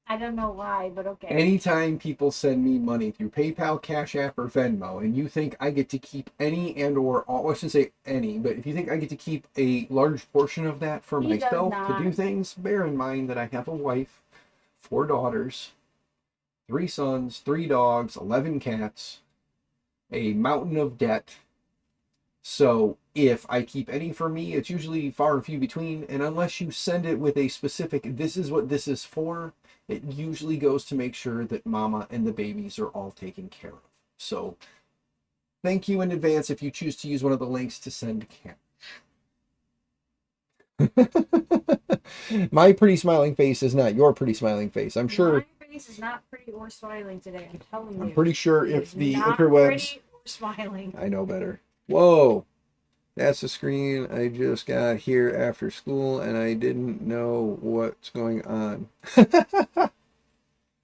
I don't know why, but okay. Anytime people send me money through PayPal, Cash App, or Venmo, and you think I get to keep any and or all, I shouldn't say any, but if you think I get to keep a large portion of that for He does myself to not. do things, bear in mind that I have a wife, 4 daughters, 3 sons, 3 dogs, 11 cats, a mountain of debt. So if I keep any for me, it's usually far and few between. And unless you send it with a specific, this is what this is for, it usually goes to make sure that mama and the babies are all taken care of. So thank you in advance if you choose to use one of the links to send cash. My pretty smiling face is not your pretty smiling face. I'm sure. My face is not pretty or smiling today. I'm telling you. I'm pretty sure It if is the not interwebs. pretty or smiling. I know better. Whoa. That's the screen I just got here after school and I didn't know what's going on.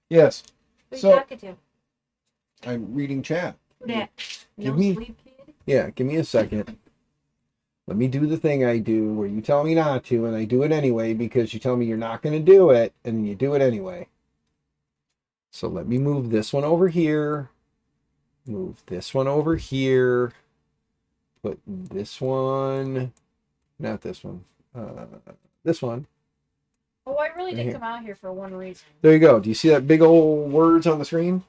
Yes. Who you So talking to? I'm reading chat. Who that? Give No me- sleep kid? Yeah, give me a second. Let me do the thing I do where you tell me not to and I do it anyway because you tell me you're not going to do it and you do it anyway. So let me move this one over here. Move this one over here. Put this one, not this one, this one. Oh, I really did Right here. come out here for one reason. There you go. Do you see that big old words on the screen?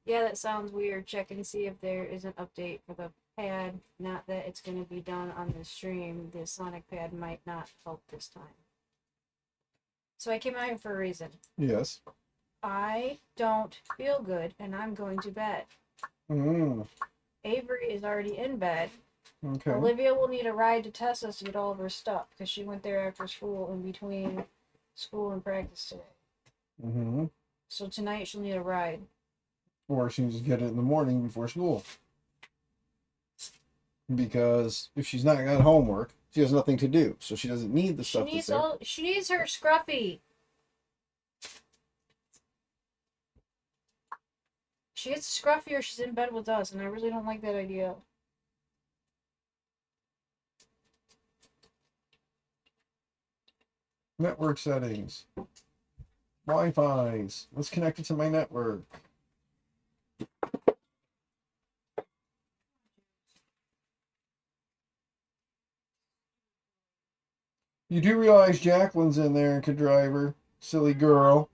Yeah, that sounds weird. Check and see if there is an update for the pad. Not that it's going to be done on the stream. The Sonic pad might not help this time. So I came out here for a reason. Yes. I don't feel good and I'm going to bed. Avery is already in bed. Okay. Olivia will need a ride to Tessa's to get all of her stuff because she went there after school in between school and practice today. So tonight she'll need a ride. Or she needs to get it in the morning before school. Because if she's not got homework, she has nothing to do. So she doesn't need the She stuff needs that's there. she needs her scruffy. She gets scruffy or she's in bed with us, and I really don't like that idea. Network settings. Wi-Fi's. Let's connect it to my network. You do realize Jacqueline's in there and could drive her. Silly girl.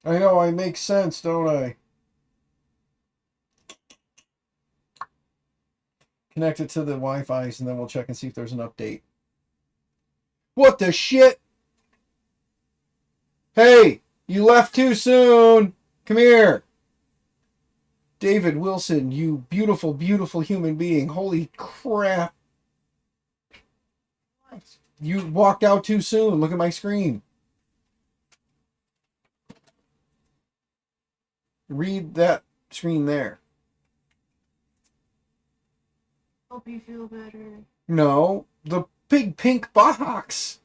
I know, I make sense, don't I? Connect it to the Wi-Fi's and then we'll check and see if there's an update. What the shit? Hey, you left too soon. Come here. David Wilson, you beautiful, beautiful human being. Holy crap. You walked out too soon. Look at my screen. Read that screen there. Hope you feel better. No, the big pink box.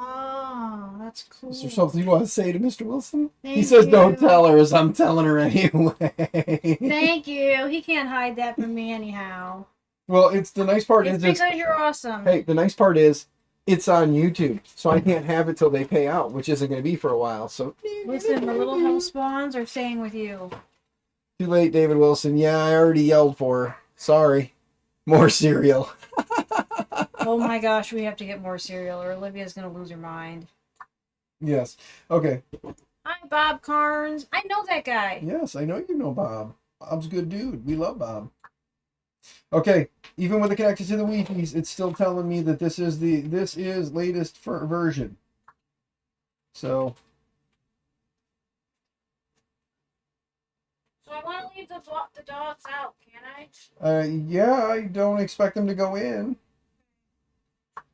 Oh, that's cool. Is there something you want to say to Mr. Wilson? He Thank says, you. don't tell her, as I'm telling her anyway. Thank you. He can't hide that from me anyhow. Well, it's the nice part It's is because you're awesome. hey, the nice part is it's on YouTube, so I can't have it till they pay out, which isn't going to be for a while. So Listen, the little home spawns are staying with you. too late, David Wilson. Yeah, I already yelled for her. Sorry. More cereal. Oh my gosh, we have to get more cereal or Olivia's going to lose her mind. Yes. Okay. Hi, Bob Carnes. I know that guy. Yes, I know you know Bob. Bob's a good dude. We love Bob. Okay. Even with it connected to the Wi-Fi, it's still telling me that this is latest version. So I want to leave the dogs out, can I? yeah, I don't expect them to go in.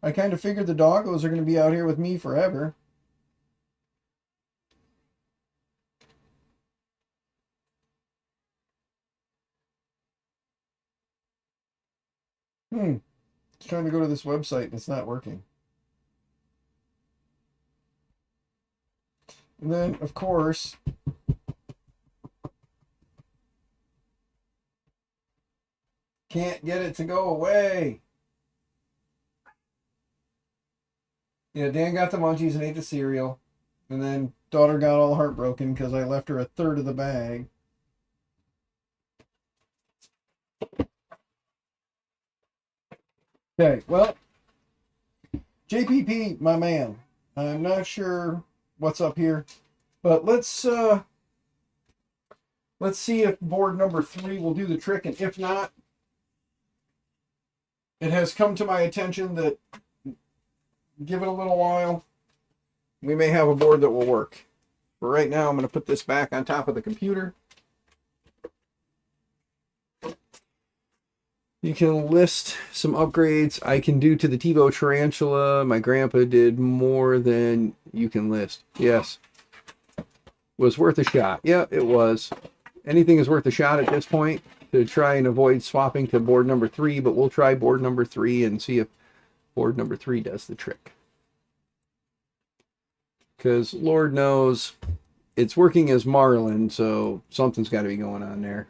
I kind of figured the doggos are going to be out here with me forever. Just trying to go to this website and it's not working. And then, of course, can't get it to go away. Yeah, Dan got the munchies and ate the cereal. And then daughter got all heartbroken because I left her a third of the bag. Okay, well, JPP, my man. I'm not sure what's up here, but let's see if board number 3 will do the trick, and if not, it has come to my attention that give it a little while, we may have a board that will work. But right now, I'm going to put this back on top of the computer. You can list some upgrades I can do to the TiVo Tarantula. My grandpa did more than you can list. Yes. Was worth a shot. Yeah, it was. Anything is worth a shot at this point to try and avoid swapping to board number 3, but we'll try board number 3 and see if board number 3 does the trick. Because Lord knows it's working as Marlin, so something's got to be going on there.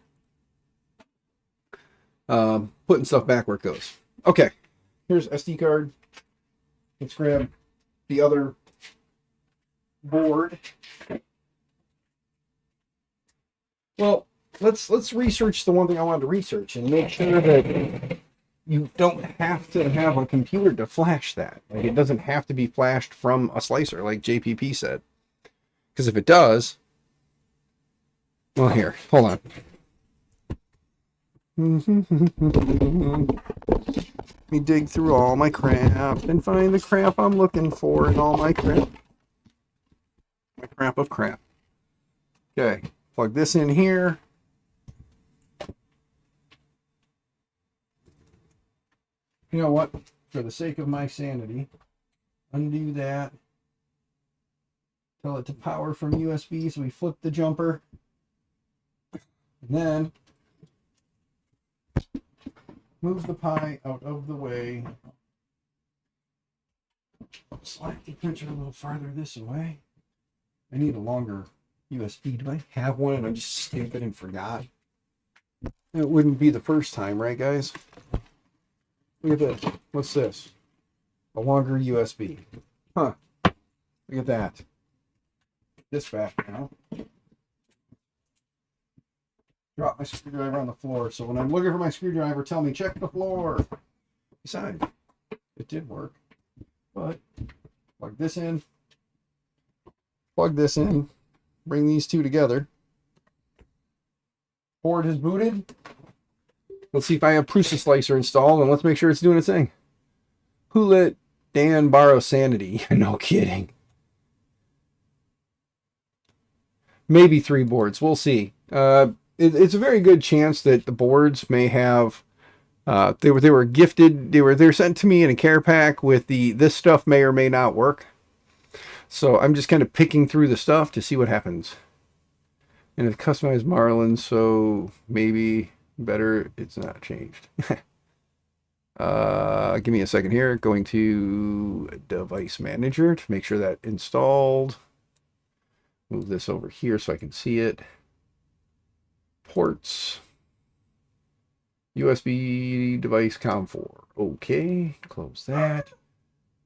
Putting stuff back where it goes. Okay, here's SD card. Let's grab the other board. Well, let's research the one thing I wanted to research and make sure that you don't have to have a computer to flash that. Like, it doesn't have to be flashed from a slicer, like JPP said. Because if it does, well, here, hold on. Let me dig through all my crap and find the crap I'm looking for in all my crap. My crap of crap. Okay, plug this in here. You know what? For the sake of my sanity, undo that. Tell it to power from USB, so we flip the jumper. And then move the pie out of the way. Slide the printer a little farther this way. I need a longer USB. Do I have one and I'm just stupid and forgot? It wouldn't be the first time, right, guys? Look at this. What's this? A longer USB. Huh. Look at that. This back now. Drop my screwdriver on the floor. So when I'm looking for my screwdriver, tell me, check the floor. Besides, it did work. But plug this in. Plug this in. Bring these two together. Board is booted. Let's see if I have Prusa Slicer installed, and let's make sure it's doing its thing. Who let Dan borrow sanity? No kidding. Maybe 3 boards. We'll see. it's a very good chance that the boards may have they were gifted, they were sent to me in a care pack with this stuff may or may not work. So I'm just kind of picking through the stuff to see what happens. And it's customized Marlin, so maybe better it's not changed. Give me a second here. Going to device manager to make sure that installed. Move this over here so I can see it. Ports. USB device COM4. Okay, close that.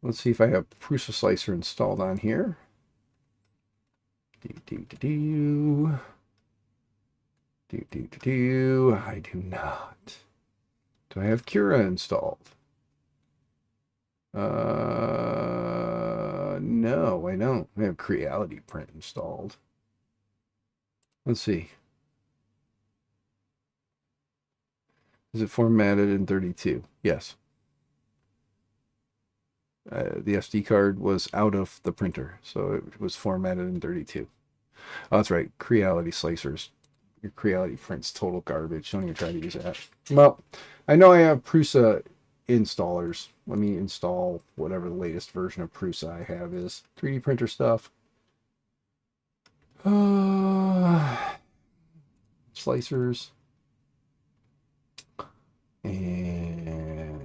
Let's see if I have Prusa Slicer installed on here. I do not. Do I have Cura installed? No, I don't. I have Creality Print installed. Let's see. Is it formatted in 32? Yes. The SD card was out of the printer, so it was formatted in 32. Oh, that's right. Creality Slicers. Your Creality Print's total garbage. Don't even try to use that. Well, I know I have Prusa installers. Let me install whatever the latest version of Prusa I have is. 3D printer stuff. Slicers. And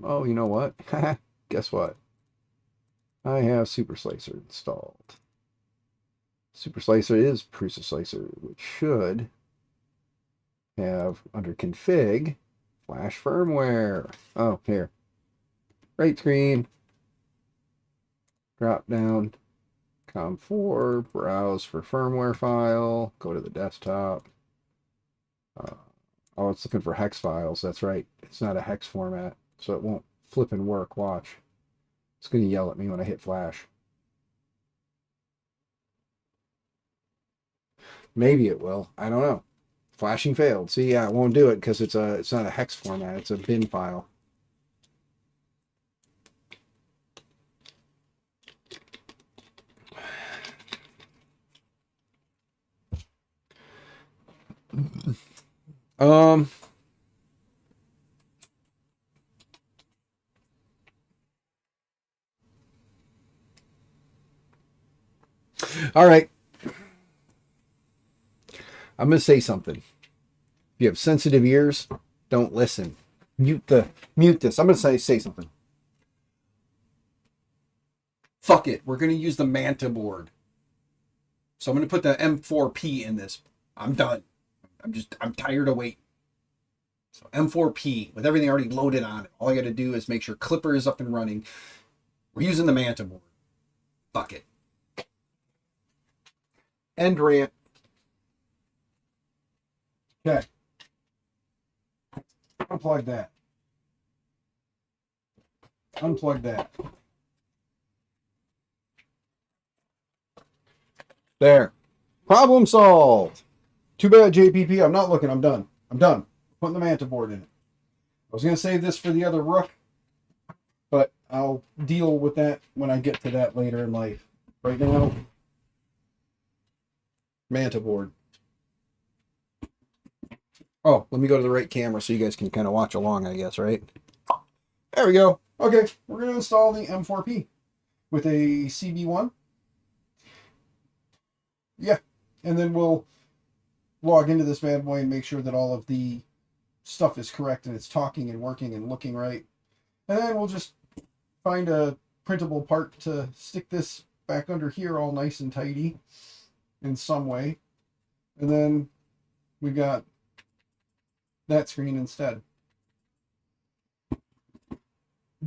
oh, you know what? Guess what? I have Super Slicer installed. Super Slicer is Prusa Slicer, which should have under config flash firmware. Oh, here. Right screen. Drop down. COM4, browse for firmware file, go to the desktop. Oh, it's looking for hex files. That's right. It's not a hex format, so it won't flip and work. Watch. It's going to yell at me when I hit flash. Maybe it will. I don't know. Flashing failed. See, yeah, it won't do it because it's not a hex format. It's a bin file. All right. I'm going to say something. If you have sensitive ears, don't listen. Mute this. I'm going to say something. Fuck it. We're going to use the Manta board. So I'm going to put the M4P in this. I'm done. I'm tired of waiting. So M4P with everything already loaded on it. All I got to do is make sure Clipper is up and running. We're using the Manta board. Fuck it. End rant. Okay. Unplug that. Unplug that. There. Problem solved. Too bad, JPP. I'm not looking. I'm done. I'm done. Putting the Manta board in it. I was going to save this for the other Rook, but I'll deal with that when I get to that later in life. Right now, Manta board. Oh, let me go to the right camera so you guys can kind of watch along, I guess, right? There we go. Okay, we're going to install the M4P with a CB1. Yeah, and then we'll log into this bad boy and make sure that all of the stuff is correct and it's talking and working and looking right. And then we'll just find a printable part to stick this back under here all nice and tidy in some way. And then we got that screen instead.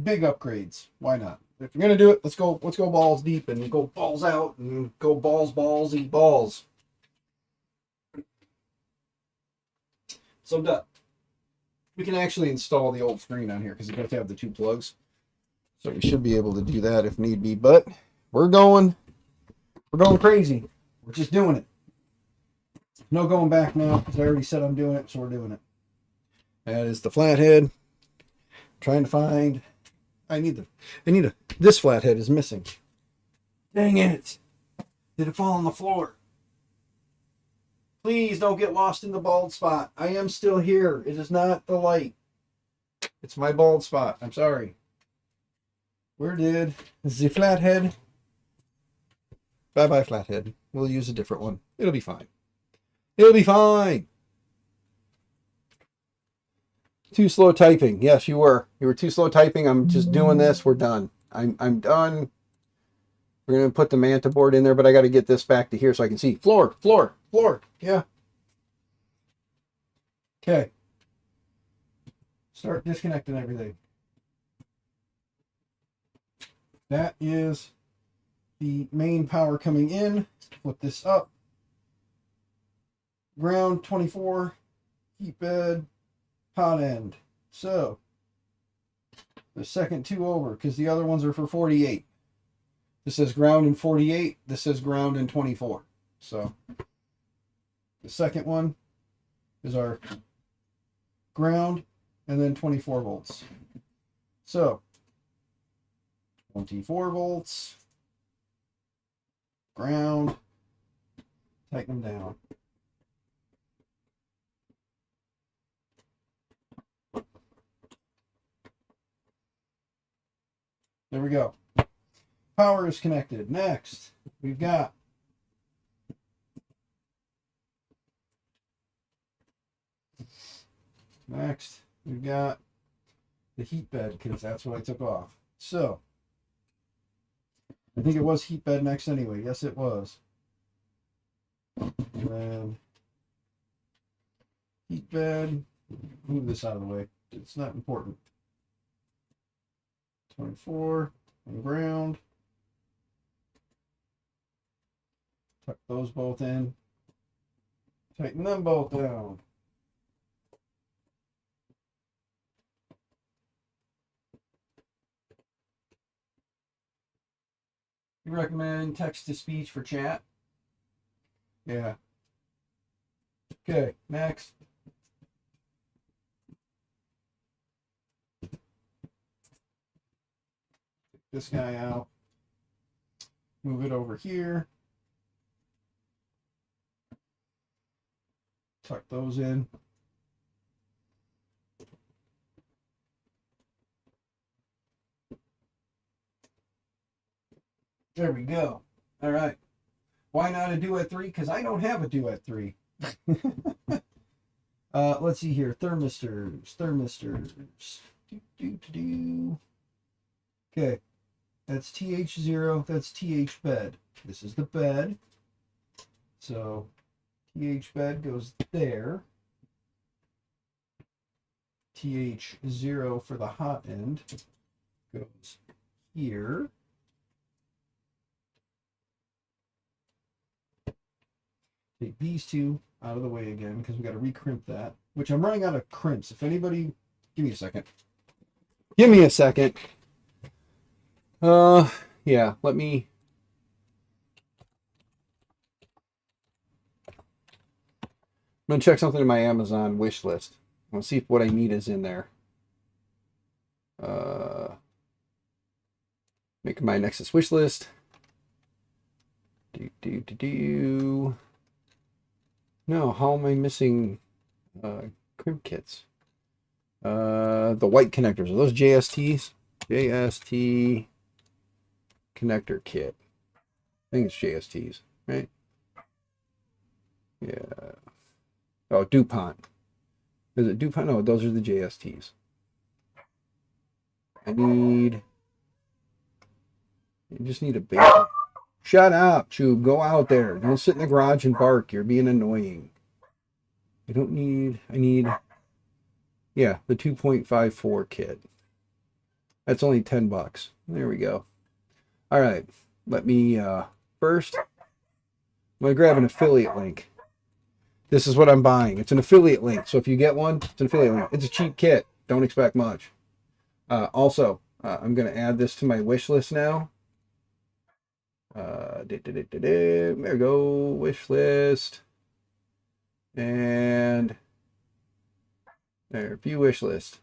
Big upgrades. Why not? If you're gonna do it, let's go balls deep and go balls out and go balls, eat balls. So done. We can actually install the old screen on here because it does have the two plugs. So we should be able to do that if need be. But we're going crazy. We're just doing it. No going back now because I already said I'm doing it, so we're doing it. That is the flathead. Trying to find. This flathead is missing. Dang it. Did it fall on the floor? Please don't get lost in the bald spot. I am still here. It is not the light. It's my bald spot. I'm sorry. Where did the flathead? Bye-bye, flathead. We'll use a different one. It'll be fine. It'll be fine. Too slow typing. Yes, you were. You were too slow typing. I'm just doing this. We're done. I'm done. We're going to put the Manta board in there, but I got to get this back to here so I can see. Floor, floor, floor. Yeah. Okay. Start disconnecting everything. That is the main power coming in. Flip this up. Ground 24. Heat bed. Hot end. So, the second two over, because the other ones are for 48. This says ground in 48. This says ground in 24. So, the second one is our ground, and then 24 volts. So, 24 volts, ground, tighten them down. There we go. Power is connected. Next, we've got the heat bed, because that's what I took off. So, I think it was heat bed next anyway. Yes, it was. And then heat bed. Move this out of the way. It's not important. 24 and ground. Tuck those both in. Tighten them both down. You recommend text to speech for chat? Yeah. Okay, next. Take this guy out. Move it over here. Tuck those in. There we go. All right. Why not a duet 3? Because I don't have a duet 3. Let's see here. Thermistors. Okay. That's TH0. That's TH bed. This is the bed. So TH bed goes there. TH0 for the hot end goes here. Take these two out of the way again because we got to recrimp that, which I'm running out of crimps. If anybody, give me a second. Give me a second. Yeah, let me. I'm going to check something in my Amazon wish list. I'll see if what I need is in there. Make my Nexus wish list. No, how am I missing crimp kits? The white connectors. Are those JSTs? JST connector kit. I think it's JSTs, right? Yeah. Oh, DuPont. Is it DuPont? No, those are the JSTs. You just need a basic. Shut up, Chube. Go out there. Don't sit in the garage and bark. You're being annoying. I need, yeah, the 2.54 kit. That's only $10. There we go. All right. Let me, first, I'm going to grab an affiliate link. This is what I'm buying. It's an affiliate link. So if you get one, it's an affiliate link. It's a cheap kit. Don't expect much. Also, I'm going to add this to my wish list now. There we go. Wish list. And there, view wish list.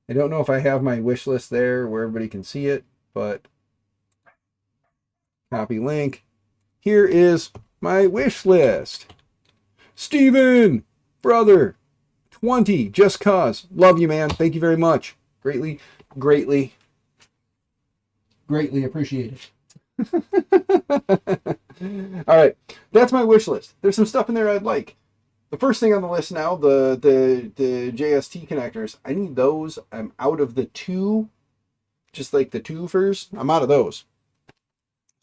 I don't know if I have my wish list there where everybody can see it, but Copy link. Here is my wish list. Steven, brother, 20, just cause. Love you, man. Thank you very much. Greatly, greatly, greatly appreciate it. All right, that's my wish list. There's some stuff in there I'd like. The first thing on the list now, the JST connectors. I need those. I'm out of the two, just like the two first. I'm out of those.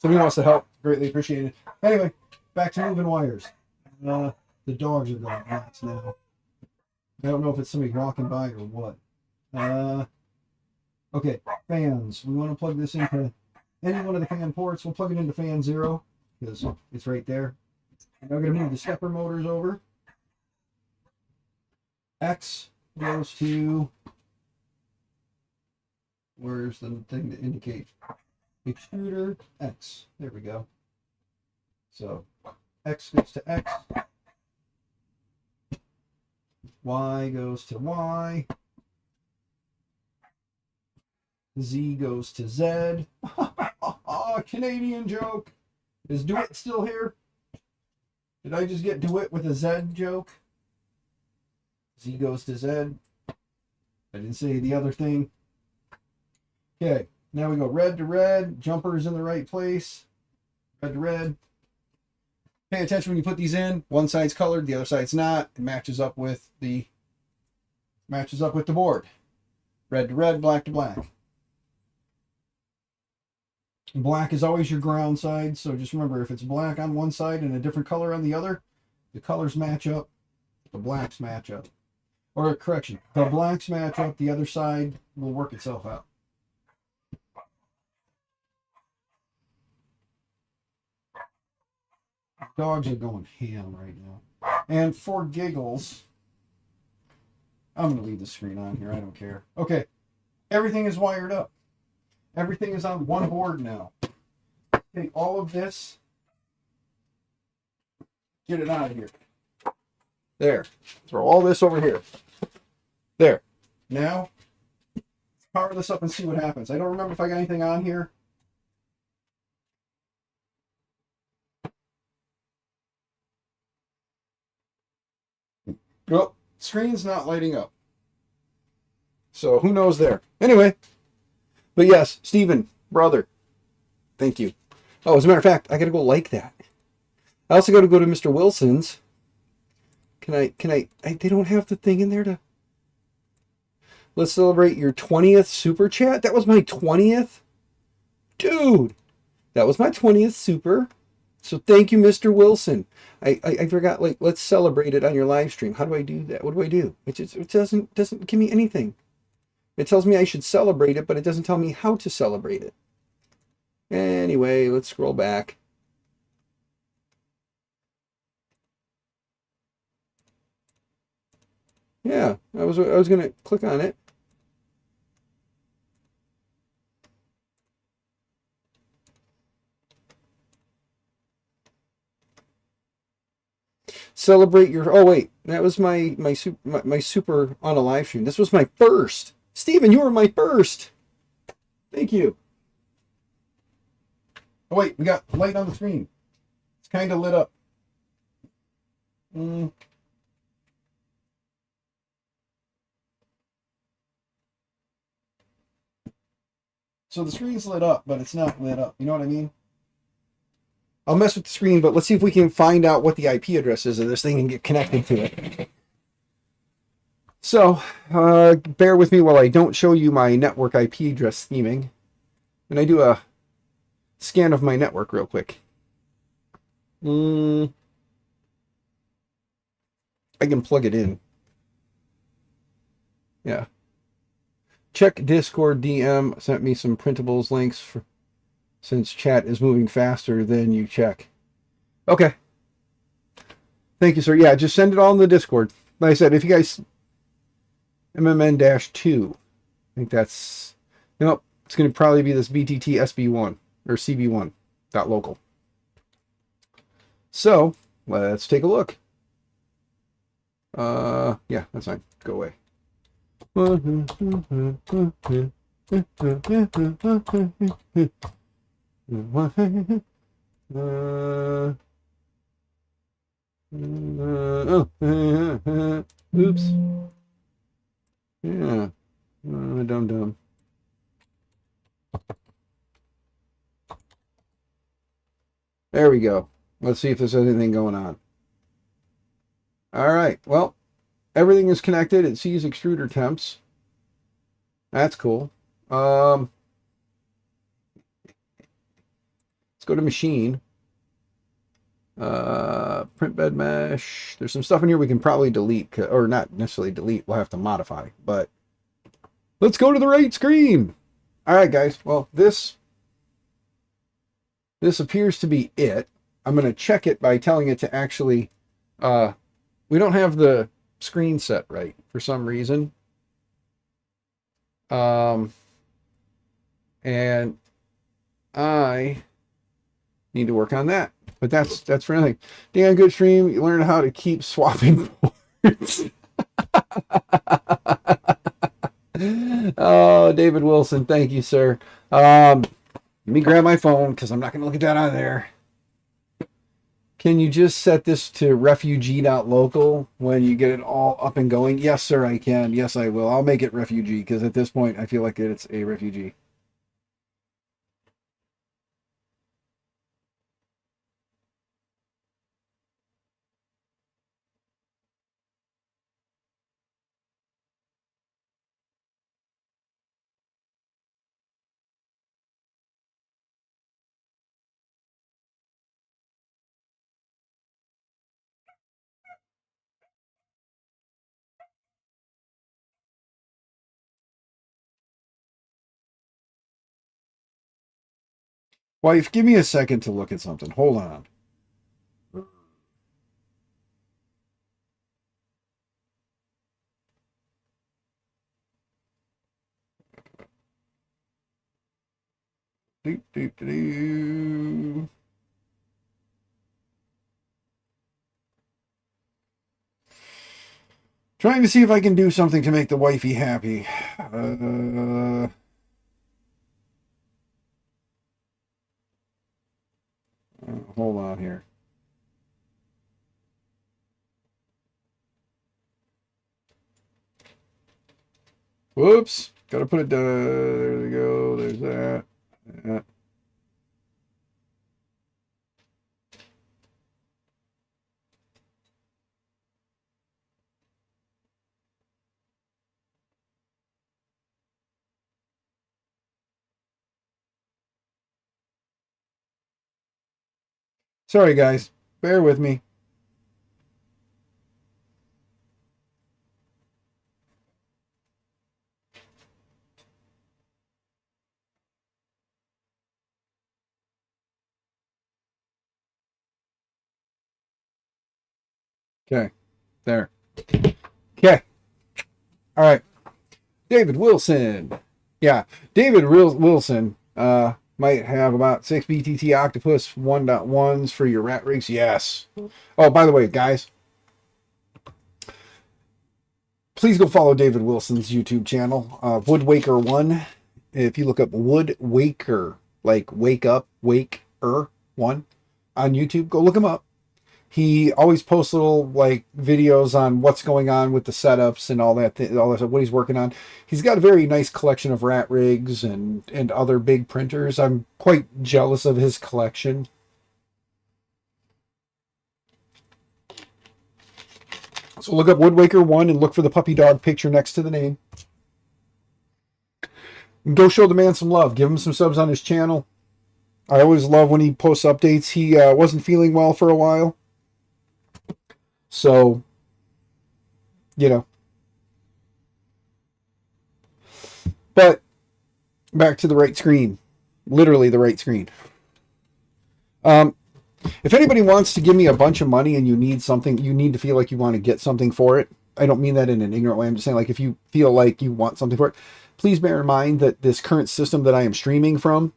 Somebody wants to help. Greatly appreciate it. Anyway, back to moving wires. The dogs are going nuts now. I don't know if it's somebody walking by or what. Okay, fans. We want to plug this into any one of the fan ports. We'll plug it into fan 0 because it's right there. Now we're going to move the stepper motors over. X goes to, where's the thing to indicate? Extruder X. There we go. So X goes to X. Y goes to Y. Z goes to Z. Canadian joke. Is DeWitt still here? Did I just get DeWitt with a Z joke? Z goes to Z. I didn't say the other thing. Okay, now we go red to red. Jumper's in the right place. Red to red. Pay attention when you put these in. One side's colored, the other side's not. It matches up with the board. Red to red, black to black. Black is always your ground side, so just remember, if it's black on one side and a different color on the other, the colors match up, the blacks match up. Or correction, the blacks match up, the other side will work itself out. Dogs are going ham right now. And for giggles, I'm going to leave the screen on here. I don't care. Okay. Everything is wired up. Everything is on one board now. Take all of this. Get it out of here. There. Throw all this over here. There. Now, power this up and see what happens. I don't remember if I got anything on here. Well, screen's not lighting up. So who knows there. Anyway. But yes, Steven, brother. Thank you. Oh, as a matter of fact, I gotta go like that. I also gotta go to Mr. Wilson's. Can I they don't have the thing in there to... Let's celebrate your 20th super chat. That was my 20th? Dude, that was my 20th super. So thank you, Mr. Wilson. I forgot, like, let's celebrate it on your live stream. How do I do that? What do I do? It doesn't give me anything. It tells me I should celebrate it, but it doesn't tell me how to celebrate it. Anyway, let's scroll back. Yeah, I was gonna click on it. Celebrate your... Oh wait, that was my super on a live stream. This was my first. Steven, you were my first. Thank you. Oh wait, we got light on the screen. It's kind of lit up. So the screen's lit up, but it's not lit up. You know what I mean? I'll mess with the screen, but let's see if we can find out what the IP address is of this thing and get connected to it. So, bear with me while I don't show you my network IP address scheming. And I do a scan of my network real quick. I can plug it in. Yeah. Check Discord DM sent me some printables links for, since chat is moving faster than you check. Okay. Thank you, sir. Yeah, just send it all in the Discord. Like I said, if you guys... MMN-2. I think that's... Nope. It's going to probably be this BTT SB1 or CB1 .local. So, let's take a look. Yeah, that's fine. Go away. Oops. Yeah. Dumb. There we go. Let's see if there's anything going on. All right. Well, everything is connected. It sees extruder temps. That's cool. Let's go to machine. Print bed mesh. There's some stuff in here we can probably delete, or not necessarily delete. We'll have to modify, but let's go to the right screen. All right, guys. Well, this appears to be it. I'm going to check it by telling it to actually, we don't have the screen set right for some reason. And I need to work on that. But that's for nothing. Dan, good stream. You learn how to keep swapping ports. Oh, David Wilson, thank you, sir. Let me grab my phone because I'm not going to look at that on there. Can you just set this to refugee.local when you get it all up and going? Yes, sir, I can. Yes, I will. I'll make it refugee because at this point I feel like it's a refugee. Wife, give me a second to look at something. Hold on. Do. Trying to see if I can do something to make the wifey happy. Hold on here. Whoops. Gotta put it down. There we go. There's that. Sorry, guys. Bear with me. Okay. There. Okay. All right. David Wilson. Yeah. David Wilson might have about 6 BTT Octopus 1.1s for your rat rigs. Yes. Oh, by the way, guys, please go follow David Wilson's YouTube channel, Woodwaker 1. If you look up Woodwaker, like wake up, waker 1 on YouTube, go look him up. He always posts little like videos on what's going on with the setups and all that, what he's working on. He's got a very nice collection of rat rigs and other big printers. I'm quite jealous of his collection. So look up Woodwaker 1 and look for the puppy dog picture next to the name. And go show the man some love. Give him some subs on his channel. I always love when he posts updates. He wasn't feeling well for a while. So, you know. But back to the right screen. Literally the right screen. If anybody wants to give me a bunch of money and you need something, you need to feel like you want to get something for it. I don't mean that in an ignorant way. I'm just saying, like, if you feel like you want something for it, please bear in mind that this current system that I am streaming from,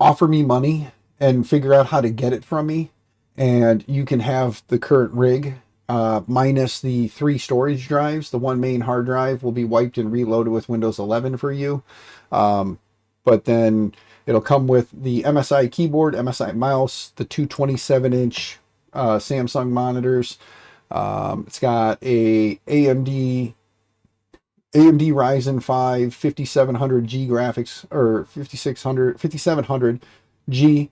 offer me money and figure out how to get it from me. And you can have the current rig minus the 3 storage drives. The 1 main hard drive will be wiped and reloaded with Windows 11 for you. But then It'll come with the MSI keyboard, MSI mouse, the two 27-inch Samsung monitors. It's got a AMD Ryzen 5 5700G graphics, or 5700G.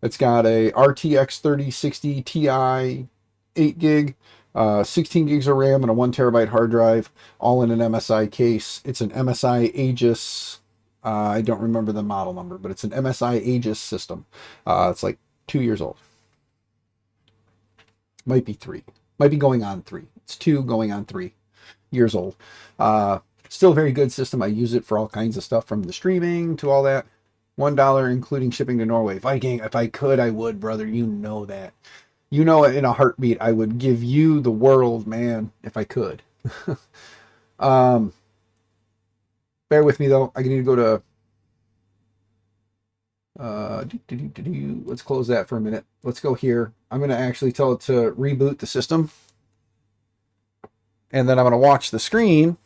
It's got a RTX 3060 Ti 8 gig, 16 gigs of RAM, and a 1 terabyte hard drive, all in an MSI case. It's an MSI Aegis. I don't remember the model number, but it's an MSI Aegis system. It's like 2 years old. Might be 3. Might be going on 3. It's 2 going on 3 years old. Still a very good system. I use it for all kinds of stuff, from the streaming to all that. $1 including shipping to Norway. Viking, if I could, I would, brother. You know that. You know it in a heartbeat. I would give you the world, man, if I could. Bear with me, though. I need to go to... let's close that for a minute. Let's go here. I'm going to actually tell it to reboot the system. And then I'm going to watch the screen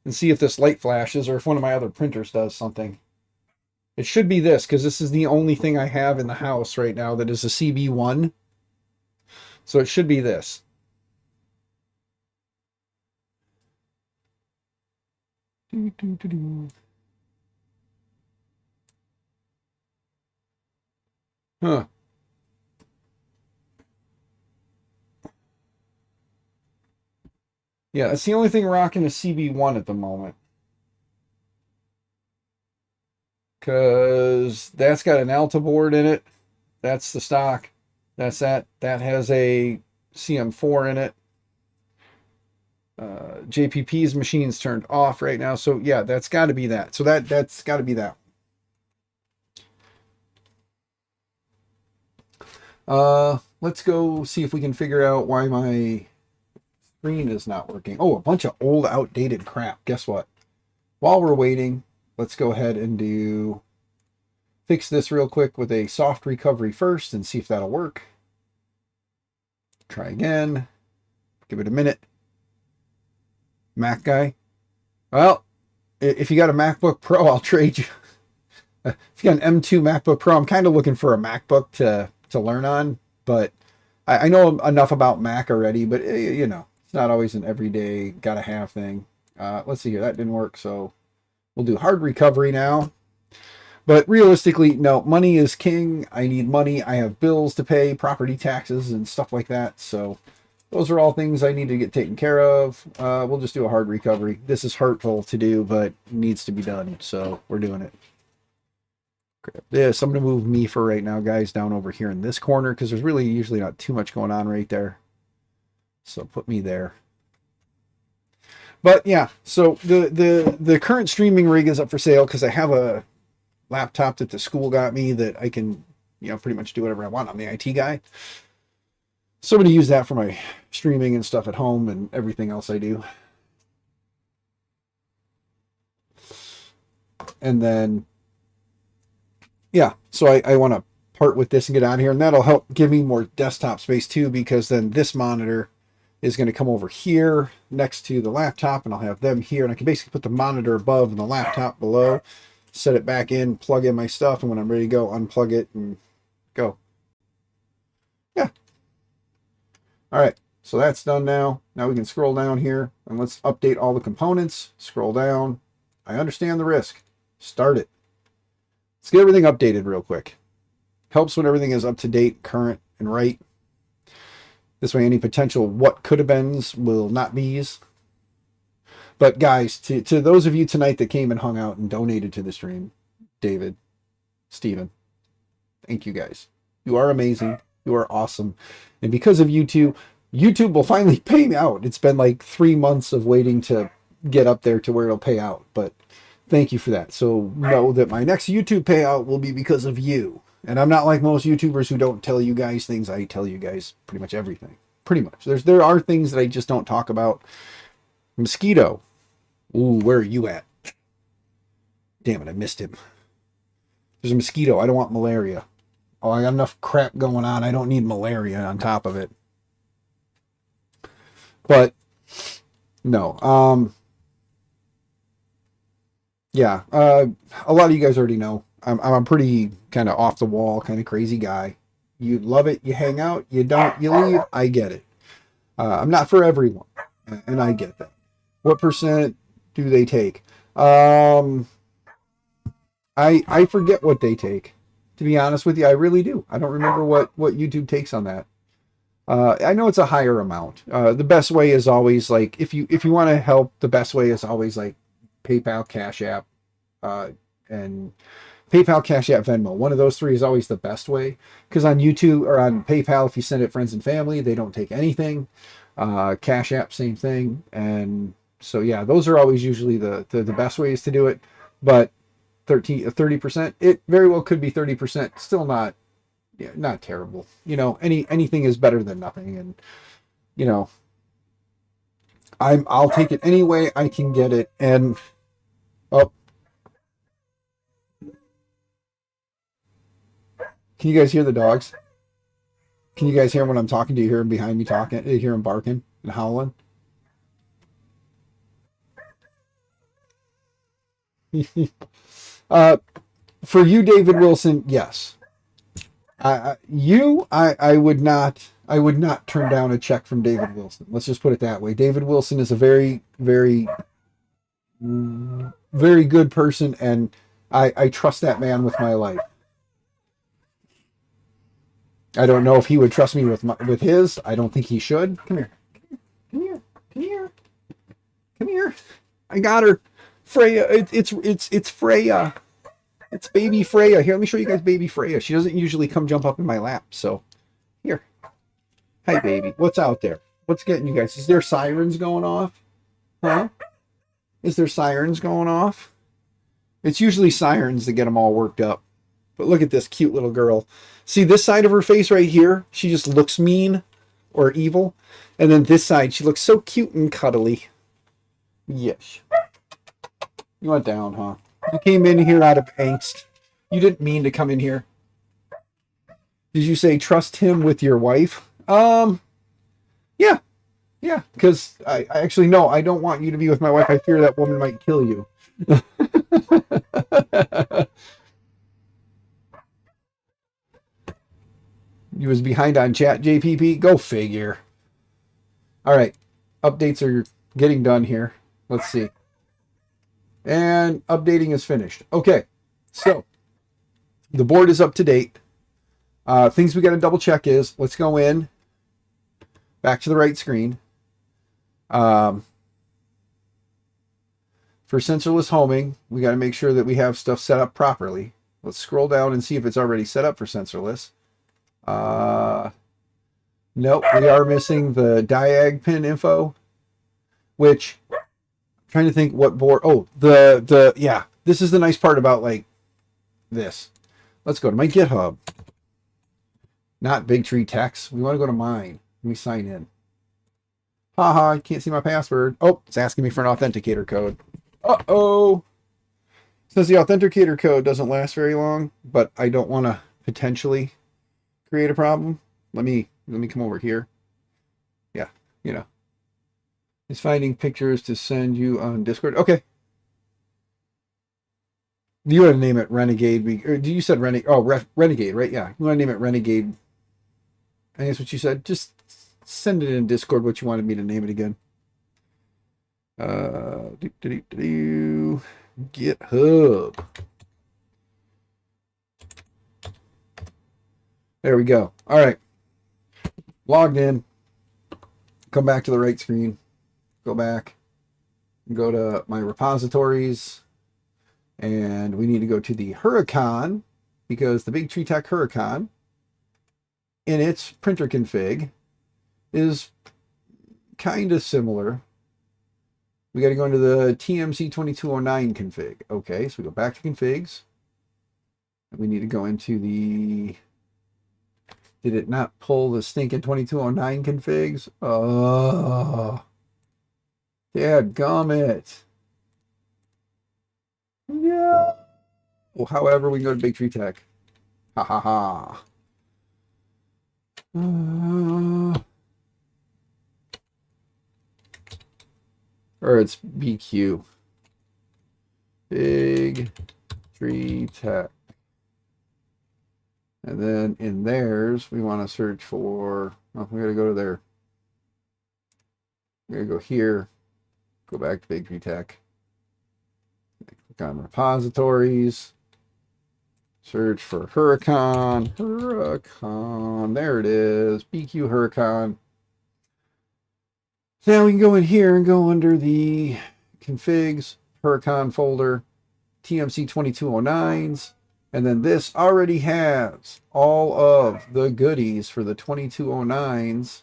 and see if this light flashes or if one of my other printers does something. It should be this, because this is the only thing I have in the house right now that is a CB1. So it should be this. Huh. Yeah, that's the only thing rocking a CB1 at the moment. Because that's got an Alta board in it. That's the stock. That's that. That has a CM4 in it. JPP's machine's turned off right now. So yeah, that's got to be that. So that's got to be that. Let's go see if we can figure out why my screen is not working. Oh, a bunch of old, outdated crap. Guess what? While we're waiting, let's go ahead and fix this real quick with a soft recovery first and see if that'll work. Try again. Give it a minute. Mac guy. Well, if you got a MacBook Pro, I'll trade you. If you got an M2 MacBook Pro, I'm kind of looking for a MacBook to learn on, but I know enough about Mac already, but you know, it's not always an everyday gotta have thing. Let's see here. That didn't work, so we'll do hard recovery now. But realistically, no, money is king. I need money. I have bills to pay, property taxes and stuff like that. So those are all things I need to get taken care of. We'll just do a hard recovery. This is hurtful to do, but needs to be done. So we're doing it. Grab this. I'm going to move me for right now, guys, down over here in this corner because there's really usually not too much going on right there. So put me there. But yeah, so the current streaming rig is up for sale because I have a laptop that the school got me that I can, you know, pretty much do whatever I want. I'm the IT guy. So I'm going to use that for my streaming and stuff at home and everything else I do. And then, yeah, so I want to part with this and get on here, and that'll help give me more desktop space too, because then this monitor is going to come over here next to the laptop, and I'll have them here, and I can basically put the monitor above and the laptop below, set it back in, plug in my stuff, and when I'm ready to go, unplug it and go. Yeah. All right, so that's done now. Now we can scroll down here, and let's update all the components. Scroll down. I understand the risk. Start it. Let's get everything updated real quick. Helps when everything is up to date, current, and right. This way, any potential what could have beens will not be's. But guys, to those of you tonight that came and hung out and donated to the stream, David, Steven, thank you guys. You are amazing. You are awesome. And because of you two, YouTube will finally pay me out. It's been like 3 months of waiting to get up there to where it'll pay out. But thank you for that. So know that my next YouTube payout will be because of you. And I'm not like most YouTubers who don't tell you guys things. I tell you guys pretty much everything. Pretty much. There are things that I just don't talk about. Mosquito. Ooh, where are you at? Damn it, I missed him. There's a mosquito. I don't want malaria. Oh, I got enough crap going on. I don't need malaria on top of it. But, no. Yeah, a lot of you guys already know I'm a pretty kind of off the wall, kind of crazy guy. You love it, you hang out. You don't, you leave. I get it. I'm not for everyone, and I get that. What percent do they take? Um, I forget what they take. To be honest with you, I really do. I don't remember what YouTube takes on that. I know it's a higher amount. The best way is always like if you want to help, the best way is always like PayPal, Cash App, uh, and PayPal, Cash App, Venmo. One of those three is always the best way because on YouTube or on PayPal, if you send it friends and family, they don't take anything. Cash App, same thing. And so yeah, those are always usually the best ways to do it. But 30%, it very well could be 30%. Still not, yeah, not terrible. You know, anything is better than nothing. And you know, I'll take it any way I can get it. And oh, can you guys hear the dogs? Can you guys hear when I'm talking? Do you hear him behind me talking? Do you hear him barking and howling? uh, for you, David Wilson, yes. I would not turn down a check from David Wilson. Let's just put it that way. David Wilson is a very, very, very good person, and I trust that man with my life. I don't know if he would trust me with his. I don't think he should. Come here. Come here. Come here. Come here. I got her. Freya. It's Freya. It's baby Freya. Here, let me show you guys baby Freya. She doesn't usually come jump up in my lap. So here. Hi, baby. What's out there? What's getting you guys? Is there sirens going off? Huh? Is there sirens going off? It's usually sirens that get them all worked up. But look at this cute little girl. See this side of her face right here? She just looks mean or evil. And then this side, she looks so cute and cuddly. Yes. You went down, huh? You came in here out of angst. You didn't mean to come in here. Did you say trust him with your wife? Yeah. Yeah, because I actually no, I don't want you to be with my wife. I fear that woman might kill you. You was behind on chat, JPP. Go figure. All right. Updates are getting done here. Let's see. And updating is finished. Okay. So the board is up to date. Things we got to double check is let's go in back to the right screen. For sensorless homing, we got to make sure that we have stuff set up properly. Let's scroll down and see if it's already set up for sensorless. Nope, we are missing the diag pin info, which I'm trying to think what board. Oh, yeah, this is the nice part about like this. Let's go to my GitHub. Not Big Tree Text. We want to go to mine. Let me sign in. Haha, I can't see my password. Oh, it's asking me for an authenticator code. Uh-oh. Says the authenticator code doesn't last very long, but I don't want to potentially create a problem. Let me come over here. Yeah, you know. It's finding pictures to send you on Discord. Okay. You want to name it Renegade? Or you said Renegade? Oh, Renegade, right? Yeah. You want to name it Renegade? I think that's what you said. Just send it in Discord what you wanted me to name it again. GitHub. There we go. All right. Logged in. Come back to the right screen. Go back. Go to my repositories. And we need to go to the Huracan because the Big Tree Tech Huracan in its printer config is kind of similar. We got to go into the TMC 2209 config. Okay, so we go back to configs. We need to go into the... Did it not pull the stinking 2209 configs? Oh, dadgummit. No. Well, however, we can go to Big Tree Tech. Ha ha ha. Or it's BQ. Big Tree Tech. And then in theirs, we want to search for, oh, we got to go to there. We got to go here, go back to Big Tree Tech. Click on repositories. Search for Huracan. Huracan. There it is. BQ Huracan. Now we can go in here and go under the configs, Huracan folder, TMC 2209s. And then this already has all of the goodies for the 2209s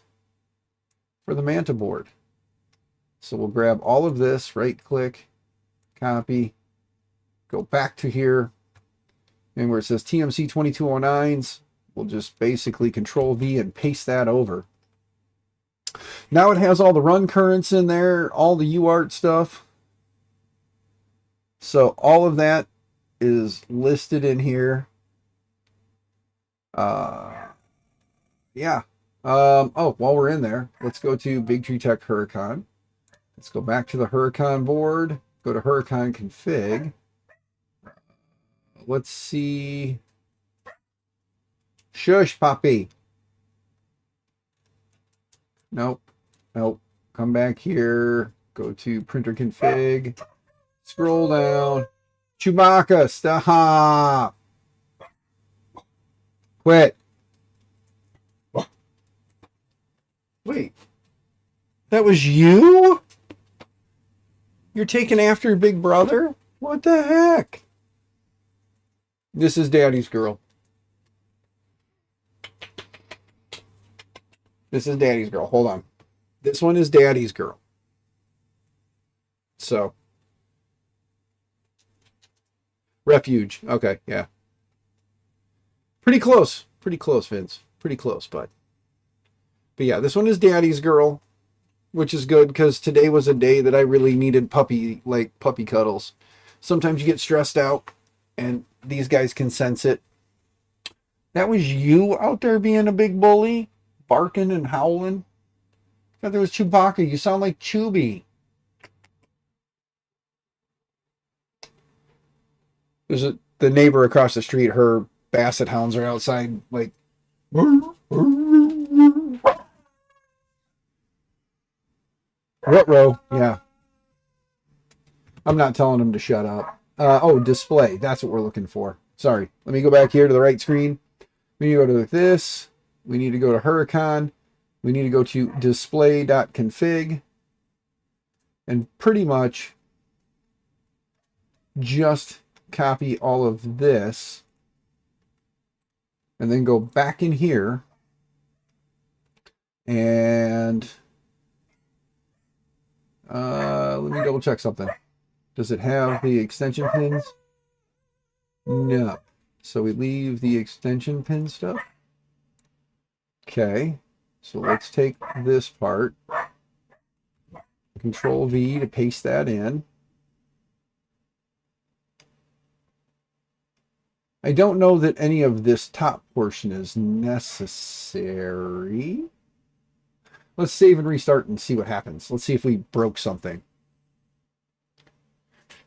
for the Manta board. So we'll grab all of this, right click, copy, go back to here, and where it says TMC 2209s, we'll just basically Control V and paste that over. Now it has all the run currents in there, all the UART stuff. So all of that is listed in here. Yeah. Oh, while we're in there, let's go to Big Tree Tech Huracan. Let's go back to the Huracan board, go to Huracan config. Let's see. Shush, Poppy. Nope. Nope. Come back here. Go to printer config. Scroll down. Chewbacca, stop. Quit. Wait. That was you? You're taking after your big brother? What the heck? This is Daddy's girl. This is Daddy's girl. Hold on. This one is Daddy's girl. So. Refuge. Okay, yeah. Pretty close. Pretty close, Vince. Pretty close, bud. But yeah, this one is Daddy's girl, which is good because today was a day that I really needed puppy cuddles. Sometimes you get stressed out and these guys can sense it. That was you out there being a big bully, barking and howling. I thought there was Chewbacca. You sound like Chewie. There's the neighbor across the street. Her basset hounds are outside, like. Ruh-roh, yeah. I'm not telling them to shut up. Oh, display. That's what we're looking for. Sorry. Let me go back here to the right screen. We need to go to this. We need to go to Huracan. We need to go to display.config. And pretty much just copy all of this. And then go back in here. And let me double check something. Does it have the extension pins? No. So we leave the extension pin stuff. Okay. So let's take this part. Control V to paste that in. I don't know that any of this top portion is necessary. Let's save and restart and see what happens. Let's see if we broke something.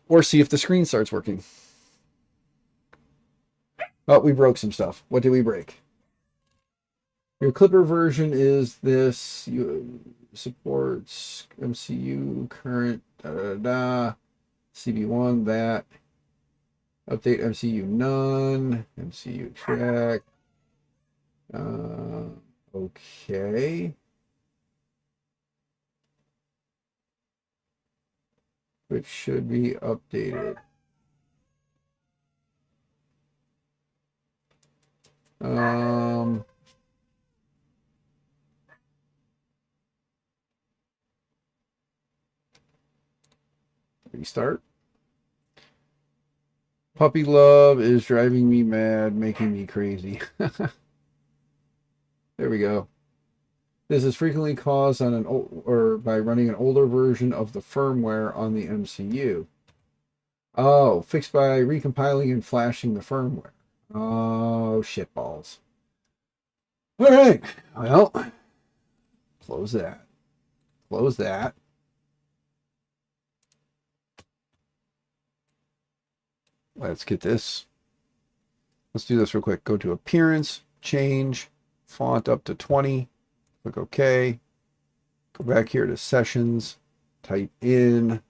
Or see if the screen starts working. Oh, we broke some stuff. What did we break? Your Clipper version is this. You supports MCU current CB1 that. Update MCU none. MCU track. Okay. Which should be updated. Restart. Puppy love is driving me mad, making me crazy. There we go. This is frequently caused on by running an older version of the firmware on the MCU. Oh, fixed by recompiling and flashing the firmware. Oh, shitballs. All right. Well, close that. Close that. let's get this. Let's do this real quick. Go to appearance, change font up to 20. Click OK. Go back here to sessions. Type in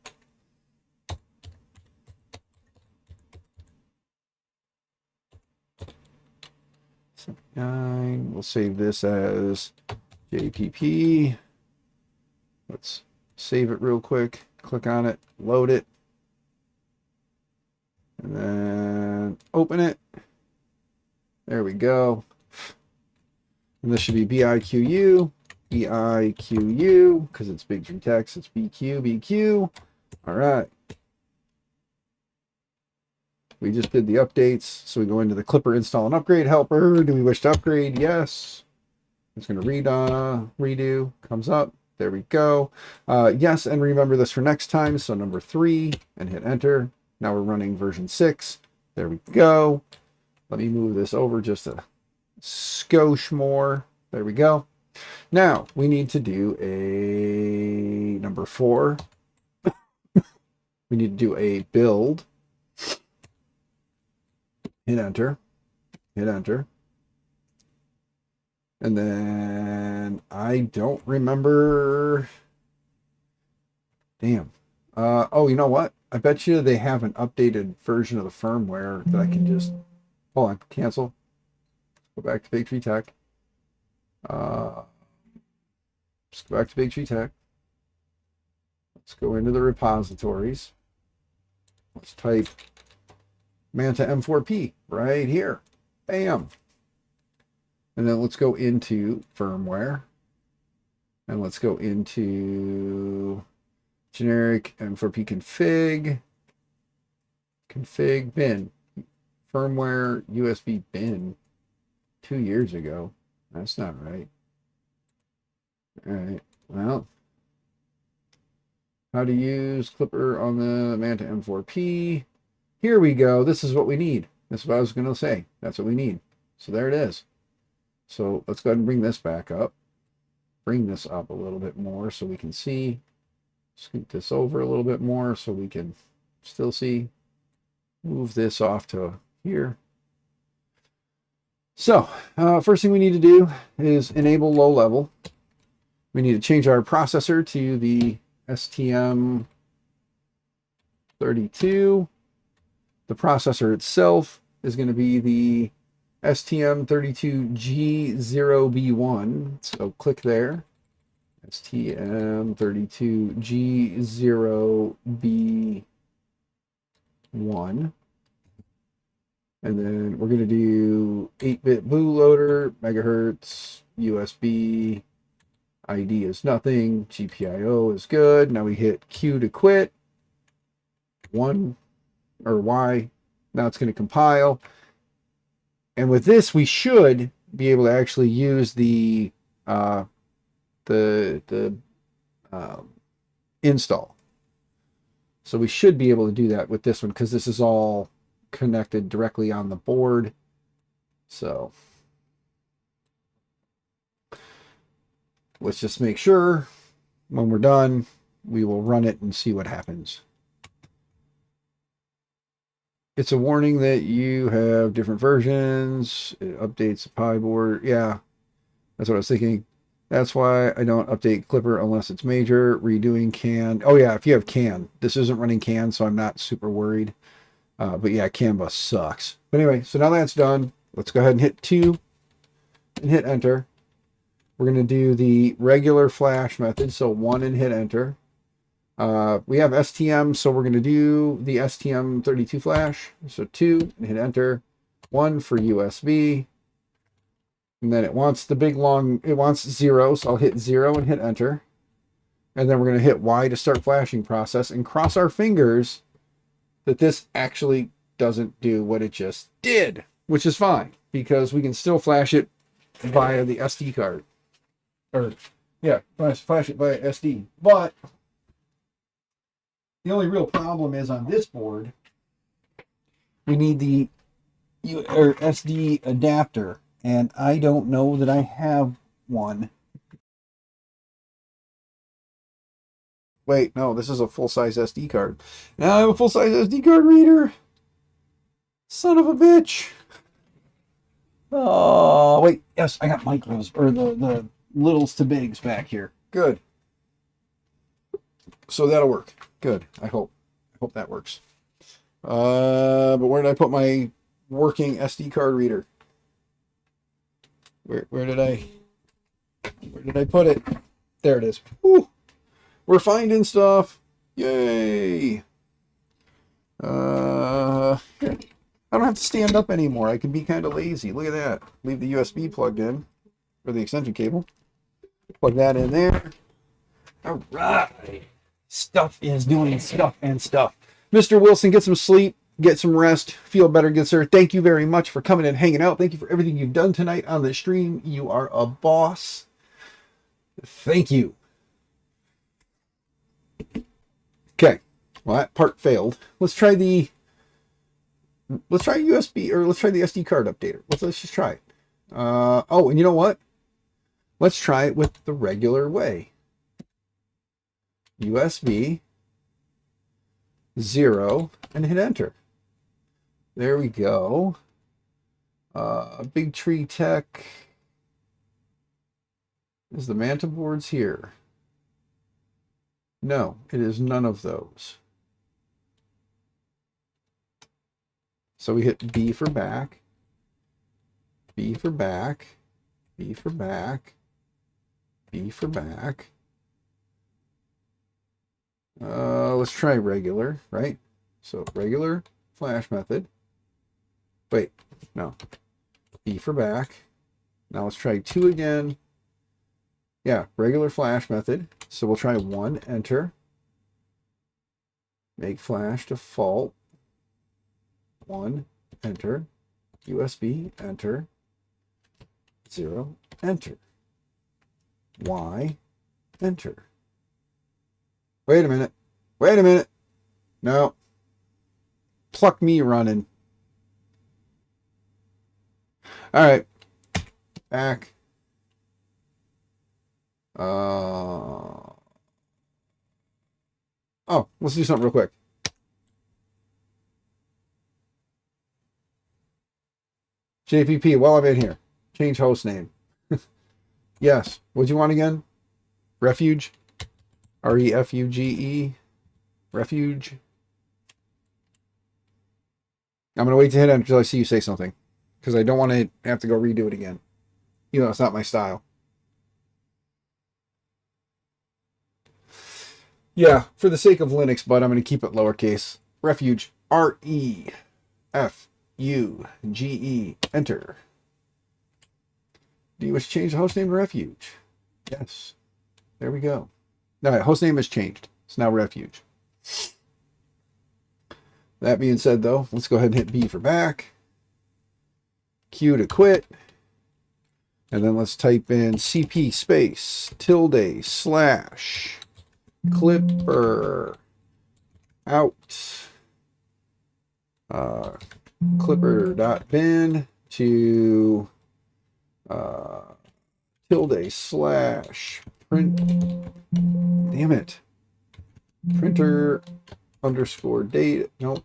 9. We'll save this as JPP. Let's save it real quick. Click on it, load it, and then open it. There we go. And this should be BIQU, BIQU, because it's big tree text. It's BQ, BQ. All right. We just did the updates. So we go into the Clipper install and upgrade helper. Do we wish to upgrade? Yes. It's going to redo. Comes up. There we go. Yes, and remember this for next time. So number 3 and hit enter. Now we're running version 6. There we go. Let me move this over just a skosh more. There we go. Now we need to do a number 4. We need to do a build. Hit enter. Hit enter. And then I don't remember. Damn. Oh, you know what? I bet you they have an updated version of the firmware that I can just hold on, cancel. Go back to Big Tree Tech. Let's go back to Big Tree Tech. Let's go into the repositories. Let's type Manta M4P right here. Bam. And then let's go into firmware. And let's go into generic M4P config bin. Firmware USB bin 2 years ago. That's not right. All right. Well, how to use Clipper on the Manta M4P. Here we go. This is what we need. That's what I was going to say. That's what we need. So there it is. So let's go ahead and bring this back up. Bring this up a little bit more so we can see. Scoot this over a little bit more so we can still see. Move this off to here. So first thing we need to do is enable low level. We need to change our processor to the STM32. The processor itself is going to be the STM32G0B1. So click there. STM32G0B1. And then we're going to do 8-bit bootloader, megahertz, USB, ID is nothing, GPIO is good. Now we hit Q to quit. 1 or Y. Now it's going to compile. And with this, we should be able to actually use the install. So we should be able to do that with this one because this is all connected directly on the board. So let's just make sure when we're done, we will run it and see what happens. It's a warning that you have different versions. It updates the Pi board. Yeah, that's what I was thinking. That's why I don't update Clipper unless it's major. Redoing CAN. Oh yeah, if you have CAN. This isn't running CAN, so I'm not super worried. But yeah, CAN bus sucks. But anyway, so now that's done. Let's go ahead and hit 2 and hit enter. We're going to do the regular flash method. So 1 and hit enter. We have STM, so we're going to do the STM32 flash. So 2 and hit enter. 1 for USB. And then it wants the big long, it wants 0. So I'll hit 0 and hit enter. And then we're going to hit Y to start flashing process and cross our fingers that this actually doesn't do what it just did, which is fine because we can still flash it via the SD card. Or, yeah, flash it via SD. But the only real problem is on this board, we need the SD adapter, and I don't know that I have one. Wait, no, this is a full-size SD card. Now I have a full-size SD card reader. Son of a bitch. Oh, wait. Yes, I got micros, or the littles to bigs back here. Good. So that'll work. Good. I hope. I hope that works. But where did I put my working SD card reader? Where did I put it? There it is. Woo. We're finding stuff. Yay. I don't have to stand up anymore. I can be kind of lazy. Look at that. Leave the USB plugged in, or the extension cable. Plug that in there. All right. Stuff is doing stuff and stuff. Mr. Wilson, get some sleep, get some rest, feel better, good sir. Thank you very much for coming and hanging out. Thank you for everything you've done tonight on the stream. You are a boss. Thank you. Okay. Well, that part failed. Let's try USB, or let's try the SD card updater. Let's just try it. Oh, and you know what? Let's try it with the regular way. USB 0 and hit enter. There we go. Big Tree Tech. Is the Manta boards here? No, it is none of those. So we hit B for back, B for back, B for back, B for back. Let's try regular, right? So regular flash method. Wait, no. B for back. Now let's try 2 again. Yeah, regular flash method. So we'll try 1, enter. Make flash default. 1, enter. USB, enter. 0, enter. Y, enter. Wait a minute. Wait a minute. No. Pluck me running. All right. Back. Oh, let's do something real quick. JPP, while I'm in here, change host name. Yes. What'd you want again? Refuge? REFUGE? Refuge? I'm going to wait to hit enter until I see you say something, because I don't want to have to go redo it again. You know, it's not my style. Yeah, for the sake of Linux, but I'm going to keep it lowercase. Refuge. REFUGE. Enter. Do you wish to change the host name to Refuge? Yes. There we go. All right, host name has changed. It's now Refuge. That being said, though, let's go ahead and hit B for back. Q to quit. And then let's type in CP space tilde slash clipper out clipper.bin to tilde slash print, damn it, printer underscore data, nope,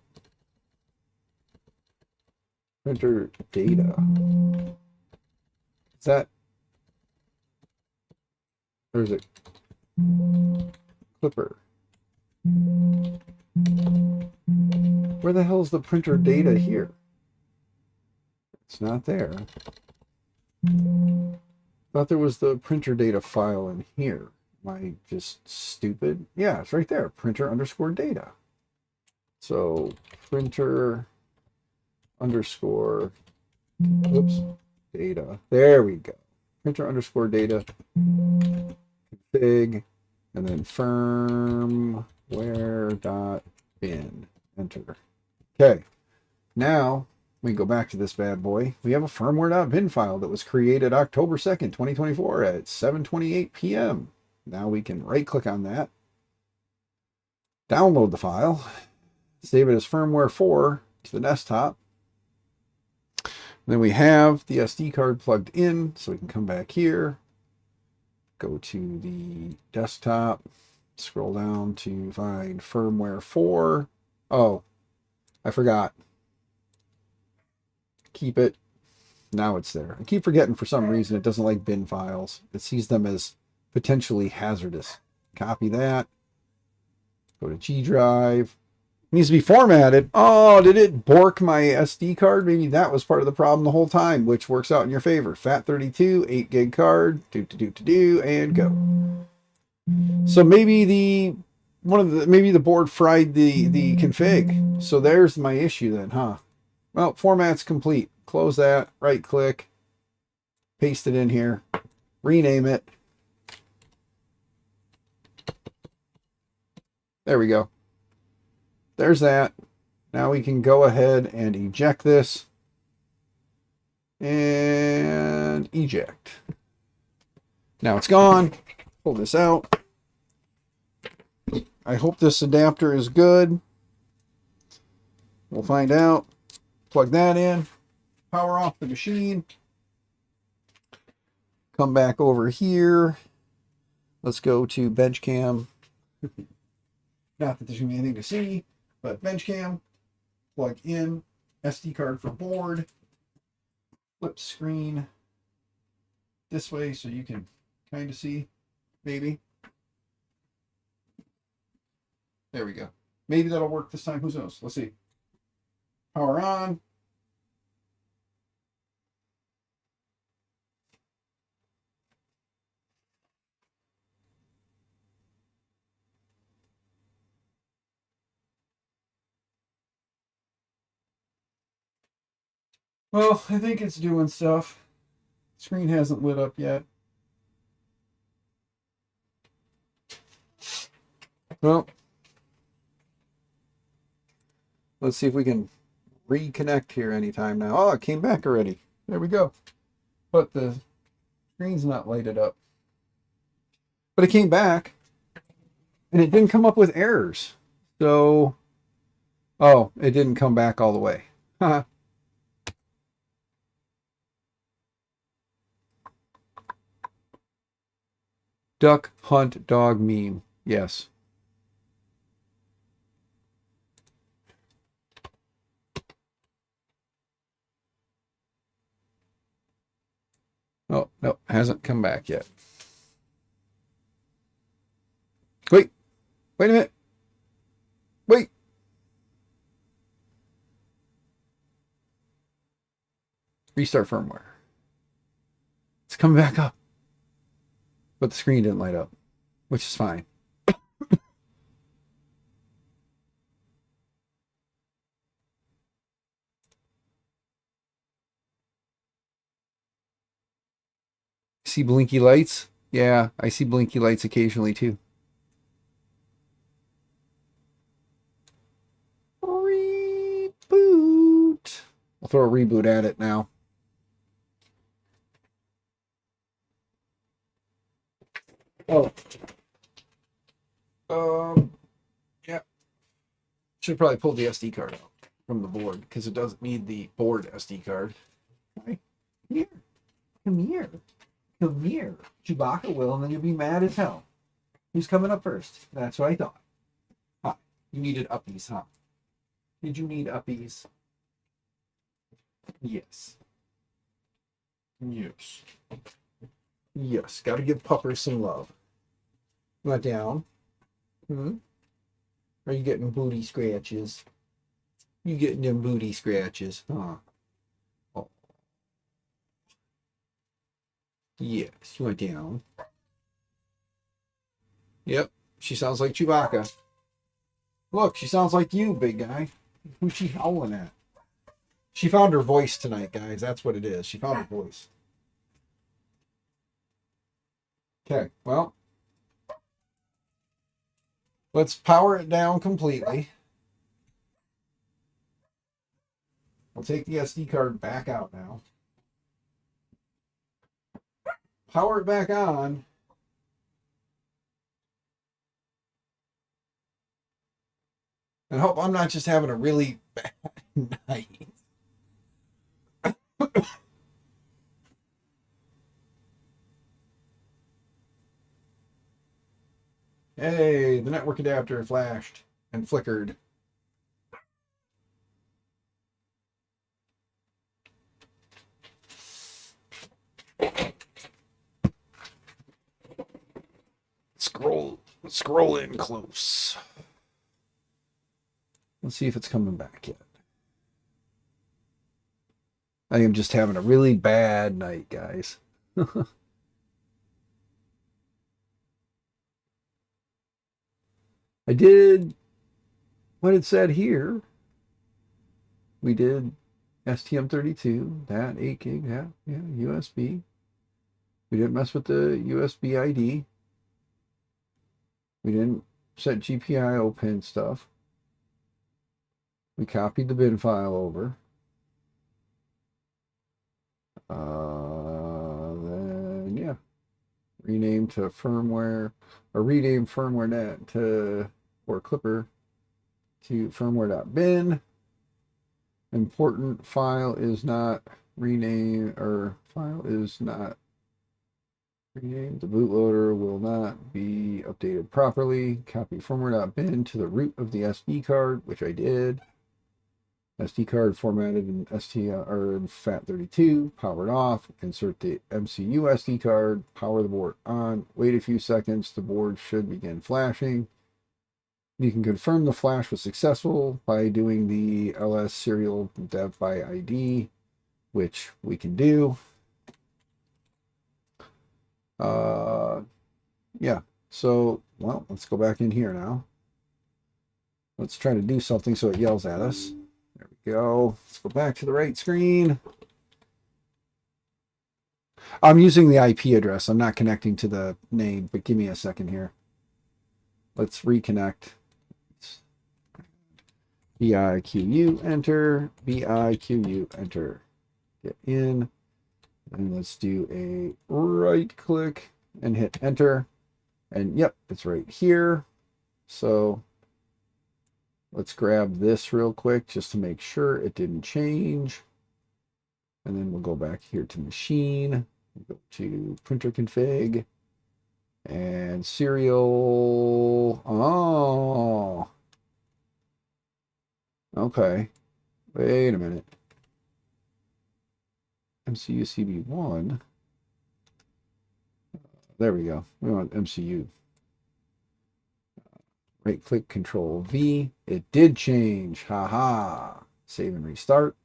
printer data. Is that, or is it clipper? Where the hell is the printer data here? It's not there. Thought there was the printer data file in here. Am I just stupid? Yeah, it's right there. Printer underscore data. So printer underscore, oops, data. There we go. Printer underscore data. Config. And then firmware.bin. Enter. Okay. Now we go back to this bad boy. We have a firmware.bin file that was created October 2nd, 2024 at 7:28 p.m. Now we can right click on that. Download the file. Save it as firmware 4 to the desktop. Then we have the SD card plugged in, so we can come back here. Go to the desktop, scroll down to find firmware 4. Oh, I forgot. keep it. Now it's there. I keep forgetting for some reason it doesn't like bin files. It sees them as potentially hazardous. Copy that. Go to G drive. Needs to be formatted. Oh, did it bork my SD card? Maybe that was part of the problem the whole time, which works out in your favor. FAT32, 8 gig card, and go. So maybe maybe the board fried the config. So there's my issue then, huh? Well, format's complete. Close that, right click, paste it in here, rename it. There we go. There's that. Now we can go ahead and eject this and eject. Now it's gone. Pull this out. I hope this adapter is good. We'll find out. Plug that in. Power off the machine. Come back over here. Let's go to bench cam. Not that there's going to be anything to see, but bench cam. Plug in. SD card for board. Flip screen this way so you can kind of see, maybe. There we go. Maybe that'll work this time. Who knows? Let's see. Power on. Well, I think it's doing stuff. Screen hasn't lit up yet. Well, let's see if we can reconnect here anytime now. Oh, it came back already. There we go. But the screen's not lighted up. But it came back. And it didn't come up with errors. So, oh, it didn't come back all the way. Haha. Duck, hunt, dog meme. Yes. Oh, no, hasn't come back yet. Wait a minute. Wait. Restart firmware. It's coming back up. But the screen didn't light up, which is fine. See blinky lights? Yeah, I see blinky lights occasionally too. Reboot. I'll throw a reboot at it now. Oh. Yeah. Should probably pull the SD card out from the board because it doesn't need the board SD card. Right. Here. Come here. Come here. Chewbacca will, and then you'll be mad as hell. Who's coming up first? That's what I thought. Huh. You needed uppies, huh? Did you need uppies? Yes. Yes. Yes. Got to give puppers some love. You want down? Are you getting booty scratches? You getting them booty scratches, huh? Oh. Yes. You want down? Yep. She sounds like Chewbacca. Look, she sounds like you, big guy. Who's she howling at? She found her voice tonight, guys. That's what it is. She found her voice. Okay, well. Let's power it down completely. We'll take the SD card back out now. Power it back on. And hope I'm not just having a really bad night. Hey, the network adapter flashed and flickered. Let's scroll in close. Let's see if it's coming back yet. I am just having a really bad night, guys. I did what it said here. We did STM32, that 8 gig, that, yeah, USB. We didn't mess with the USB ID. We didn't set GPIO pin stuff. We copied the bin file over. Then, yeah. Rename to firmware, or rename firmware net to, or clipper to firmware.bin. Important file is not renamed, or file is not renamed. The bootloader will not be updated properly. Copy firmware.bin to the root of the SD card, which I did. SD card formatted in STR or in FAT32, powered off. Insert the MCU SD card, power the board on. Wait a few seconds, the board should begin flashing. You can confirm the flash was successful by doing the ls serial dev by ID, which we can do. Yeah, so, well, let's go back in here now. Let's try to do something so it yells at us. There we go. Let's go back to the right screen. I'm using the IP address. I'm not connecting to the name, but give me a second here. Let's reconnect. BIQU, enter. BIQU, enter. Get in. And let's do a right click and hit enter. And yep, it's right here. So let's grab this real quick just to make sure it didn't change. And then we'll go back here to machine. We'll go to printer config and serial. Oh, okay. Wait a minute. MCU CB1. There we go. We want MCU. Right click, control V. It did change. Haha. Save and restart.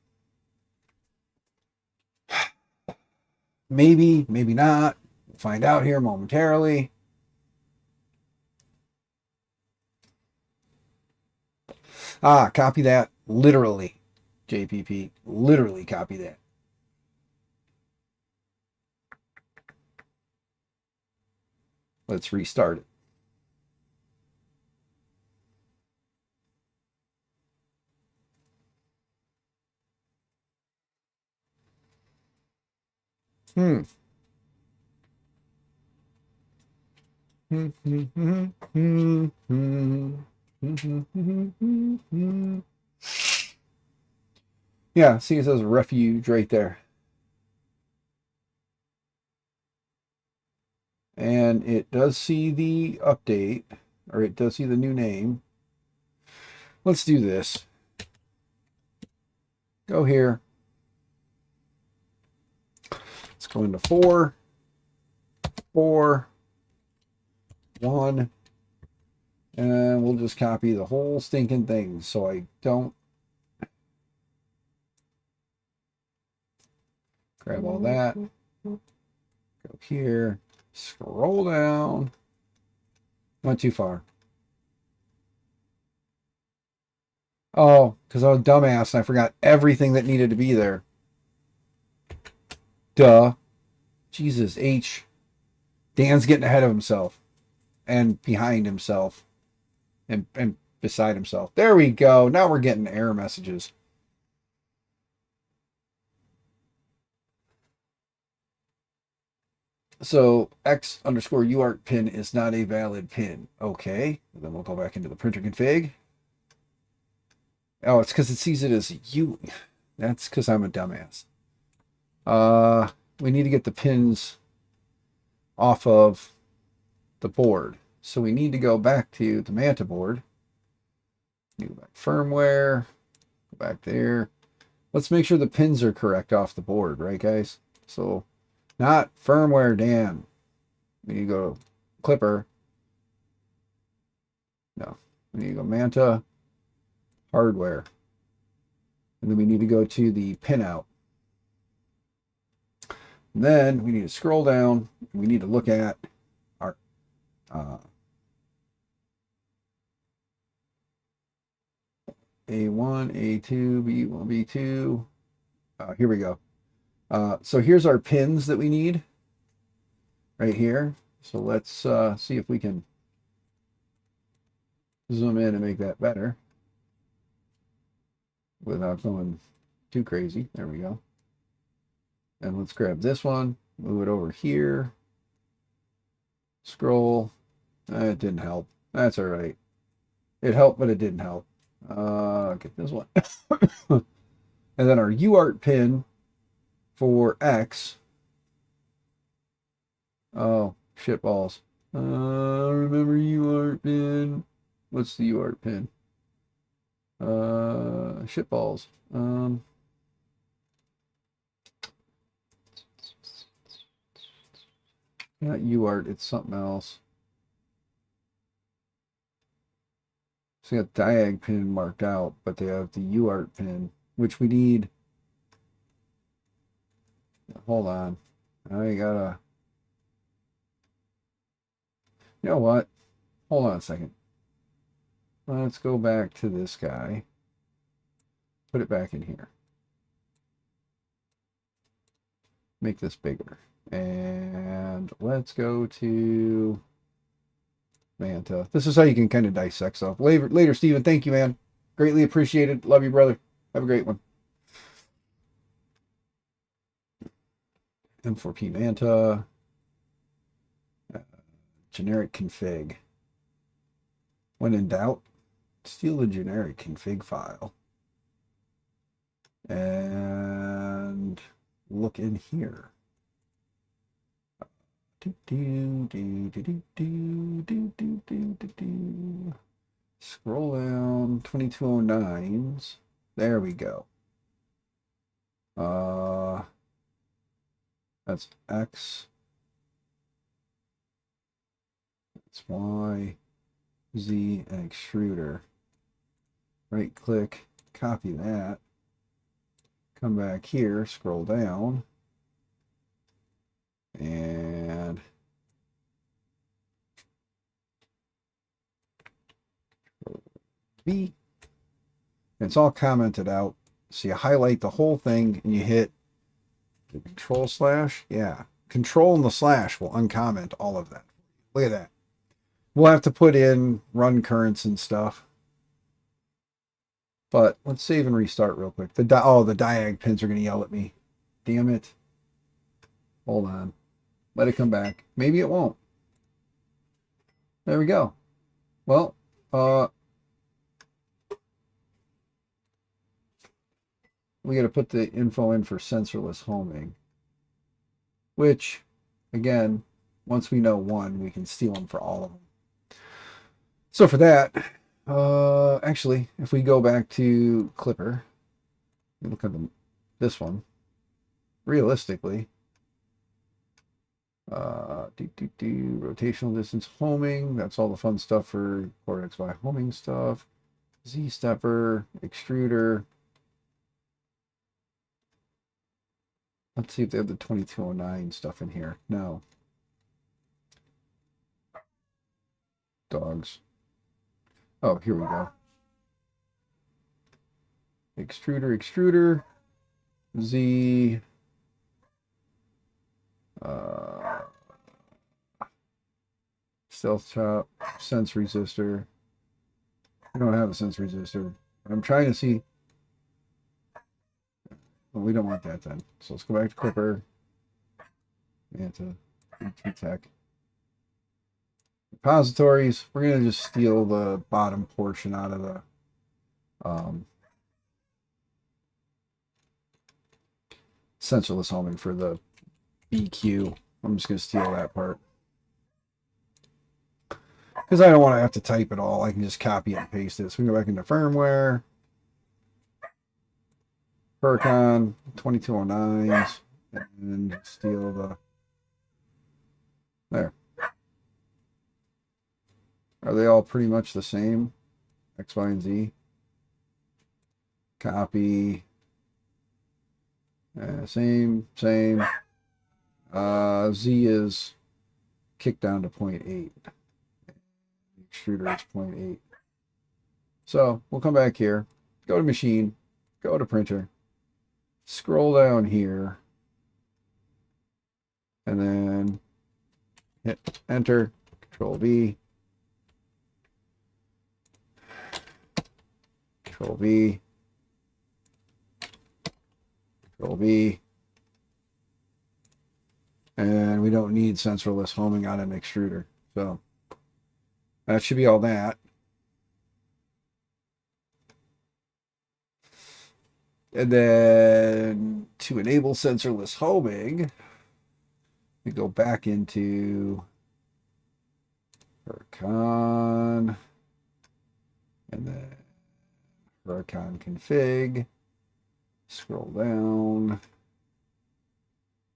Maybe, maybe not. We'll find out here momentarily. Copy that. Literally. JPP. Literally copy that. Let's restart it. Yeah, see, it says refuge right there. And it does see the update, or it does see the new name. Let's do this. Go here. Let's go into 4, 4, 1, and we'll just copy the whole stinking thing so I don't grab all that. Go here. Scroll down. Went too far. Oh, because I was a dumbass and I forgot everything that needed to be there. Duh. Jesus H. Dan's getting ahead of himself. And behind himself. And beside himself. There we go. Now we're getting error messages. So X_UART pin is not a valid pin. Okay. And then we'll go back into the printer config. Oh, it's because it sees it as U. That's because I'm a dumbass. We need to get the pins off of the board. So we need to go back to the Manta board. Go back firmware. Go back there. Let's make sure the pins are correct off the board, right, guys? So not firmware, Dan. We need to go clipper, No, we need to go Manta, hardware. And then we need to go to the pinout. And then we need to scroll down. We need to look at our A1, A2, B1, B2. Here we go. So here's our pins that we need right here. So let's see if we can zoom in and make that better without going too crazy. There we go. And let's grab this one, move it over here, scroll. It didn't help. That's all right. It helped, but it didn't help. Get this one. And then our UART pin for X. Oh, shit balls. Remember UART pin. What's the UART pin? Shit balls. Not UART, it's something else. So you got diag pin marked out, but they have the UART pin, which we need. Hold on. I gotta. You know what? Hold on a second. Let's go back to this guy. Put it back in here. Make this bigger. And let's go to Manta. This is how you can kind of dissect stuff. Later, Steven. Thank you, man. Greatly appreciated. Love you, brother. Have a great one. M4P Manta. Generic config. When in doubt, steal the generic config file. And look in here. Scroll down, 2209s. There we go. That's X. That's Y, Z, and extruder. Right click, copy that. Come back here, scroll down. And B. It's all commented out. So you highlight the whole thing and you hit the control slash. Yeah. Control and the slash will uncomment all of that. Look at that. We'll have to put in run currents and stuff. But let's save and restart real quick. The diag pins are going to yell at me. Damn it. Hold on. Let it come back. Maybe it won't. There we go. Well, we got to put the info in for sensorless homing, which, again, once we know one, we can steal them for all of them. So for that, actually, if we go back to Clipper, look at this one, realistically, rotational distance homing, that's all the fun stuff for Cortex Y homing stuff, Z-stepper, extruder. Let's see if they have the 2209 stuff in here. No. Dogs. Oh, here we go. Extruder, Z. Stealth chop, sense resistor. I don't have a sense resistor. I'm trying to see. Well, we don't want that then. So let's go back to Clipper. Manta, BT Tech. Repositories. We're going to just steal the bottom portion out of the sensorless homing for the BQ. I'm just going to steal that part. Because I don't want to have to type it all. I can just copy and paste it. So we go back into firmware. Percon 2209s. And steal the... There. Are they all pretty much the same? X, Y, and Z. Copy. Same. Z is kicked down to 0.8. Extruder is 0.8. So we'll come back here, go to machine, go to printer, scroll down here, and then hit enter, Control V, Control V, Control V, and we don't need sensorless homing on an extruder. So that should be all that. And then to enable sensorless homing, we go back into Huracan, and then Huracan config, scroll down,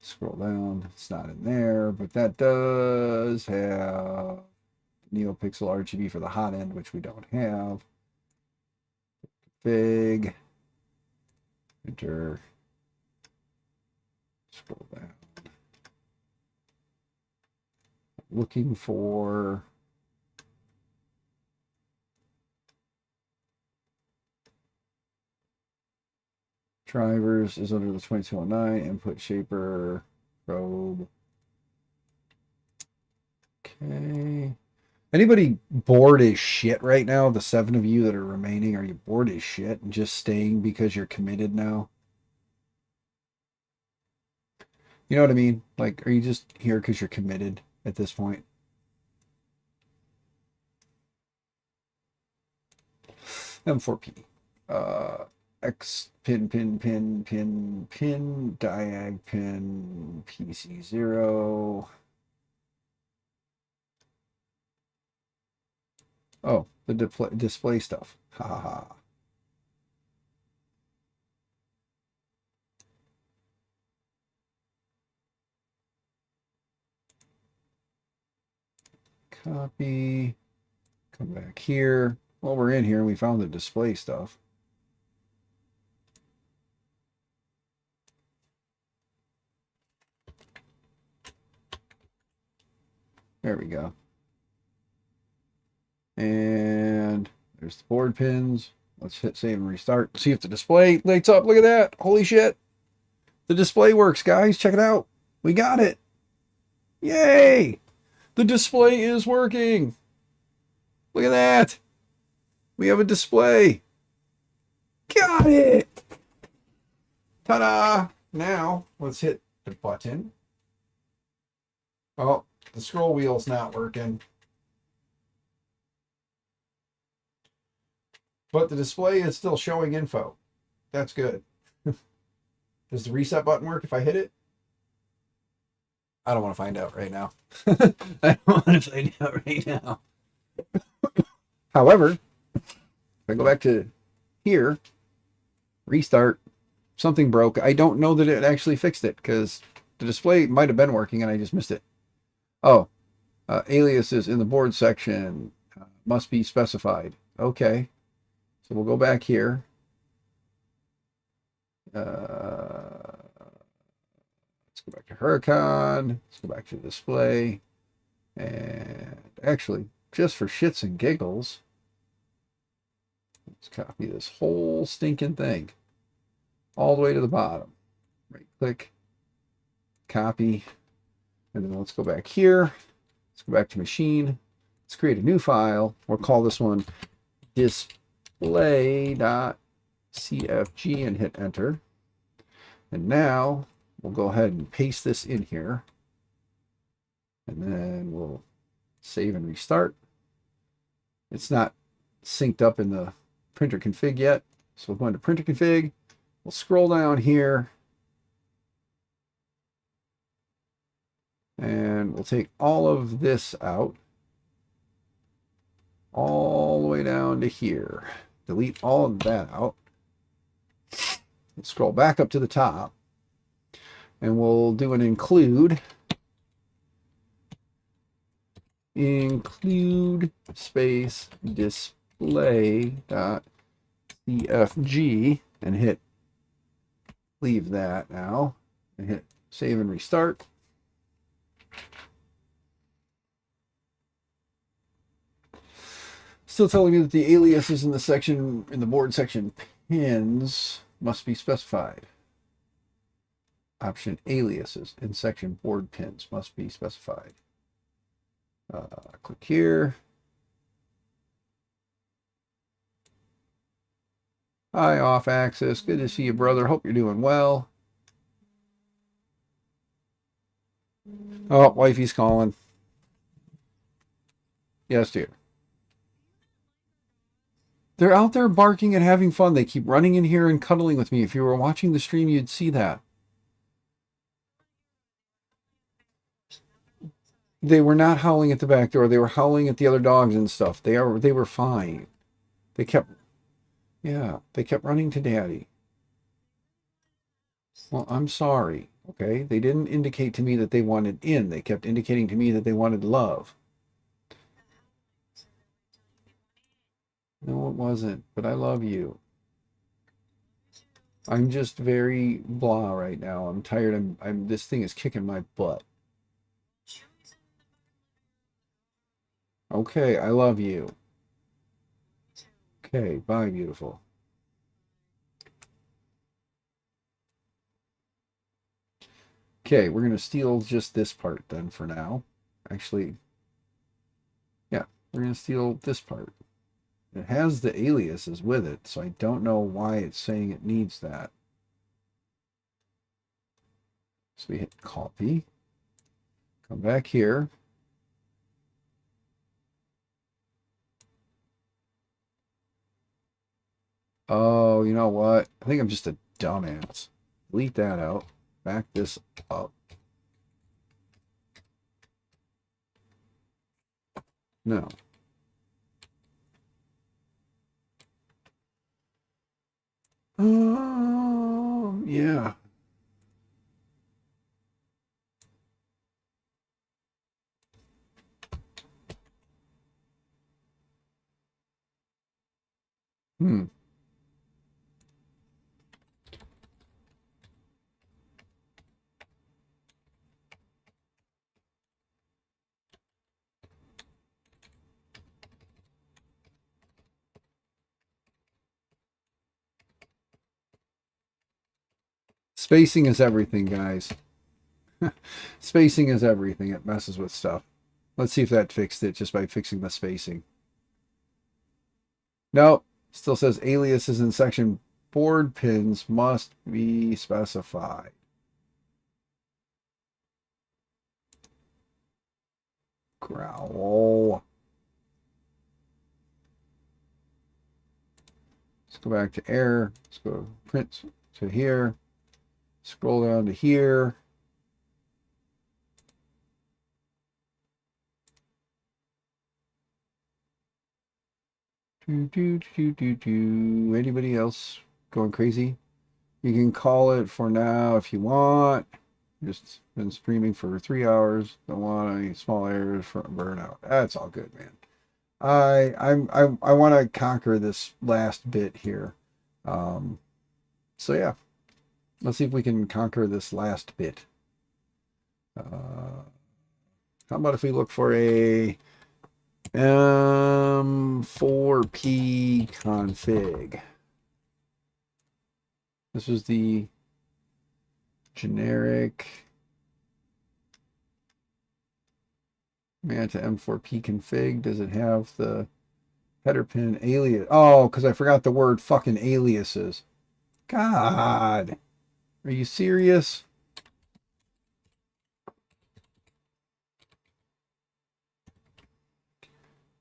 it's not in there, but that does have NeoPixel RGB for the hot end, which we don't have. Config. Enter, scroll down. Looking for drivers is under the 2209, input shaper, probe. Okay. Anybody bored as shit right now? The 7 of you that are remaining, are you bored as shit and just staying because you're committed now? You know what I mean? Like, are you just here because you're committed at this point? M4P. X pin, diag pin, PC0. Oh, the display stuff. Ha ha ha. Copy. Come back here. Well, we're in here and we found the display stuff. There we go. And there's the board pins. Let's hit save and restart. See if the display lights up. Look at that. Holy shit. The display works, guys. Check it out. We got it. Yay. The display is working. Look at that. We have a display. Got it. Ta-da. Now, let's hit the button. Oh, the scroll wheel's not working. But the display is still showing info. That's good. Does the reset button work if I hit it? I don't want to find out right now. I don't want to find out right now. However, if I go back to here, restart, something broke. I don't know that it actually fixed it because the display might have been working and I just missed it. Oh, aliases in the board section must be specified. Okay. So we'll go back here. Let's go back to Huracan. Let's go back to display. And actually, just for shits and giggles, let's copy this whole stinking thing all the way to the bottom. Right click, copy, and then let's go back here. Let's go back to machine. Let's create a new file. We'll call this one display.cfg and hit enter. And now we'll go ahead and paste this in here. And then we'll save and restart. It's not synced up in the printer config yet. So we'll go into printer config. We'll scroll down here. And we'll take all of this out. All the way down to here. Delete all of that out. We'll scroll back up to the top. And we'll do an include. include space display dot cfg and hit leave that now and hit save and restart. Still telling me that the aliases in the section in the board section pins must be specified. Option aliases in section board pins must be specified. Click here. Hi, off axis. Good to see you, brother. Hope you're doing well. Oh, wifey's calling. Yes, dear. They're out there barking and having fun. They keep running in here and cuddling with me. If you were watching the stream, you'd see that. They were not howling at the back door. They were howling at the other dogs and stuff. They were fine. They kept running to daddy. Well, I'm sorry. Okay. They didn't indicate to me that they wanted in. They kept indicating to me that they wanted love. No, it wasn't, but I love you. I'm just very blah right now. I'm tired. This thing is kicking my butt. Okay, I love you. Okay, bye, beautiful. Okay, we're going to steal just this part then for now. Actually, yeah, we're going to steal this part. It has the aliases with it, so I don't know why it's saying it needs that. So we hit copy. Come back here. Oh, you know what? I think I'm just a dumbass. Delete that out. Back this up. No. Yeah. Hmm. Spacing is everything, guys. Spacing is everything. It messes with stuff. Let's see if that fixed it just by fixing the spacing. Nope. Still says aliases in section board pins must be specified. Growl. Let's go back to error. Let's go print to here. Scroll down to here. Anybody else going crazy? You can call it for now if you want. Just been streaming for 3 hours. Don't want any small errors for burnout. That's all good, man. I want to conquer this last bit here. So yeah, let's see if we can conquer this last bit. How about if we look for a M4P config? This is the generic Manta M4P config. Does it have the header pin alias? Oh, because I forgot the word fucking aliases. God, are you serious?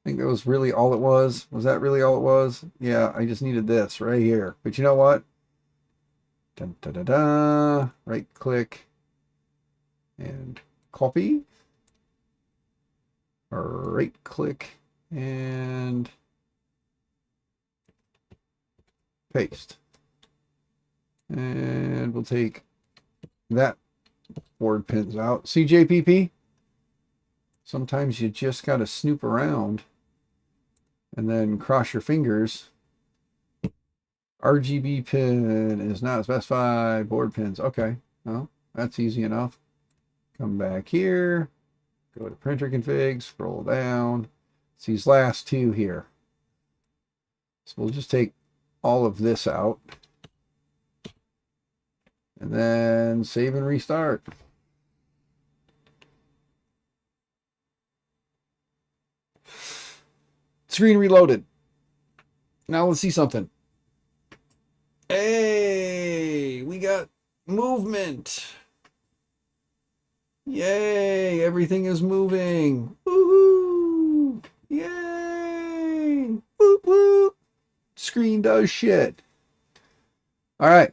I think that was really all it was. Was that really all it was? Yeah, I just needed this right here. But you know what? Dun, da, da, da. Right click and copy. Right click and paste. And we'll take that board pins out. CJPP? Sometimes you just got to snoop around and then cross your fingers. RGB pin is not specified. Board pins. Okay. Well, that's easy enough. Come back here. Go to printer config. Scroll down. It's these last two here. So we'll just take all of this out. And then save and restart. Screen reloaded. Now let's see something. Hey, we got movement. Yay, everything is moving. Woohoo! Yay! Whoop whoop. Screen does shit. All right.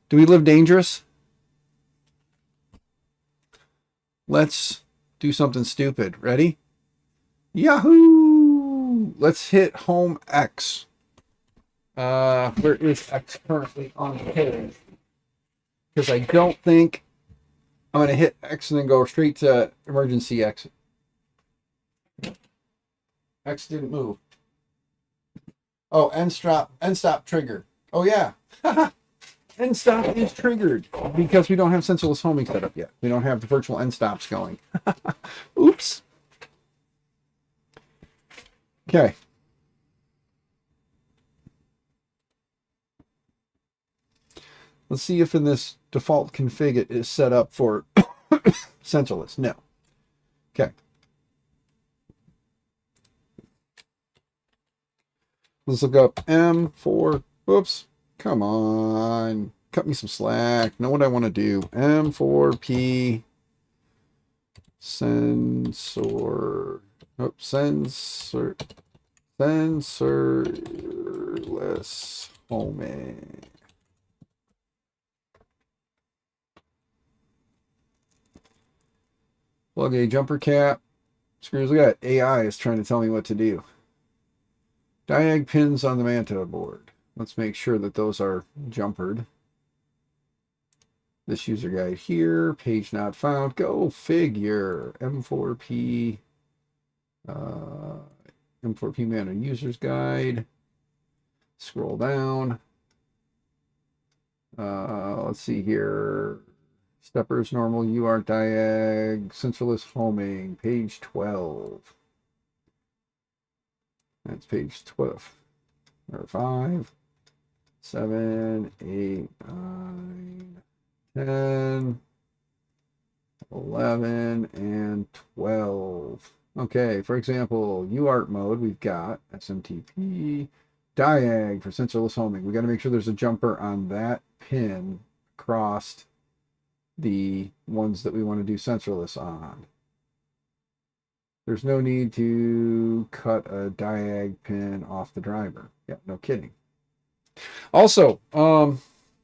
Do we live dangerous? Let's do something stupid. Ready? Yahoo! Let's hit home X. Where is X currently on the page? Because I don't think I'm going to hit X and then go straight to emergency exit. X didn't move. Oh, end stop trigger. Oh yeah. End stop is triggered because we don't have sensorless homing set up yet. We don't have the virtual end stops going. Oops. Okay. Let's see if in this default config it is set up for sensorless. No. Okay. Let's look up M4. Oops. Come on. Cut me some slack. Know what I want to do. M4P sensorless homing. Plug a jumper cap. Screws. Look at that. AI is trying to tell me what to do. Diag pins on the Manta board. Let's make sure that those are jumpered. This user guide here. Page not found. Go figure. M4P. M4P Manta users guide. Scroll down. Let's see here. Steppers, normal, UART diag, sensorless homing, page 12. That's page 12. Or 5, 7, 8, 9, 10, 11, and 12. Okay, for example, UART mode, we've got SMTP, diag for sensorless homing. We got to make sure there's a jumper on that pin across the ones that we want to do sensorless on. There's no need to cut a diag pin off the driver. Yeah, no kidding. Also,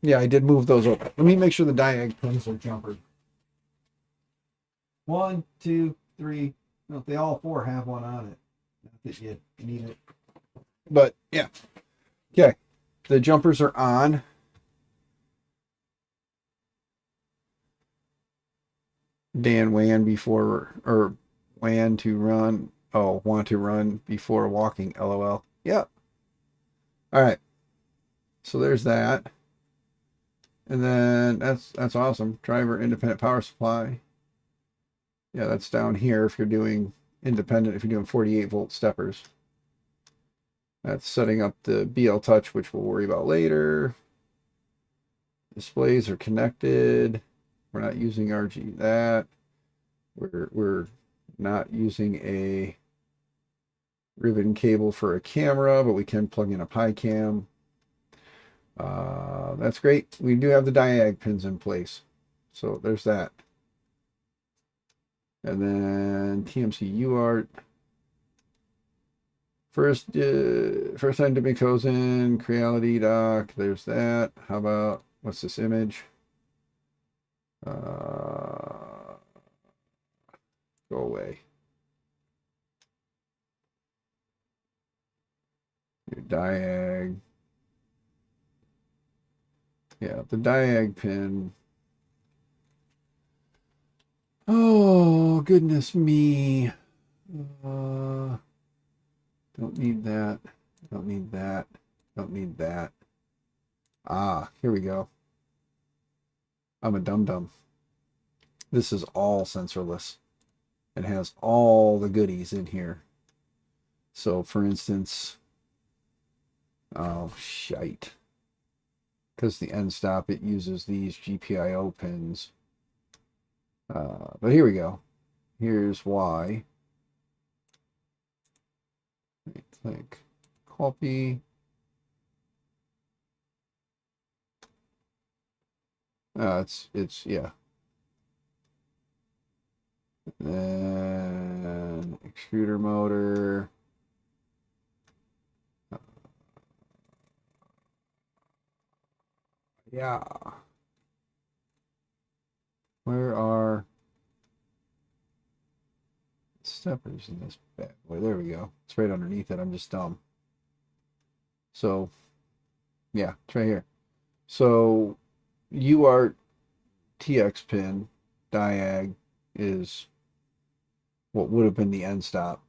yeah, I did move those over. Let me make sure the diag pins are jumpered. 1, 2, 3. No, they all 4 have one on it. Not that you need it. But yeah. Okay. The jumpers are on. Dan WAN before, or WAN to run. Oh, want to run before walking. LOL. Yep. All right. So there's that. And then that's awesome. Driver independent power supply. Yeah, that's down here if you're doing independent, if you're doing 48 volt steppers. That's setting up the BL Touch, which we'll worry about later. Displays are connected. We're not using RG that. We're not using a ribbon cable for a camera, but we can plug in a PiCam. That's great. We do have the diag pins in place. So there's that. And then TMC UART. First time dipping toes in, Creality dock. There's that. How about, what's this image? Go away. Your diag. Yeah, the diag pin. Oh, goodness me. Don't need that. Don't need that. Don't need that. Ah, here we go. I'm a dum-dum. This is all sensorless. It has all the goodies in here. So, for instance, oh, shite. Because the end stop, it uses these GPIO pins. But here we go. Here's why. Click copy. It's yeah. Then extruder motor. Yeah. Where are steppers in this bad boy? There we go. It's right underneath it. I'm just dumb. So, yeah, it's right here. So, UART TX pin diag is what would have been the end stop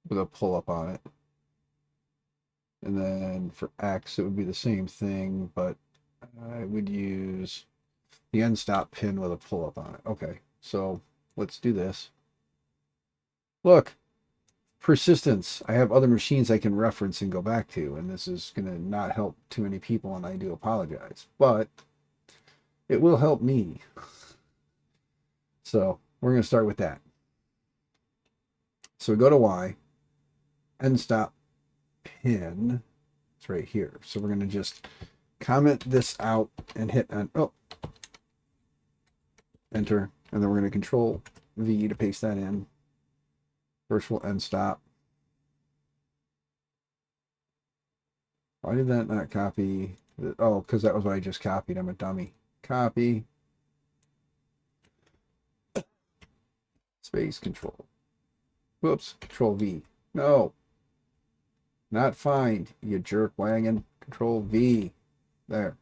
with a pull up on it. And then for X, it would be the same thing, but I would use the end stop pin with a pull up on it. Okay, so let's do this. Look, persistence. I have other machines I can reference and go back to, and this is going to not help too many people, and I do apologize, but it will help me. So we're going to start with that. So we go to Y, end stop pin. It's right here. So we're going to just comment this out and hit enter, and then we're going to control V to paste that in. Virtual end stop. Why did that not copy? Oh, because that was what I just copied. I'm a dummy. Copy. Space control. Whoops. Control V. No. Not find, you jerk wagon. Control V. There.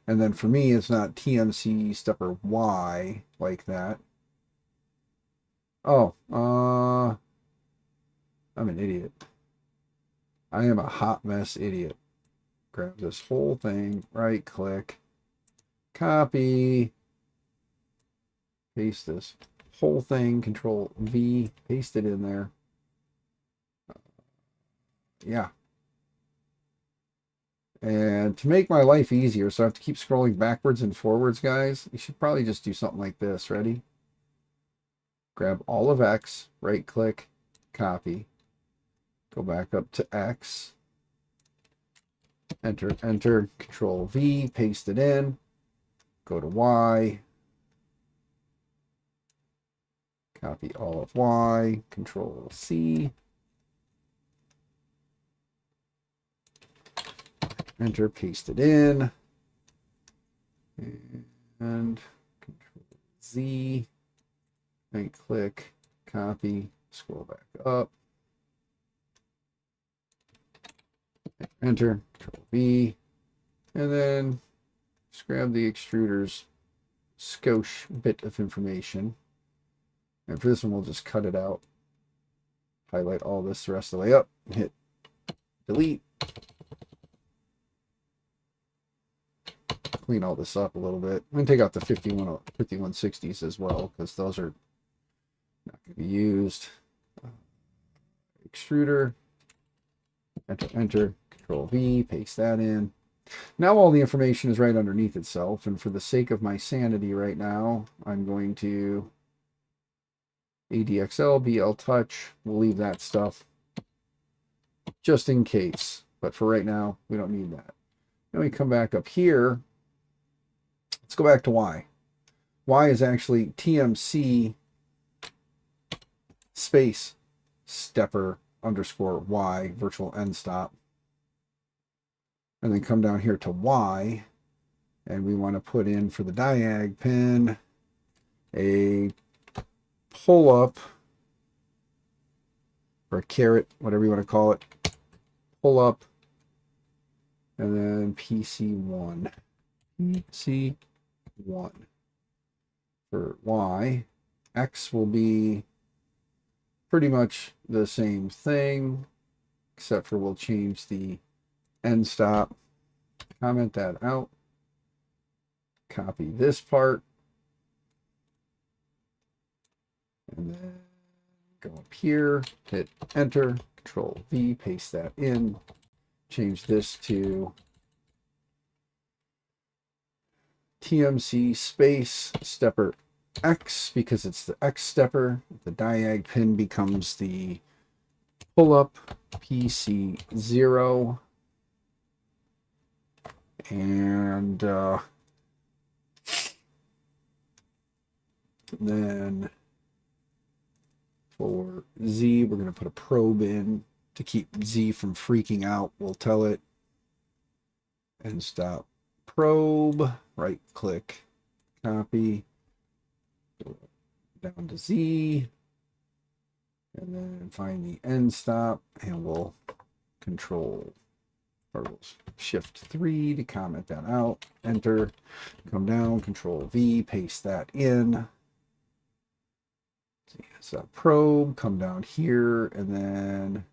And then for me, it's not TMC stepper Y like that. Oh, I'm an idiot. I am a hot mess idiot. Grab this whole thing, right click, copy, paste this whole thing, control V, paste it in there. Yeah. And to make my life easier, so I have to keep scrolling backwards and forwards, guys, you should probably just do something like this. Ready? Grab all of X, right click, copy, go back up to X, enter, control V, paste it in, go to Y, copy all of Y, control C, enter, paste it in, and control Z, right click, copy, scroll back up, enter, control V, and then just grab the extruder's skosh bit of information. And for this one, we'll just cut it out. Highlight all this the rest of the way up. Hit delete. Clean all this up a little bit. I'm going to take out the 5160s as well, because those are not going to be used. Extruder. Enter, control V, paste that in. Now all the information is right underneath itself, and for the sake of my sanity right now, I'm going to ADXL, BL Touch. We'll leave that stuff just in case, but for right now, we don't need that. Then we come back up here. Let's go back to Y. Y is actually TMC space stepper underscore Y virtual end stop. And then come down here to Y, and we want to put in for the diag pin a pull up or a caret, whatever you want to call it, pull up and then PC1. PC1 for Y. X will be pretty much the same thing, except for we'll change the end stop. Comment that out. Copy this part. And then go up here, hit enter, control V, paste that in. Change this to TMC space stepper X because it's the X stepper. The diag pin becomes the pull up PC0. And then for Z, we're going to put a probe in to keep Z from freaking out. We'll tell it and stop probe, right click, copy, go down to Z, and then find the end stop, and we'll control or we'll shift 3 to comment that out, enter, come down, control V, paste that in. See, it's a probe, come down here, and then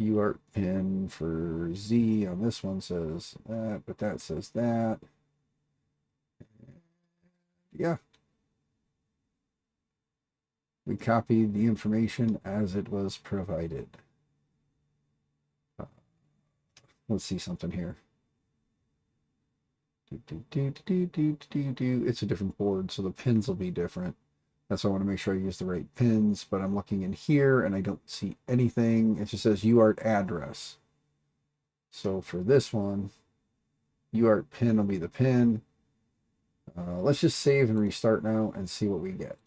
UART pin for Z on this one says that, but that says that. Yeah. We copied the information as it was provided. Let's see something here. It's a different board, so the pins will be different. That's why I want to make sure I use the right pins, but I'm looking in here and I don't see anything. It just says UART address. So for this one, UART pin will be the pin. Let's just save and restart now and see what we get.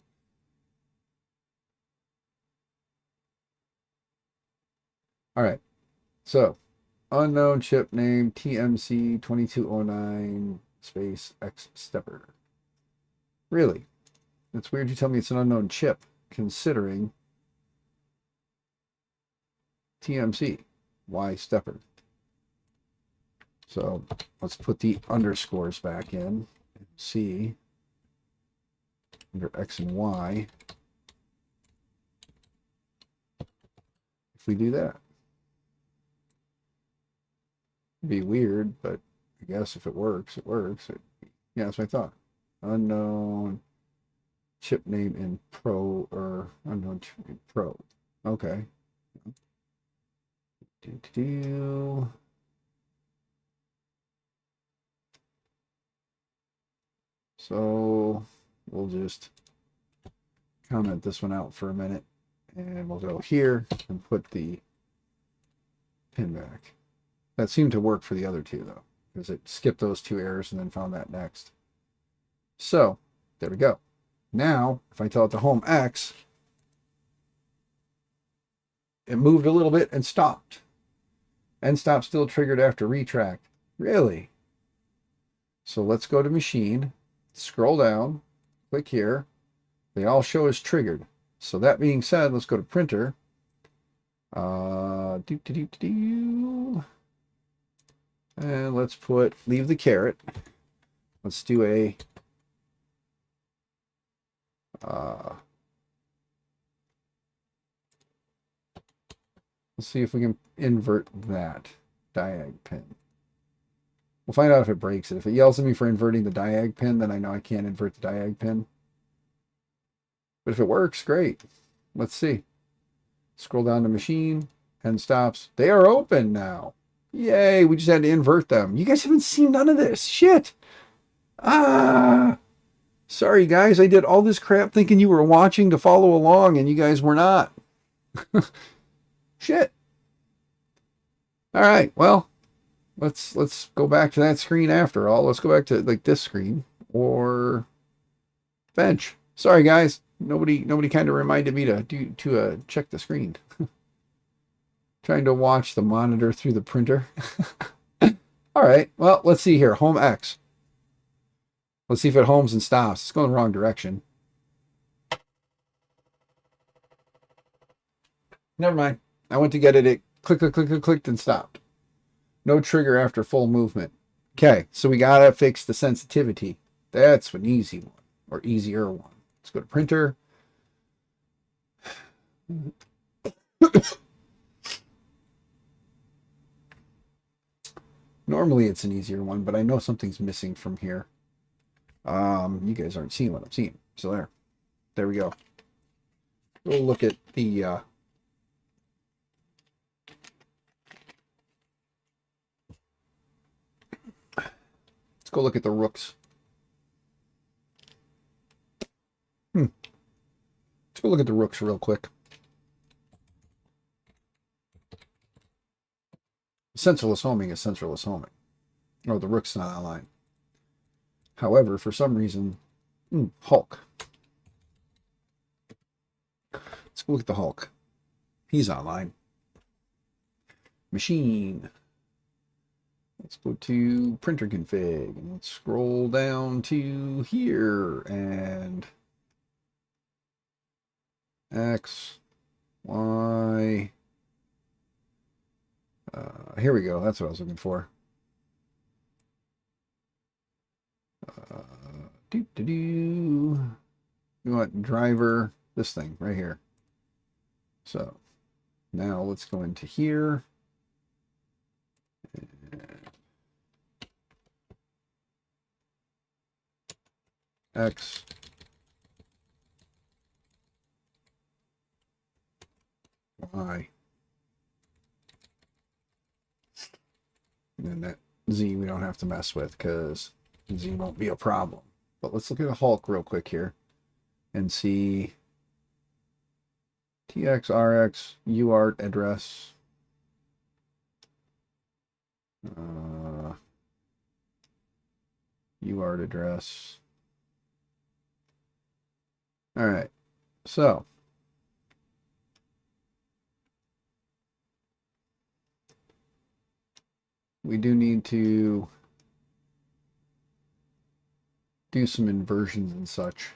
All right, so unknown chip name TMC 2209 space X stepper. Really? It's weird you tell me it's an unknown chip, considering TMC, Y stepper. So let's put the underscores back in. C under X and Y. If we do that, it'd be weird, but I guess if it works, it works. Yeah, that's what I thought. Unknown chip name in pro or unknown chip name pro. Okay. So we'll just comment this one out for a minute, and we'll go here and put the pin back. That seemed to work for the other two though, because it skipped those two errors and then found that next. So there we go. Now, if I tell it to home X, it moved a little bit and stopped. End stop still triggered after retract. Really? So let's go to machine, scroll down, click here. They all show as triggered. So that being said, let's go to printer. And let's leave the caret. Let's do a let's see if we can invert that diag pin. We'll find out if it breaks it. If it yells at me for inverting the diag pin, then I know I can't invert the diag pin. But if it works, great. Let's see. Scroll down to machine, end stops. They are open now. Yay, we just had to invert them. You guys haven't seen none of this. Shit. Sorry, guys. I did all this crap thinking you were watching to follow along, and you guys were not. Shit. All right, well, let's go back to that screen after all. Let's go back to like this screen or bench. Sorry, guys. Nobody kind of reminded me to check the screen. Trying to watch the monitor through the printer. All right, well, let's see here. Home X. Let's see if it homes and stops. It's going the wrong direction. Never mind. I went to get it. It clicked and stopped. No trigger after full movement. Okay, so we gotta fix the sensitivity. That's an easy one, or easier one. Let's go to printer. Normally it's an easier one, but I know something's missing from here. You guys aren't seeing what I'm seeing. So there we go. We'll look at the let's go look at the rooks. Let's go look at the rooks real quick. Sensorless homing is sensorless homing. Oh, the rook's not online. However, for some reason, Hulk. Let's go look at the Hulk. He's online. Machine. Let's go to printer config and let's scroll down to here and X, Y. Here we go. That's what I was looking for. You want driver, this thing right here. So now let's go into here. X. Y. And then that Z we don't have to mess with because Z won't be a problem. But let's look at a Hulk real quick here and see TX, RX, UART address. UART address. All right, so we do need to do some inversions and such.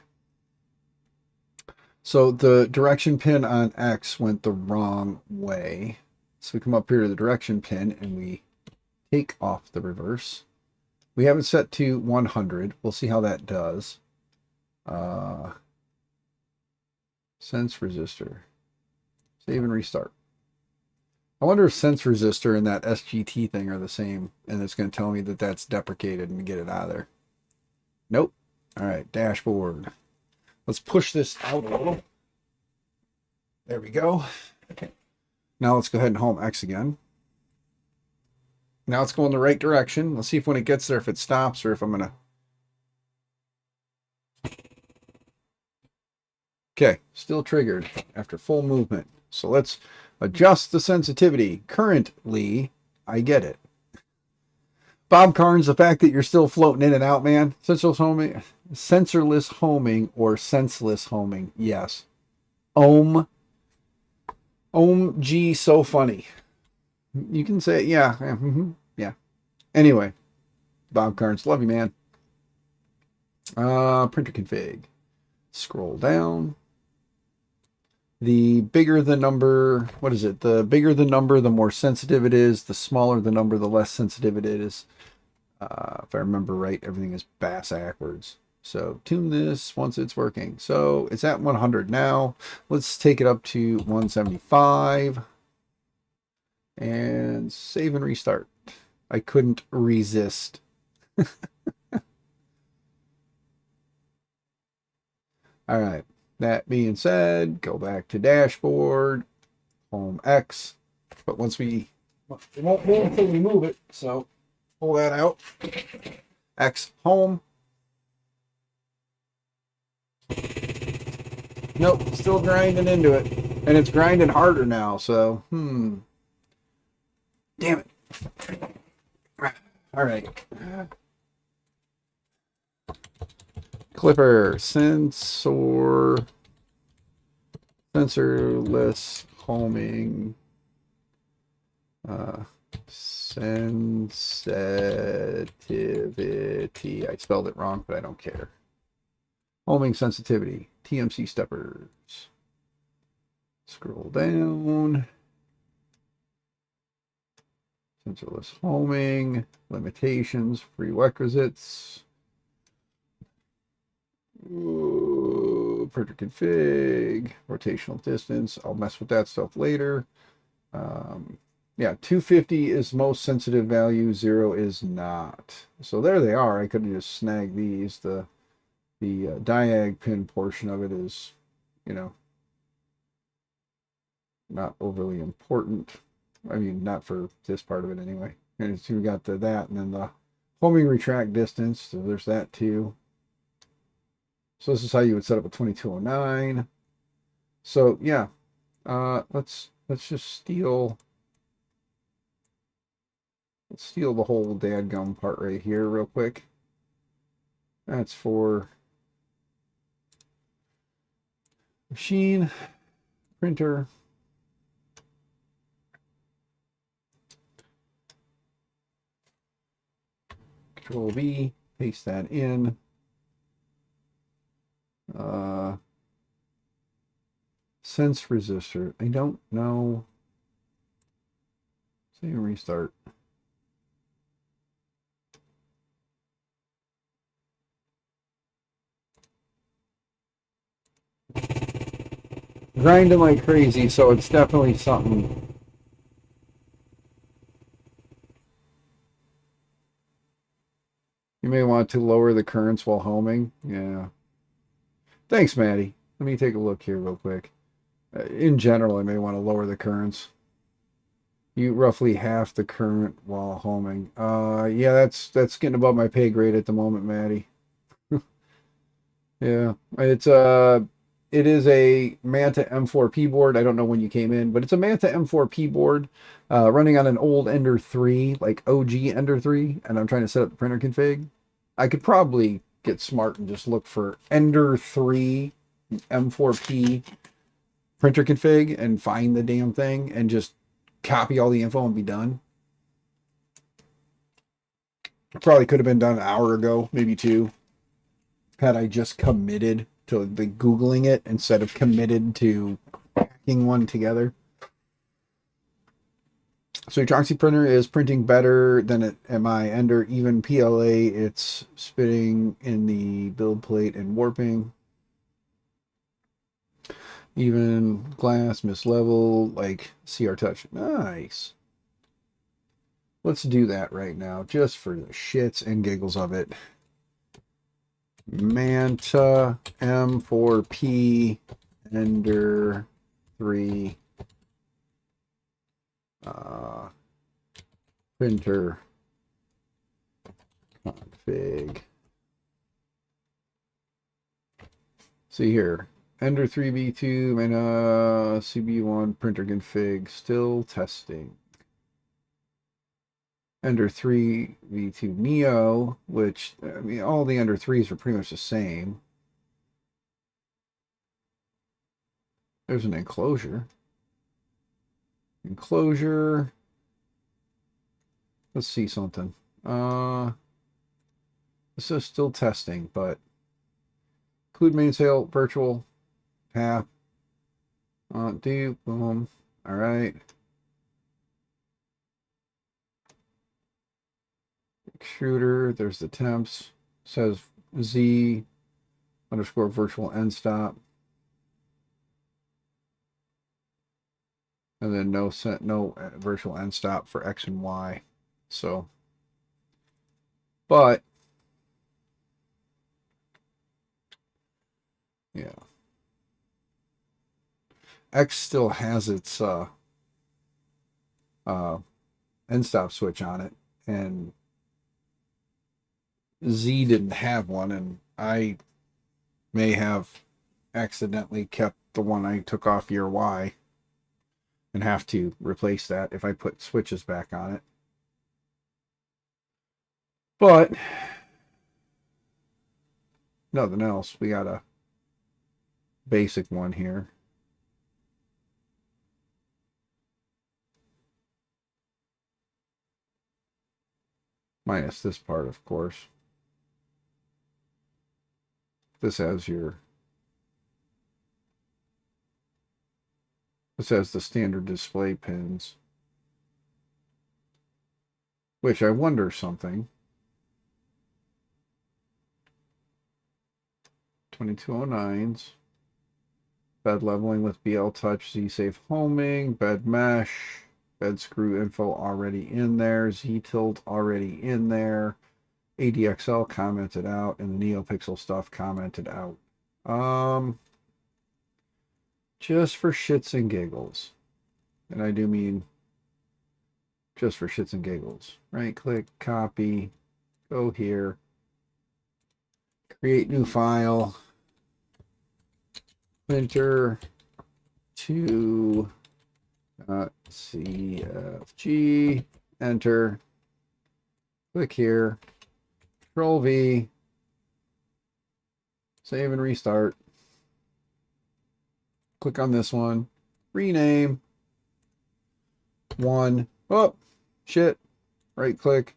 So the direction pin on X went the wrong way. So we come up here to the direction pin and we take off the reverse. We have it set to 100. We'll see how that does. Sense resistor. Save and restart. I wonder if sense resistor and that SGT thing are the same, and it's going to tell me that that's deprecated and get it out of there. Nope. All right, dashboard. Let's push this out a little. There we go. Okay. Now let's go ahead and home X again. Now it's going the right direction. Let's see if when it gets there, if it stops or if I'm going to... Okay, still triggered after full movement. So let's adjust the sensitivity. Currently, I get it. Bob Carnes, the fact that you're still floating in and out, man. Sensorless homing or senseless homing. Yes. Gee, so funny. You can say, yeah. Yeah. Anyway, Bob Carnes, love you, man. Printer config. Scroll down. The bigger the number, what is it? The bigger the number, the more sensitive it is. The smaller the number, the less sensitive it is. If I remember right, everything is backwards. So tune this once it's working. So it's at 100 now. Let's take it up to 175. And save and restart. I couldn't resist. All right. That being said, go back to dashboard, home X. But once it won't move until we move it. So pull that out. X home. Nope, still grinding into it. And it's grinding harder now, so damn it. All right. Clipper, sensorless homing, sensitivity. I spelled it wrong, but I don't care. Homing sensitivity, TMC steppers. Scroll down. Sensorless homing, limitations, prerequisites. Ooh, printer config, rotational distance. I'll mess with that stuff later. Yeah, 250 is most sensitive value, 0 is not. So there they are. I could have just snagged these. The diag pin portion of it is, you know, not overly important. I mean, not for this part of it anyway. And so we got that, and then the homing retract distance. So there's that too. So this is how you would set up a 2209. So yeah, let's just steal the whole dadgum part right here real quick. That's for machine, printer. Control V, paste that in. Sense resistor. I don't know. Save and restart. Grinding like crazy, so it's definitely something. You may want to lower the currents while homing. Yeah. Thanks, Maddie. Let me take a look here real quick. In general, I may want to lower the currents. You roughly half the current while homing. Yeah, that's getting above my pay grade at the moment, Maddie. Yeah, it is a Manta M4P board. I don't know when you came in, but it's a Manta M4P board running on an old Ender 3, like OG Ender 3, and I'm trying to set up the printer config. I could probably get smart and just look for Ender 3 M4P printer config and find the damn thing and just copy all the info and be done. Probably could have been done an hour ago, maybe 2, had I just committed to the Googling it instead of committed to hacking one together. So your Troxy printer is printing better than my Ender. Even PLA, it's spitting in the build plate and warping. Even glass, mislevel, like CR Touch. Nice. Let's do that right now, just for the shits and giggles of it. Manta M4P Ender 3 printer config. See here, Ender 3B2 Mana CB1 printer config still testing. Ender 3 V2 Neo, which, I mean, all the Ender 3s are pretty much the same. There's an enclosure. Enclosure. Let's see something. This is still testing, but include mainsail, virtual, path, do, boom. All right. Extruder, there's the temps, says Z _ virtual end stop, and then no virtual end stop for X and Y. So, but yeah, X still has its end stop switch on it, and Z didn't have one, and I may have accidentally kept the one I took off year Y and have to replace that if I put switches back on it. But nothing else. We got a basic one here. Minus this part, of course. This has your... This has the standard display pins. which I wonder something. 2209s. Bed leveling with BL Touch, Z-Safe homing, bed mesh, bed screw info already in there, Z-Tilt already in there, ADXL commented out, and the NeoPixel stuff commented out. Just for shits and giggles, and I do mean just for shits and giggles. Right click, copy, go here, create new file, printer to CFG, enter, click here, Control V, save and restart. Click on this one, rename, one, oh, shit, right click,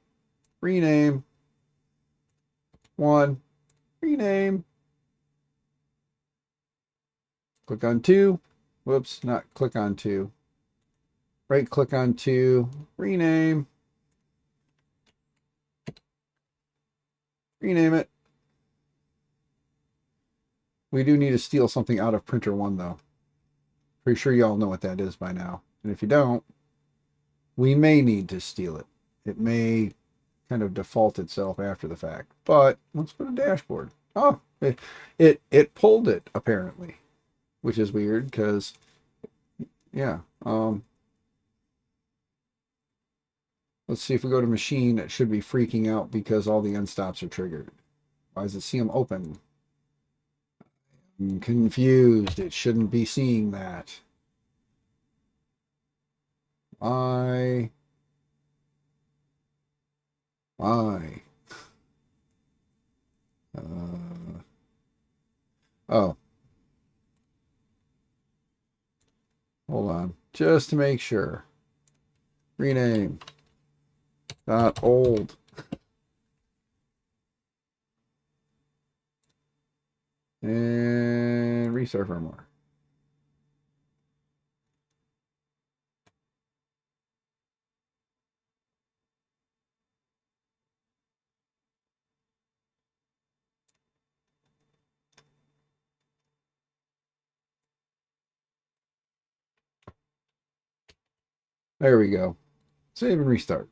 rename, one, rename, click on two, whoops, not click on two, right click on two, rename, rename it. We do need to steal something out of printer one though. Pretty sure you all know what that is by now. And if you don't, we may need to steal it. It may kind of default itself after the fact. But let's put a dashboard. Oh, it pulled it apparently, which is weird because, yeah. Let's see if we go to machine. It should be freaking out because all the end stops are triggered. Why does it see them open? I'm confused. It shouldn't be seeing that. Why? Oh. Hold on. Just to make sure. Rename. Not old. And restart firmware. There we go. Save and restart.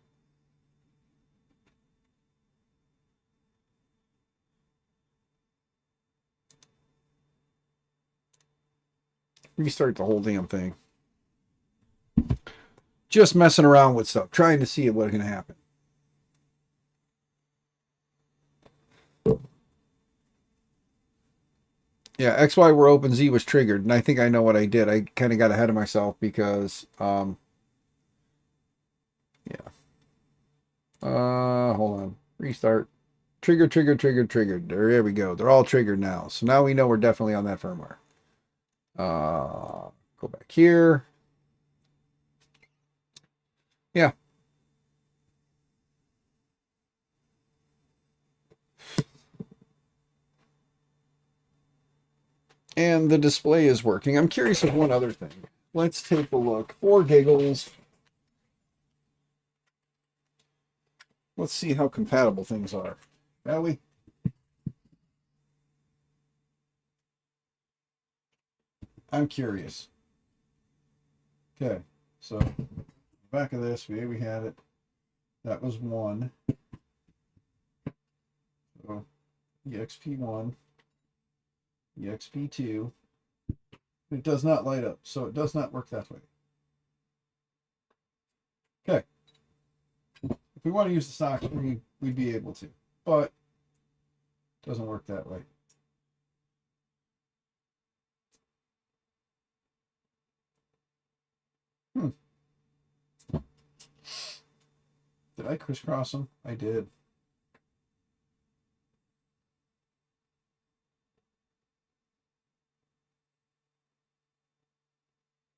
Restart the whole damn thing. Just messing around with stuff, trying to see what's going to happen. Yeah, XY were open, Z was triggered, and I think I know what I did. I kind of got ahead of myself because, yeah. Hold on. Restart. Trigger, trigger, trigger, triggered. There we go. They're all triggered now. So now we know we're definitely on that firmware. Go back here. Yeah. And the display is working. I'm curious of one other thing. Let's take a look. For giggles. Let's see how compatible things are. Ellie? I'm curious. Okay, so back of this, we had it. That was one. So EXP1, EXP2. It does not light up, so it does not work that way. Okay. If we want to use the stock screen, we'd be able to, but it doesn't work that way. Did I crisscross them? I did.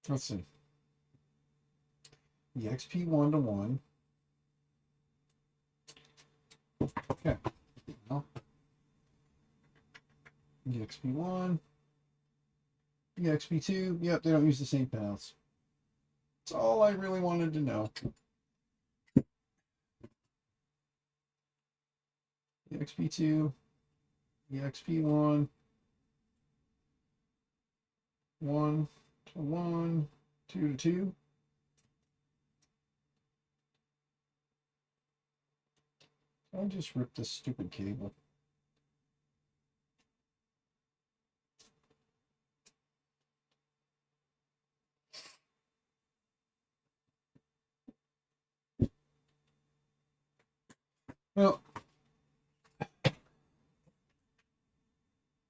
Let's see. EXP1 to 1. Okay. Well, EXP1. EXP2. Yep, they don't use the same panels. That's all I really wanted to know. EXP2, EXP1, 1 to 1, 2 to 2. I just ripped this stupid cable. Well,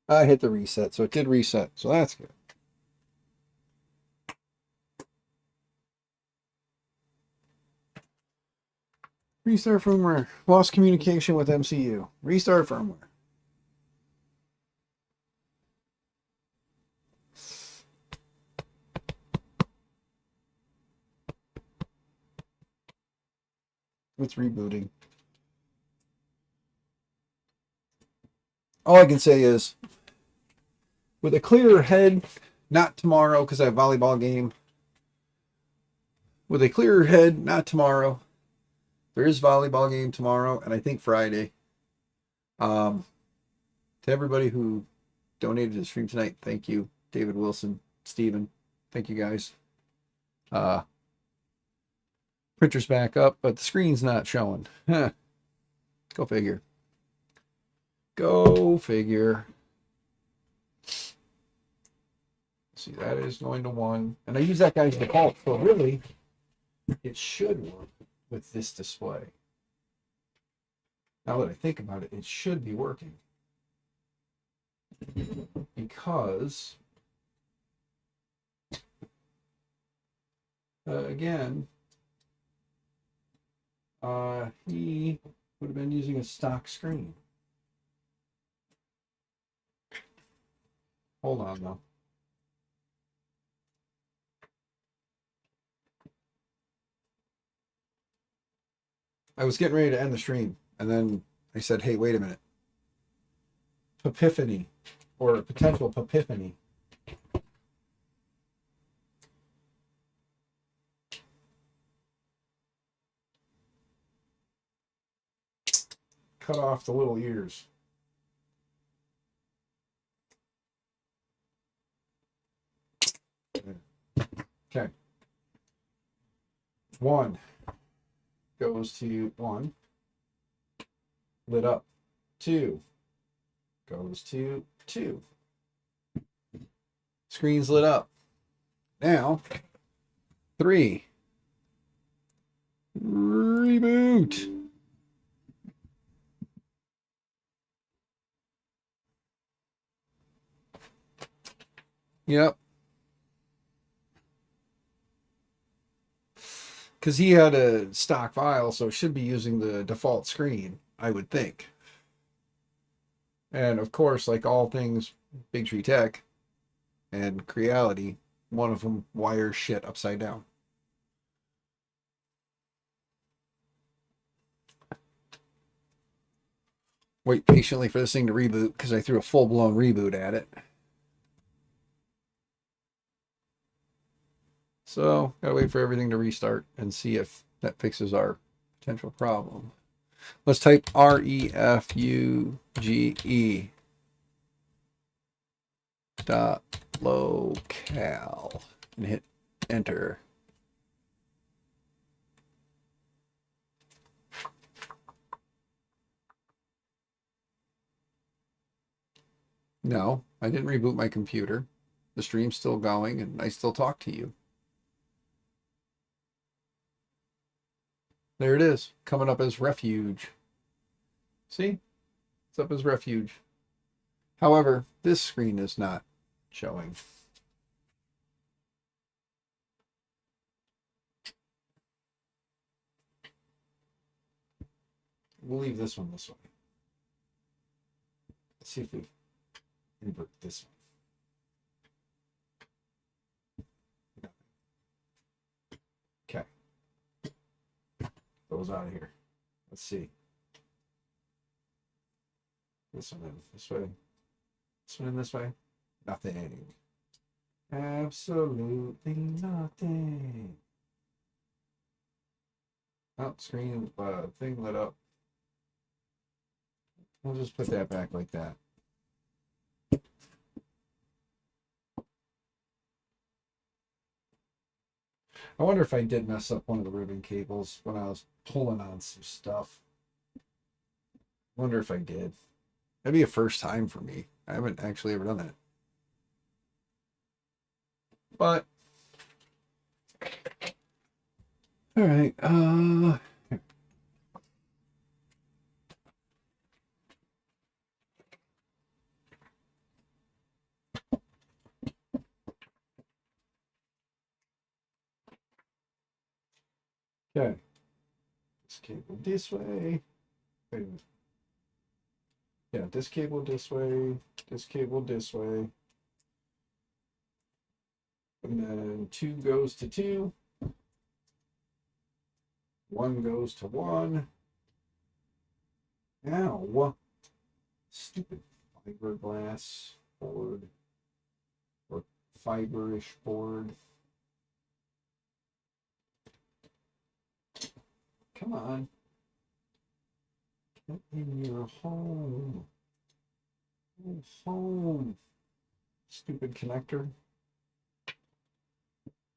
I hit the reset, so it did reset, so that's good. Restart firmware. Lost communication with MCU. Restart firmware. It's rebooting. All I can say is, with a clearer head, not tomorrow because I have a volleyball game. With a clearer head, not tomorrow. There is volleyball game tomorrow, and I think Friday. To everybody who donated to the stream tonight, thank you. David Wilson, Steven, thank you guys. Printer's back up, but the screen's not showing. Huh. Go figure. Go figure. See, that is going to 1. And I use that guy's default, so really, it should work with this display. Now that I think about it, it should be working. Because, again, he would have been using a stock screen. Hold on, though. I was getting ready to end the stream, and then I said, hey, wait a minute. Epiphany, or potential epiphany. Cut off the little ears. Okay. 1 goes to 1. Lit up. 2 goes to 2. Screen's lit up. Now, 3. Reboot. Yep. Because he had a stock file, so it should be using the default screen, I would think. And of course, like all things Big Tree Tech and Creality, one of them wires shit upside down. Wait patiently for this thing to reboot because I threw a full-blown reboot at it. So, gotta wait for everything to restart and see if that fixes our potential problem. Let's type refuge dot locale and hit enter. No, I didn't reboot my computer. The stream's still going and I still talk to you. There it is, coming up as refuge. See? It's up as refuge. However, this screen is not showing. We'll leave this one this way. Let's see if we invert this one. Okay. Those out of here. Let's see. This one in this way. This one in this way. Nothing. Absolutely nothing. Oh, screen thing lit up. We'll just put that back like that. I wonder if I did mess up one of the ribbon cables when I was pulling on some stuff. I wonder if I did. That'd be a first time for me. I haven't actually ever done that. But all right, okay. This cable this way. Wait a minute. Yeah, this cable this way, this cable this way. And then 2 goes to 2. 1 goes to 1. Ow. Stupid fiberglass board. Or fiberish board. Come on. Get in your home. Go home. Stupid connector.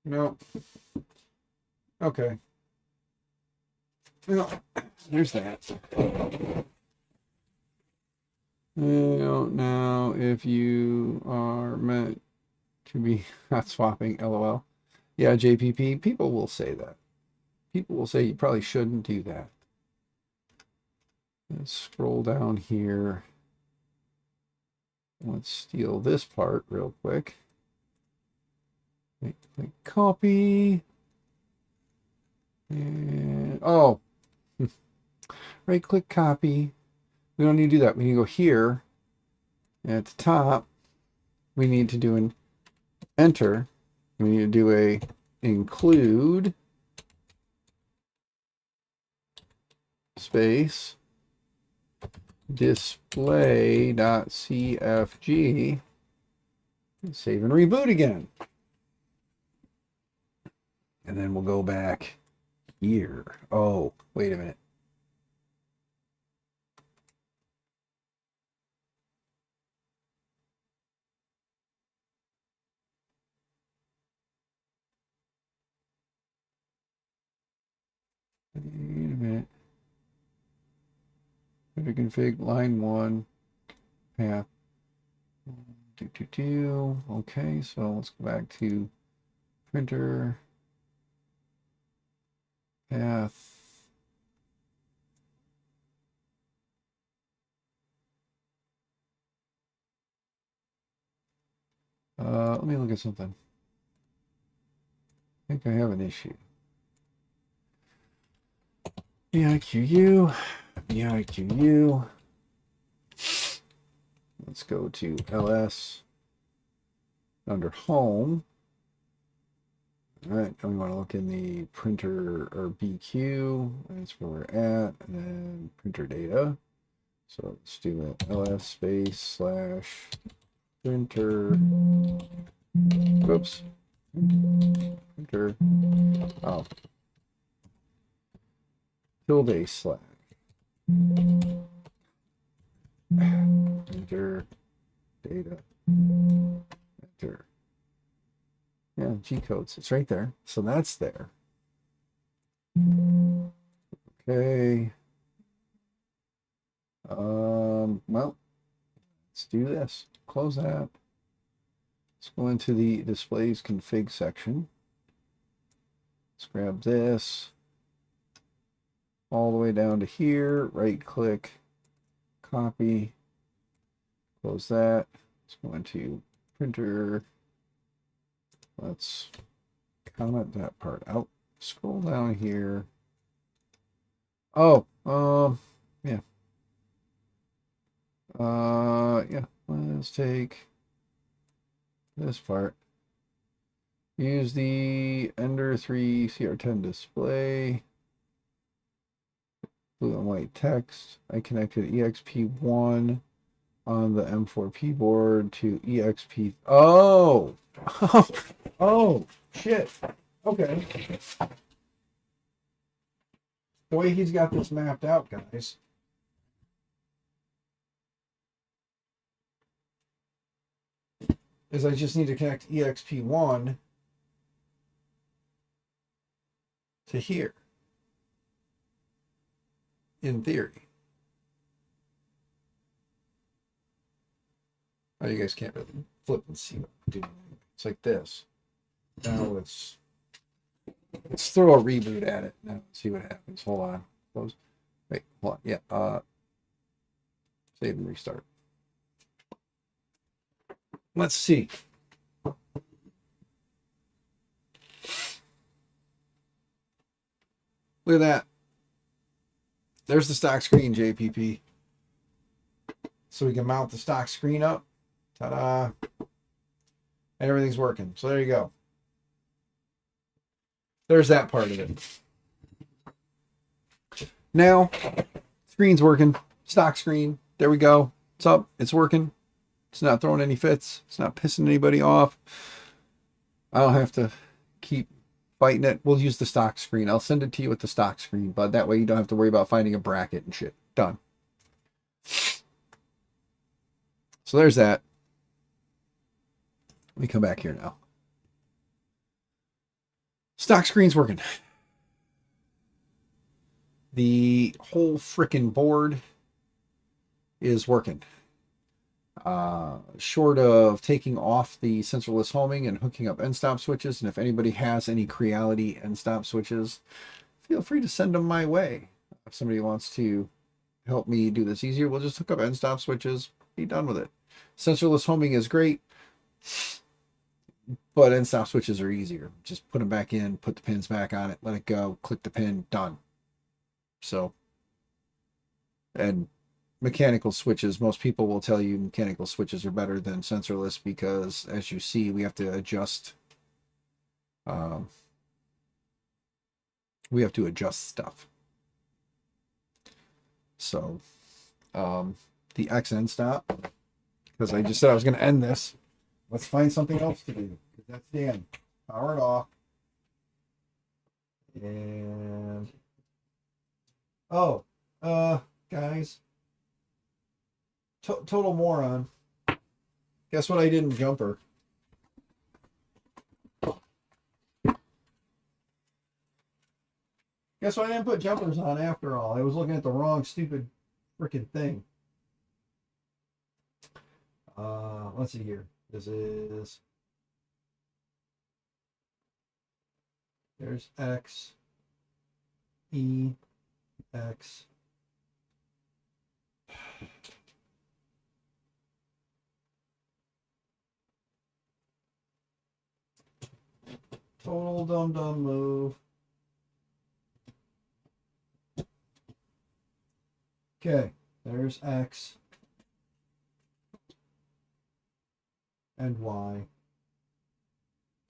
No. Okay. Well, there's that. I don't know if you are meant to be hot swapping, LOL. Yeah, JPP, people will say that. People will say you probably shouldn't do that. Let's scroll down here. Let's steal this part real quick. Click copy. And oh, right click copy. We don't need to do that. We need to go here. And at the top, we need to do an enter. We need to do a include space display.cfg. Save and reboot again. And then we'll go back here. Oh, wait a minute. Wait a minute. Config line 1 path. Okay, so let's go back to printer path. Let me look at something. I think I have an issue. BIQU. Let's go to LS under home. All right, and we want to look in the printer or BQ. That's where we're at, and then printer data. So let's do that ls space / printer. Whoops. Printer. Oh. Tilde / enter data enter. Yeah, G codes. It's right there. So that's there. Okay. Well, let's do this. Close that. Let's go into the displays config section. Let's grab this all the way down to here. Right click, copy, close that. Let's go into printer. Let's comment that part out. Scroll down here. Oh, yeah. Yeah, let's take this part. Use the Ender 3 CR10 display. Blue and white text. I connected EXP1 on the M4P board to EXP. Oh! Oh, shit. Okay. The way he's got this mapped out, guys. is I just need to connect EXP1 to here. In theory. Oh, you guys can't really flip and see what I'm doing. It's like this. Now let's throw a reboot at it. Now let's see what happens. Hold on. Close. Wait, hold on. Yeah. Save and restart. Let's see. Look at that. There's the stock screen, JPP. So we can mount the stock screen up. Ta-da. And everything's working. So there you go. There's that part of it. Now, screen's working. Stock screen. There we go. It's up. It's working. It's not throwing any fits. It's not pissing anybody off. I don't have to keep fighting it. We'll use the stock screen. I'll send it to you with the stock screen, but that way you don't have to worry about finding a bracket and shit. Done. So there's that. Let me come back here now. Stock screen's working. The whole frickin' board is working. Short of taking off the sensorless homing and hooking up end stop switches, and if anybody has any Creality end stop switches, feel free to send them my way. If somebody wants to help me do this easier, we'll just hook up end stop switches, be done with it. Sensorless homing is great, but end stop switches are easier. Just put them back in, put the pins back on it, let it go, click the pin, done. So, and mechanical switches, most people will tell you mechanical switches are better than sensorless because, as you see, we have to adjust stuff. So the X end stop, because I just said I was going to end this, let's find something else to do, because that's the end. Power it off. And guys, total moron. Guess what I did in Jumper? Guess what I didn't put jumpers on after all? I was looking at the wrong stupid freaking thing. Let's see here. This is... There's X, E, X. Total dum-dum move. Okay, there's X and Y.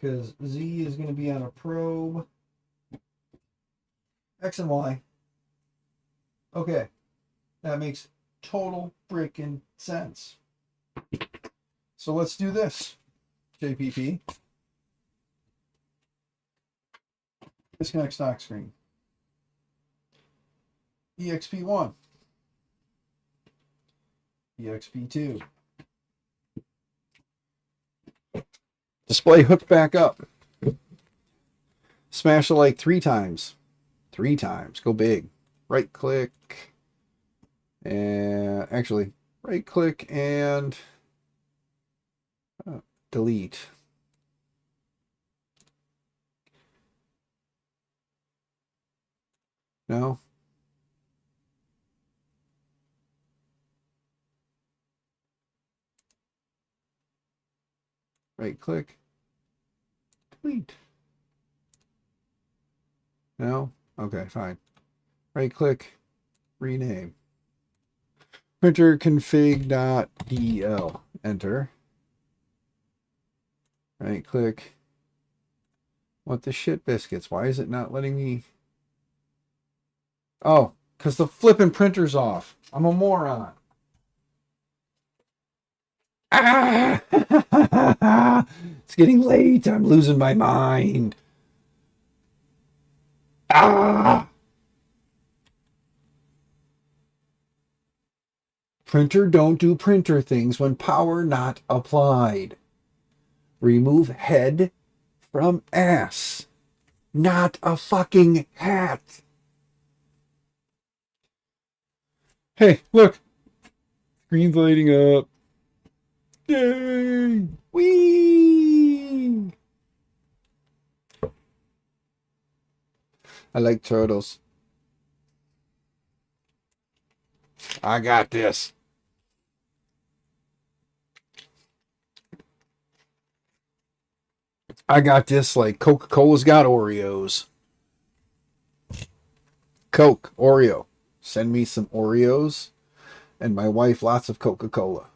Because Z is going to be on a probe. X and Y. Okay, that makes total freaking sense. So let's do this, JPP. Disconnect stock screen. EXP1. EXP2. Display hooked back up. Smash it like 3 times. 3 times. Go big. Right click. And actually, right click and delete. No. Right click. Delete. No? Okay, fine. Right click. Rename. Printer config.del. Enter. Right click. What the shit biscuits? Why is it not letting me? Oh, because the flipping printer's off. I'm a moron. Ah! It's getting late. I'm losing my mind. Ah! Printer don't do printer things when power not applied. Remove head from ass. Not a fucking hat. Hey, look. Screen's lighting up. Yay! Whee! I like turtles. I got this. I got this like Coca-Cola's got Oreos. Coke, Oreo. Send me some Oreos and my wife lots of Coca-Cola.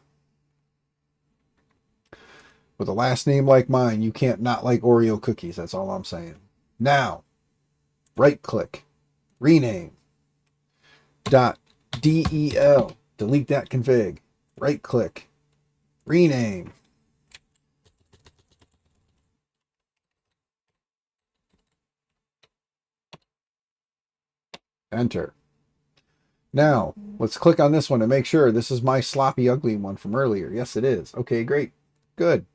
With a last name like mine, you can't not like Oreo cookies. That's all I'm saying. Now, right click, rename, .del, delete that config. Right click, rename. Enter. Now, let's click on this one to make sure this is my sloppy, ugly one from earlier. Yes, it is. Okay, great. Good.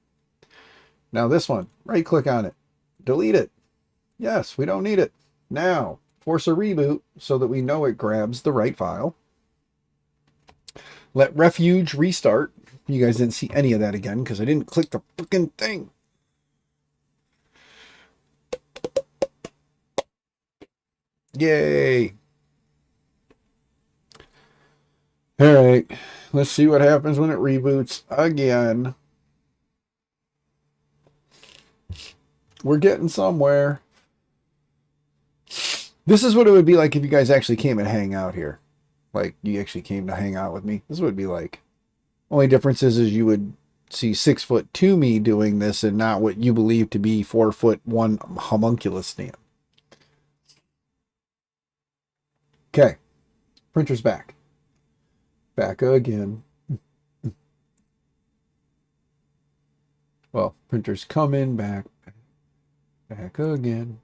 Now this one, right click on it. Delete it. Yes, we don't need it. Now, force a reboot so that we know it grabs the right file. Let refuge restart. You guys didn't see any of that again because I didn't click the freaking thing. Yay. All right, let's see what happens when it reboots again. We're getting somewhere. This is what it would be like if you guys actually came and hang out here. Like, you actually came to hang out with me. This would be like. Only difference is you would see 6'2" me doing this and not what you believe to be 4'1" homunculus stand. Okay. Printer's back. Back again. Well, printer's coming back. Back again.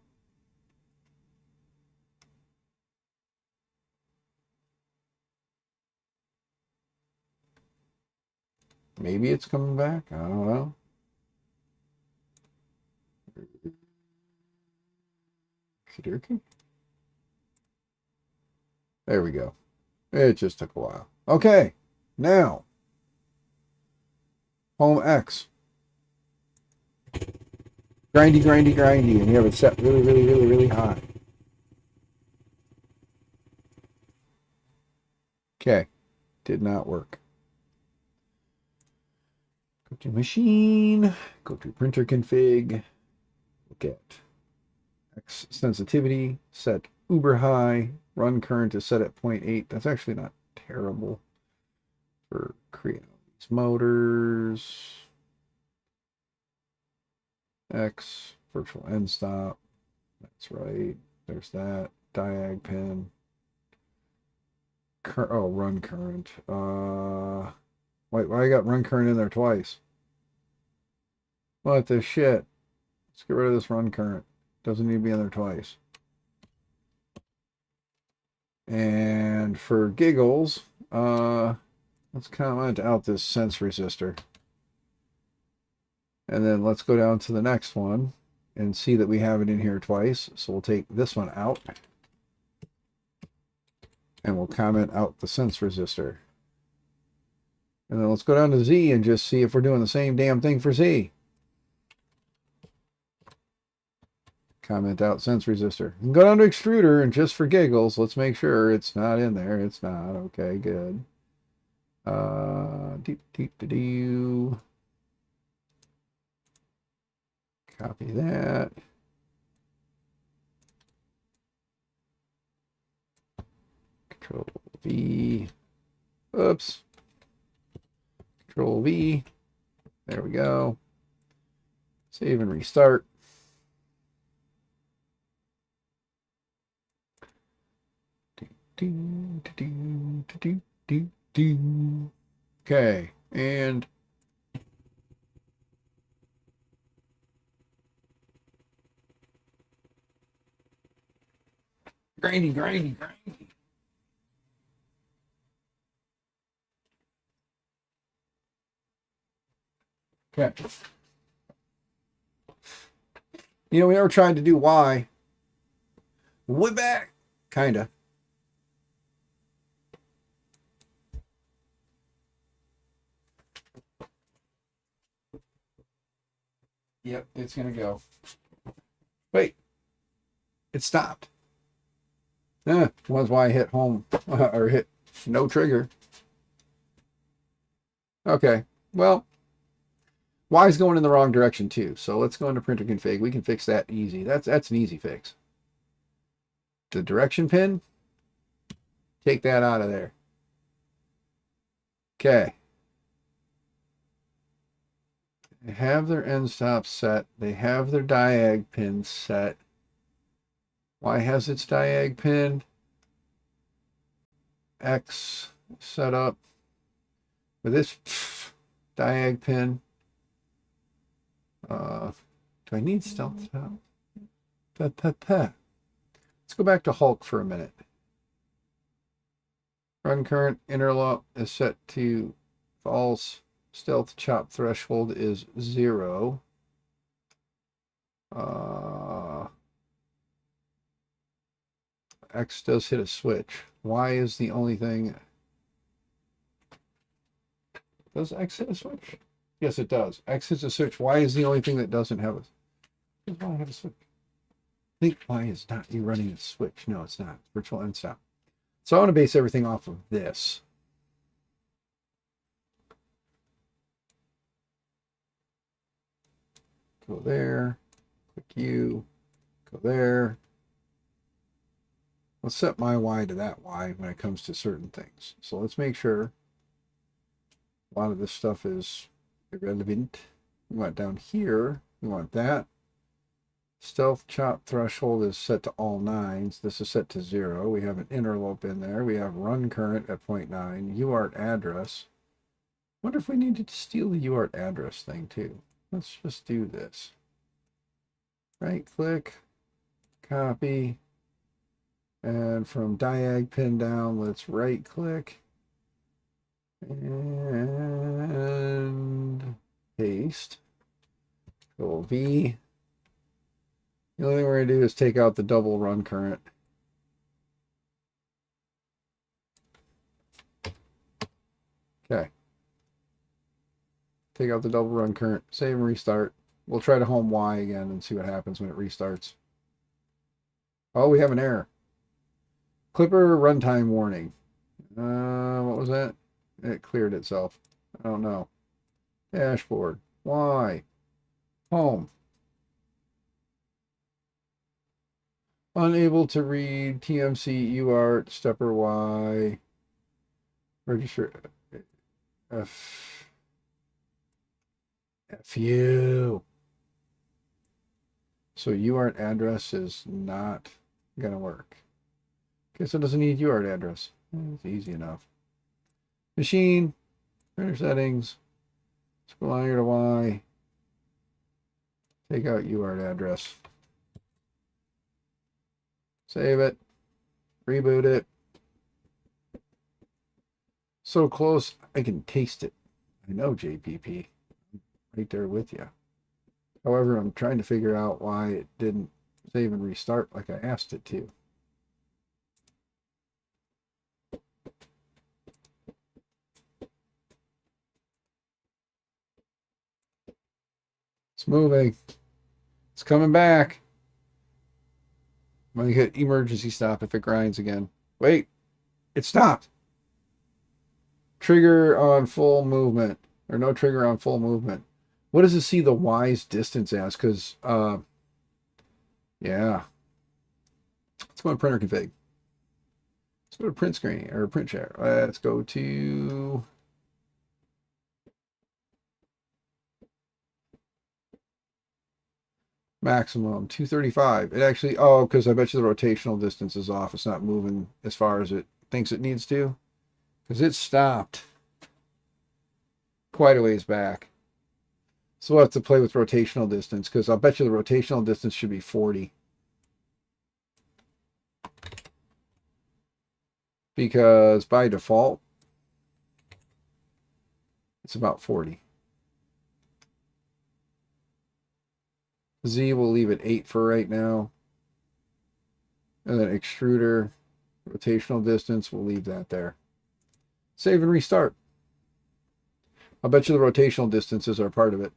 Maybe it's coming back. I don't know. There we go. It just took a while. Okay. Now. Home X. Grindy, grindy, grindy. And you have it set really, really, really, really high. Okay. Did not work. Go to machine. Go to printer config. Look at X sensitivity. Set uber high. Run current is set at 0.8. That's actually not terrible for creating these motors. X virtual end stop. That's right. There's that diag pin. Run current. Wait, why I got run current in there twice? What the shit? Let's get rid of this run current. Doesn't need to be in there twice. And for giggles, let's comment out this sense resistor. And then let's go down to the next one and see that we have it in here twice. So we'll take this one out. And we'll comment out the sense resistor. And then let's go down to Z and just see if we're doing the same damn thing for Z. Comment out sense resistor. And go down to extruder and just for giggles, let's make sure it's not in there. It's not. Okay, good. Copy that. Control V. Oops. Control V. There we go. Save and restart. Okay, and grindy, grindy, grindy. Okay. You know, we never tried to do Y. Way back. Kinda. Yep, it's gonna go. Wait. It stopped. Was why I hit home or hit no trigger. Okay. Well, Y is going in the wrong direction too. So let's go into printer config. We can fix that easy. That's an easy fix. The direction pin, take that out of there. Okay. They have their end stop set. They have their diag pin set. Y has its diag pin. X set up with this diag pin. Do I need stealth stop? Let's go back to Hulk for a minute. Run current interlock is set to false. Stealth chop threshold is 0. X does hit a switch. Y is the only thing. Does X hit a switch? Yes, it does. X hits a switch. Y is the only thing that doesn't have a. Does Y have a switch? I think Y is not you running a switch. No, it's not. Virtual end stop. So I want to base everything off of this. Go there. Click U. Go there. Let's set my Y to that Y when it comes to certain things. So let's make sure a lot of this stuff is irrelevant. We want down here. We want that. Stealth chop threshold is set to all 9s. This is set to 0. We have an interlope in there. We have run current at 0.9. UART address. Wonder if we needed to steal the UART address thing too. Let's just do this. Right click, copy, and from diag pin down, let's right click and paste. Control V. The only thing we're going to do is take out the double run current. Okay. Take out the double run current. Save and restart. We'll try to home Y again and see what happens when it restarts. Oh, we have an error. Clipper runtime warning. What was that? It cleared itself. I don't know. Dashboard. Y. Home. Unable to read TMC UART stepper Y. Register FU. So UART address is not gonna work. Okay, so it doesn't need UART address. It's easy enough. Machine, printer settings, scroll here to Y. Take out UART address. Save it. Reboot it. So close, I can taste it. I know, JPP. I'm right there with you. However, I'm trying to figure out why it didn't save and restart like I asked it to. It's moving. It's coming back. I'm going to hit emergency stop if it grinds again. Wait, it stopped. Trigger on full movement, or no trigger on full movement. What does it see the Y's distance as? Because, yeah. Let's go to printer config. Let's go to print screen, or print share. Let's go to maximum 235. It actually, oh, because I bet you the rotational distance is off. It's not moving as far as it thinks it needs to. Because it stopped quite a ways back. So we'll have to play with rotational distance, because I'll bet you the rotational distance should be 40. Because by default, it's about 40. Z we'll leave at 8 for right now. And then extruder, rotational distance, we'll leave that there. Save and restart. I'll bet you the rotational distances are part of it.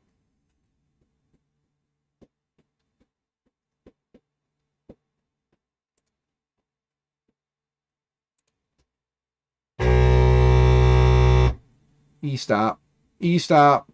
E-stop. E-stop.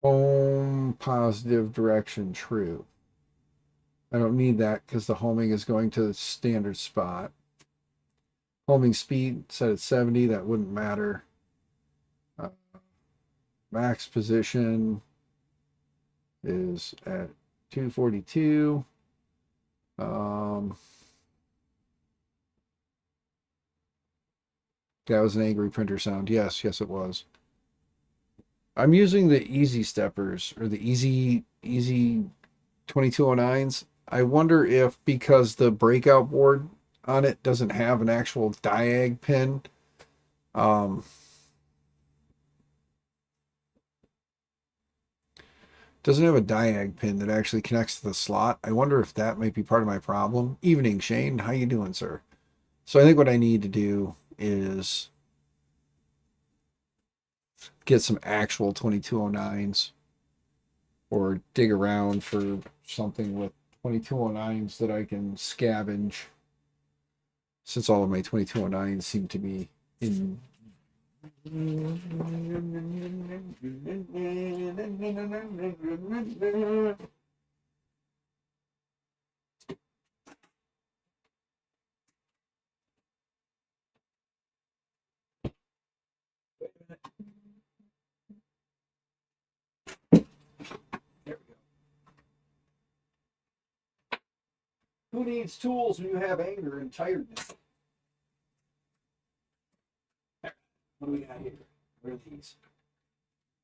Home, positive direction, true. I don't need that because the homing is going to the standard spot. Homing speed set at 70, that wouldn't matter. Max position is at 242. That was an angry printer sound. Yes, yes, it was. I'm using the easy steppers or the easy 2209s. I wonder if because the breakout board on it doesn't have an actual diag pin, doesn't have a diag pin that actually connects to the slot. I wonder if that might be part of my problem. Evening, Shane. How you doing, sir? So I think what I need to do is get some actual 2209s or dig around for something with 2209s that I can scavenge, since all of my 2209s seem to be in. Who needs tools when you have anger and tiredness? What do we got here? What are these?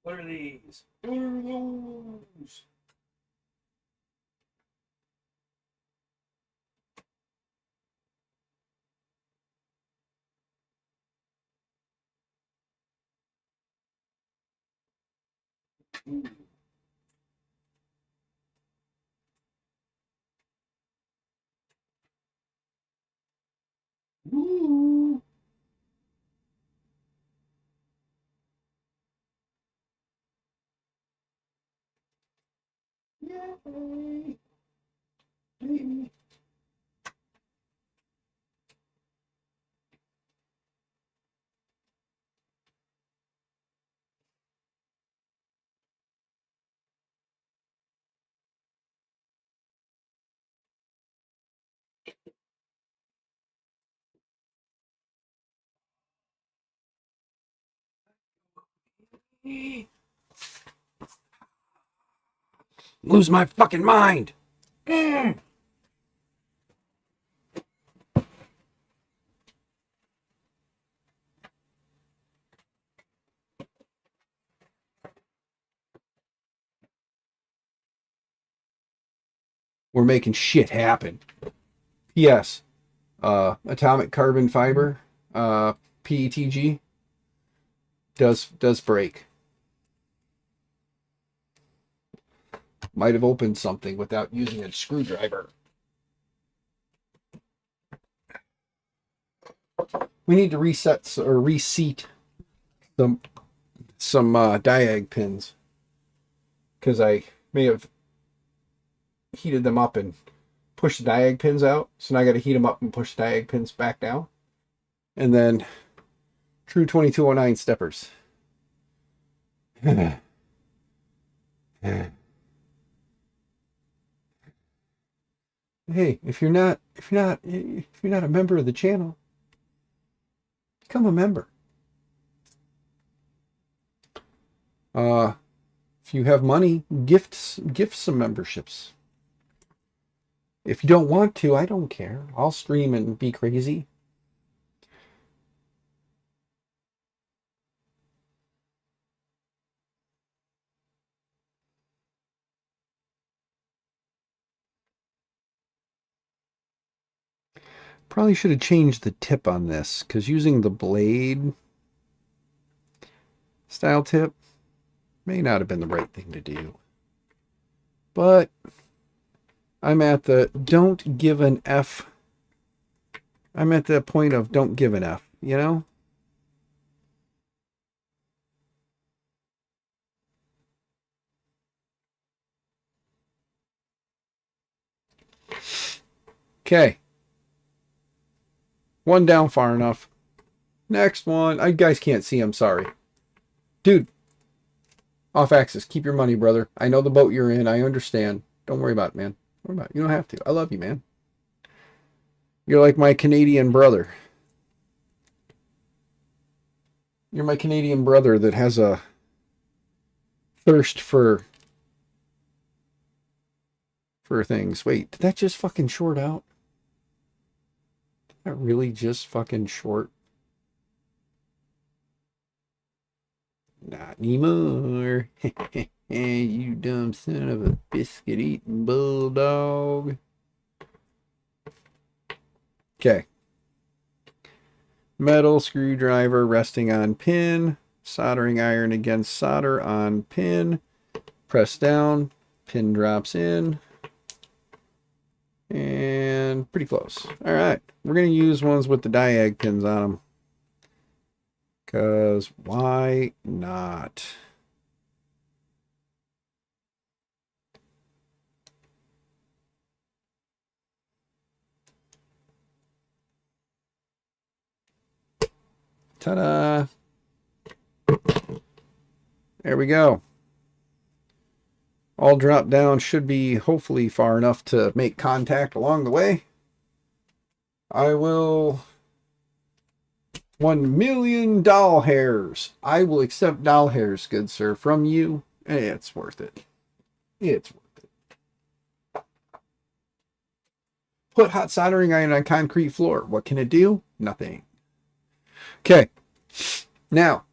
What are these? What are those? Ooh. Ooh. Yay. Baby. Lose my fucking mind. Mm. We're making shit happen. Yes. Atomic carbon fiber, PETG, does break. Might have opened something without using a screwdriver. We need to reset or reseat some diag pins, because I may have heated them up and pushed the diag pins out. So now I got to heat them up and push the diag pins back down. And then true 2209 steppers. Hey, if you're not a member of the channel, become a member. If you have money, gift some memberships. If you don't want to, I don't care. I'll stream and be crazy. Probably should have changed the tip on this, because using the blade style tip may not have been the right thing to do. But I'm at the don't give an F. I'm at the point of don't give an F, you know? Okay. One down far enough. Next one. I guys can't see, I'm sorry. Dude. Off axis. Keep your money, brother. I know the boat you're in. I understand. Don't worry about it, man. Don't worry about it. You don't have to. I love you, man. You're like my Canadian brother. You're my Canadian brother that has a thirst for things. Wait, did that just fucking short out? Did that really just fucking short? Not anymore. You dumb son of a biscuit eating bulldog. Okay. Metal screwdriver resting on pin. Soldering iron against solder on pin. Press down. Pin drops in. And pretty close. All right. We're going to use ones with the diag pins on them. Because why not? Ta-da! There we go. All drop down should be hopefully far enough to make contact along the way. I will... 1,000,000 doll hairs. I will accept doll hairs, good sir, from you. It's worth it. It's worth it. Put hot soldering iron on concrete floor. What can it do? Nothing. Okay. Now,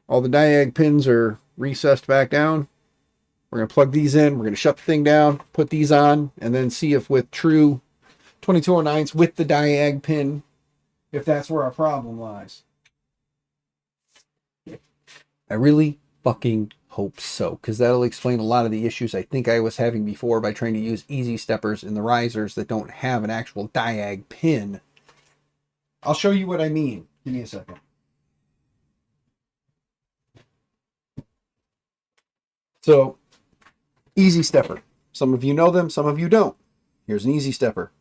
all the diag pins are recessed back down. We're going to plug these in. We're going to shut the thing down, put these on, and then see if with true 2209s with the diag pin, if that's where our problem lies. I really fucking hope so, because that'll explain a lot of the issues I think I was having before by trying to use easy steppers in the risers that don't have an actual diag pin. I'll show you what I mean. Give me a second. So, easy stepper. Some of you know them, some of you don't. Here's an easy stepper.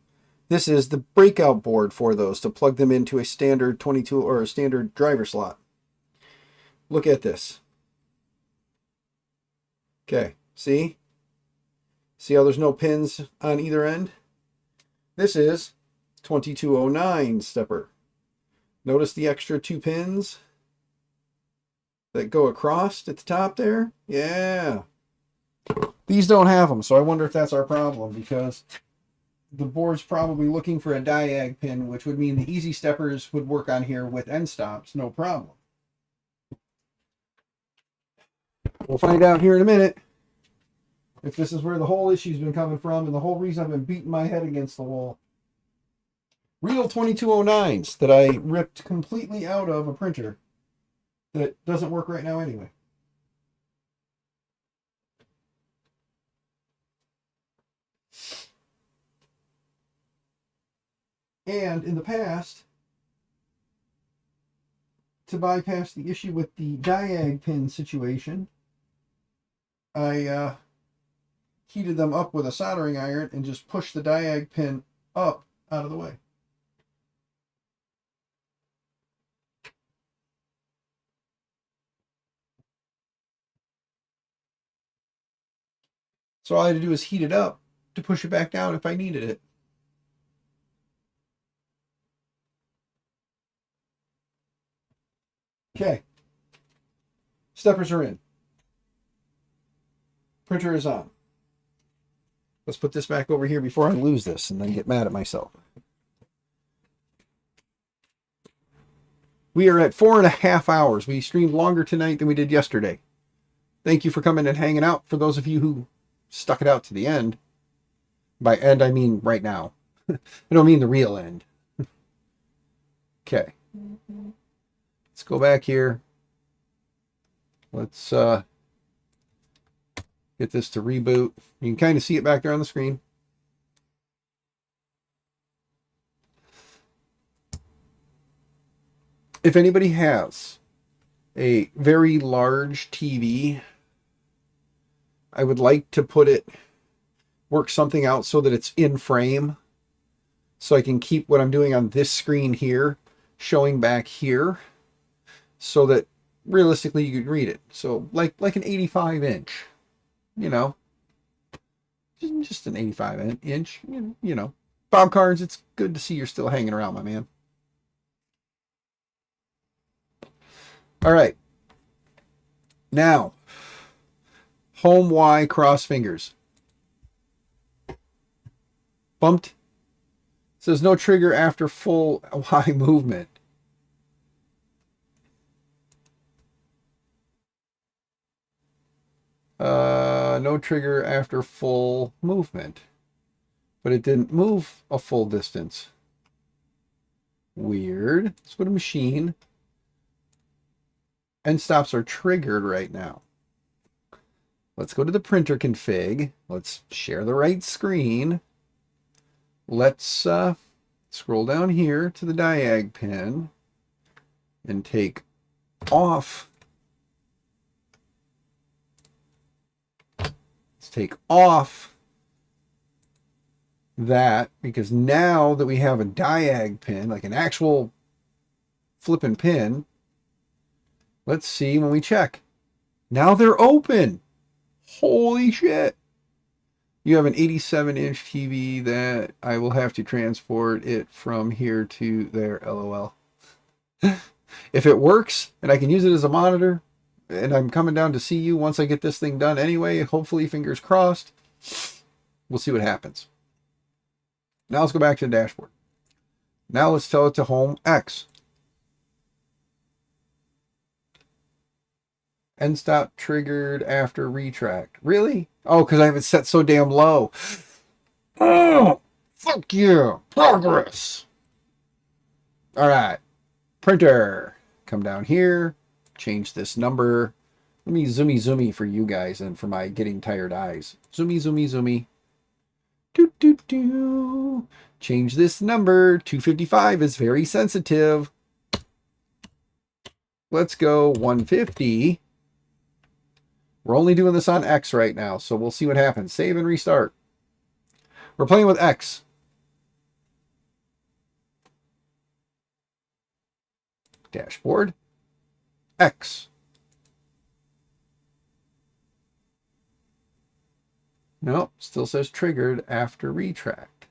This is the breakout board for those to plug them into a standard 22 or a standard driver slot. Look at this. Okay, see? See how there's no pins on either end? This is 2209 stepper. Notice the extra 2 pins that go across at the top there? Yeah. These don't have them, so I wonder if that's our problem, because the board's probably looking for a diag pin, which would mean the easy steppers would work on here with end stops, no problem. We'll find out here in a minute if this is where the whole issue's been coming from and the whole reason I've been beating my head against the wall. Real 2209s that I ripped completely out of a printer that doesn't work right now anyway. And in the past, to bypass the issue with the diag pin situation, I heated them up with a soldering iron and just pushed the diag pin up out of the way. So all I had to do is heat it up to push it back down if I needed it. Okay. Steppers are in. Printer is on. Let's put this back over here before I lose this and then get mad at myself. We are at 4.5 hours. We streamed longer tonight than we did yesterday. Thank you for coming and hanging out. For those of you who stuck it out to the end. By end, I mean right now. I don't mean the real end. Okay. Let's go back here. Let's get this to reboot. You can kind of see it back there on the screen. If anybody has a very large TV, I would like to work something out so that it's in frame, so I can keep what I'm doing on this screen here showing back here, so that realistically you can read it. So like an 85 inch, you know, just an 85 inch, you know. Bob Carnes, it's good to see you're still hanging around, my man. All right. Now, home Y cross fingers. Bumped. Says no trigger after full Y movement. No trigger after full movement. But it didn't move a full distance. Weird. Let's go to machine. End stops are triggered right now. Let's go to the printer config. Let's share the right screen. Let's scroll down here to the diag pin and take off. Let's take off that, because now that we have a diag pin, like an actual flipping pin, let's see when we check. Now they're open. Holy shit. You have an 87-inch TV that I will have to transport it from here to there, LOL. If it works and I can use it as a monitor, and I'm coming down to see you once I get this thing done anyway, hopefully, fingers crossed, we'll see what happens. Now let's go back to the dashboard. Now let's tell it to home X. End stop triggered after retract. Really? Oh, because I have it set so damn low. Oh, fuck you. Progress. All right. Printer. Come down here. Change this number. Let me zoomy for you guys and for my getting tired eyes. Zoomy. Do. Change this number. 255 is very sensitive. Let's go 150. We're only doing this on X right now, so we'll see what happens. Save and restart. We're playing with X. Dashboard. X. Nope, still says triggered after retract.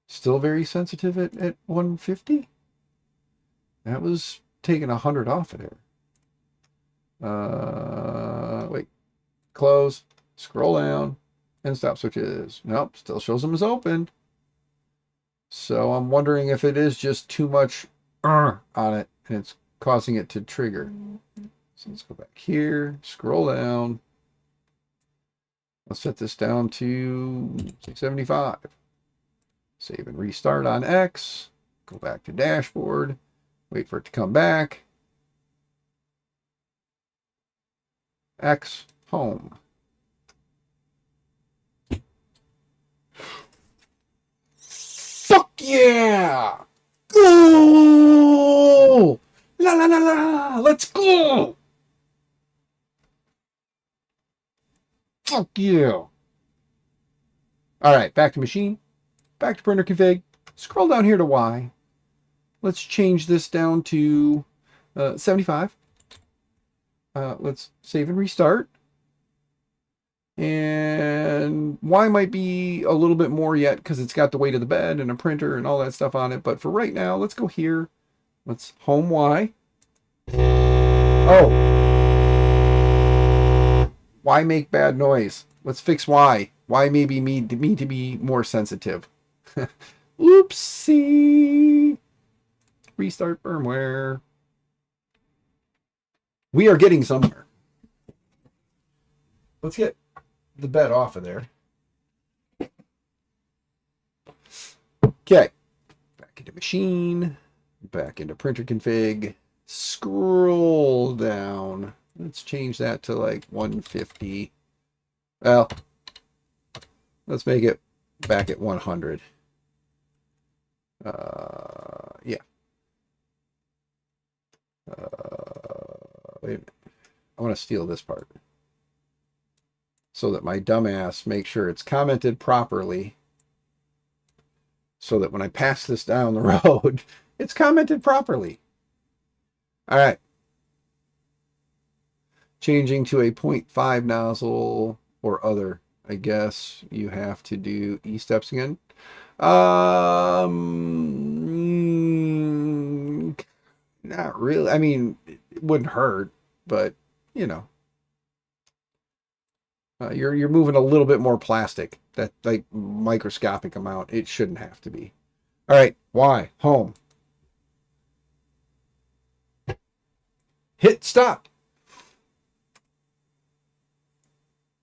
Still very sensitive at 150. That was taking 100 off of there. Wait, close, scroll down, and stop switches. Nope, still shows them as open. So I'm wondering if it is just too much on it and it's causing it to trigger. So let's go back here, scroll down. Let's set this down to 675. Save and restart on X. Go back to dashboard. Wait for it to come back. X, home. Fuck yeah! Go! La! Let's go! Fuck you! All right, back to machine. Back to printer config. Scroll down here to Y. Let's change this down to 75. Let's save and restart. And Y might be a little bit more yet because it's got the weight of the bed and a printer and all that stuff on it. But for right now, let's go here. Let's home Y. Oh. Y make bad noise. Let's fix Y. Y maybe me to be more sensitive. Oopsie. Restart firmware. We are getting somewhere. Let's get the bed off of there. Okay. Back into machine. Back into printer config. Scroll down. Let's change that to like 150. Well, let's make it back at 100. Yeah. Wait a minute. I want to steal this part so that my dumbass makes sure it's commented properly so that when I pass this down the road, it's commented properly. All right. Changing to a 0.5 nozzle or other. I guess you have to do E steps again. Not really. I mean, it wouldn't hurt, but you know, you're moving a little bit more plastic. That like microscopic amount. It shouldn't have to be. All right. Y home. Hit stop.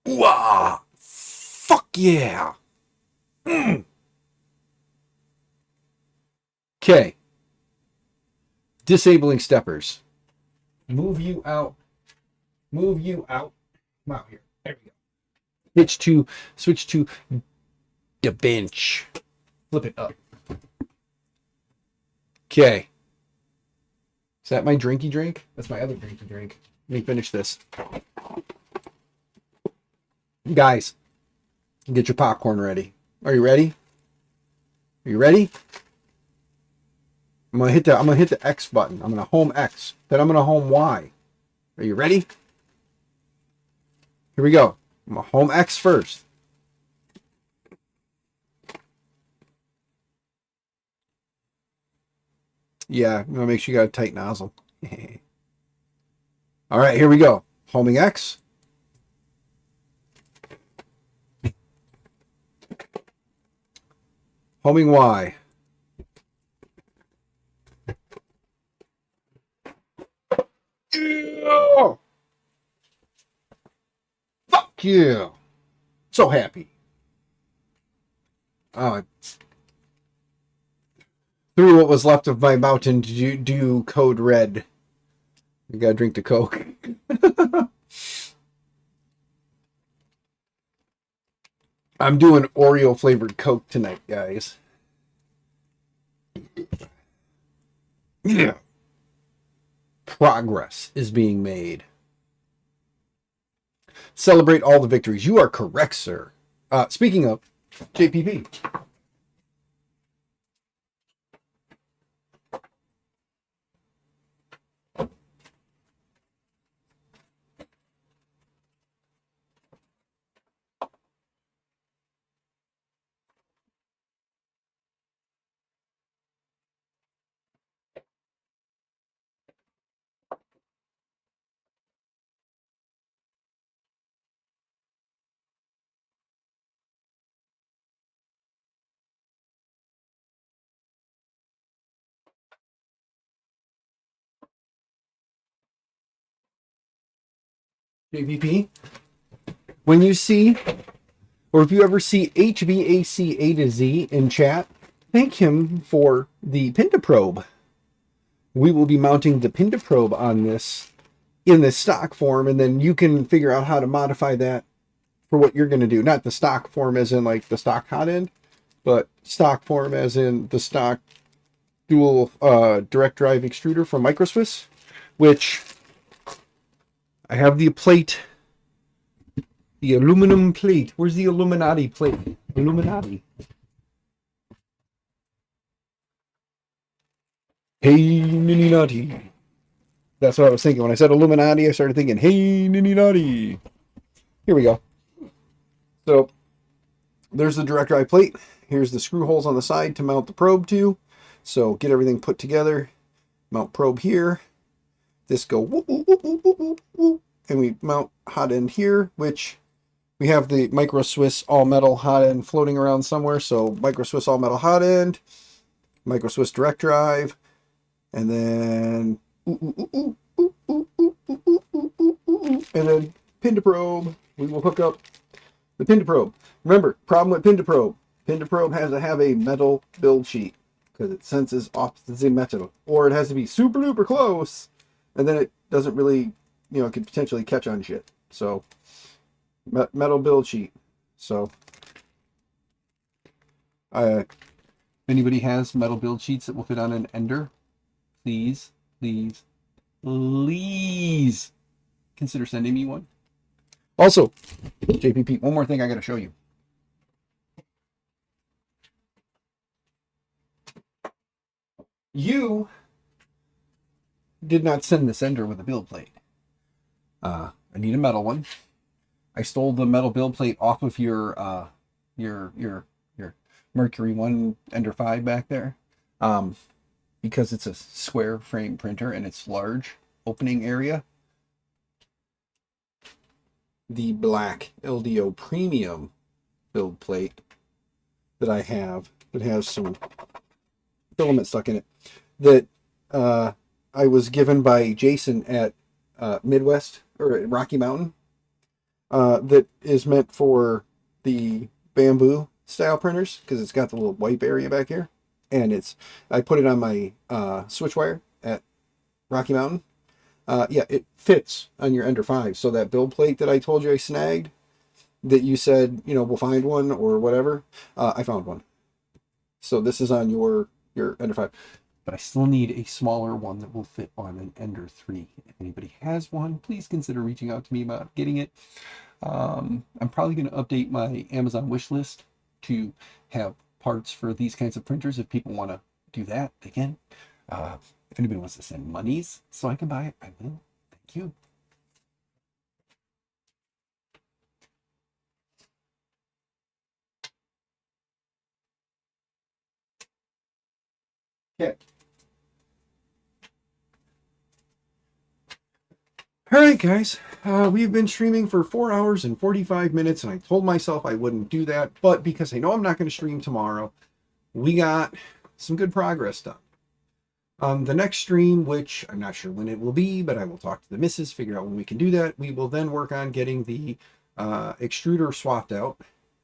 Wow. Fuck yeah. Okay. Disabling steppers. Move you out. Move you out. Come out here. There we go. Switch to the bench. Flip it up. Okay. Is that my drinky drink? That's my other drinky drink. Let me finish this. Guys, get your popcorn ready. Are you ready? Are you ready? I'm gonna hit the X button. I'm gonna home X. Then I'm gonna home Y. Are you ready? Here we go. I'm gonna home X first. Yeah, I'm gonna make sure you got a tight nozzle. All right, here we go. Homing X. Homing Y. Yeah! Fuck yeah! So happy. Oh, threw what was left of my Mountain Dew Code Red. I gotta drink the Coke. I'm doing Oreo flavored Coke tonight, guys. Yeah. Progress is being made. Celebrate all the victories. You are correct, sir. Speaking of JPP. JPP. When you see, or if you ever see HVAC A to Z in chat, thank him for the Pinta probe. We will be mounting the Pinta probe on this in the stock form, and then you can figure out how to modify that for what you're going to do. Not the stock form as in like the stock hot end, but stock form as in the stock dual direct drive extruder from Microswiss, which I have the plate, the aluminum plate. Where's the Illuminati plate? Illuminati. Hey, Illuminati. That's what I was thinking. When I said Illuminati, I started thinking, hey, ninny naughty. Here we go. So there's the direct drive plate. Here's the screw holes on the side to mount the probe to. So get everything put together. Mount probe here. This go whoop, whoop, whoop, whoop, whoop, whoop, whoop. And we mount hot end here, which we have the Micro Swiss all metal hot end floating around somewhere. So Micro Swiss all metal hot end, Micro Swiss direct drive, and then and then pin to probe. We will hook up the pin to probe. Remember, problem with pin to probe. Pin to probe has to have a metal build sheet because it senses opposites in metal, or it has to be super duper close, and then it doesn't really, it could potentially catch on shit. So metal build sheet. So if anybody has metal build sheets that will fit on an Ender, please consider sending me one. Also, JPP, one more thing I got to show you. You did not send this Ender with a build plate. I need a metal one. I stole the metal build plate off of your Mercury 1 Ender 5 back there. Because it's a square frame printer and it's large opening area. The black LDO premium build plate that I have that has some filament stuck in it that I was given by Jason at Midwest or at Rocky Mountain that is meant for the bamboo style printers because it's got the little wipe area back here, and I put it on my switch wire at Rocky Mountain. Yeah, it fits on your Ender 5. So that build plate that I told you I snagged, that you said, we'll find one or whatever, I found one. So this is on your Ender 5. But I still need a smaller one that will fit on an Ender 3. If anybody has one, please consider reaching out to me about getting it. I'm probably going to update my Amazon wish list to have parts for these kinds of printers. If people want to do that, they can. If anybody wants to send monies so I can buy it, I will. Thank you. Okay. All right, guys. We've been streaming for 4 hours and 45 minutes, and I told myself I wouldn't do that, but because I know I'm not going to stream tomorrow, we got some good progress done. The next stream, which I'm not sure when it will be, but I will talk to the missus, figure out when we can do that. We will then work on getting the extruder swapped out.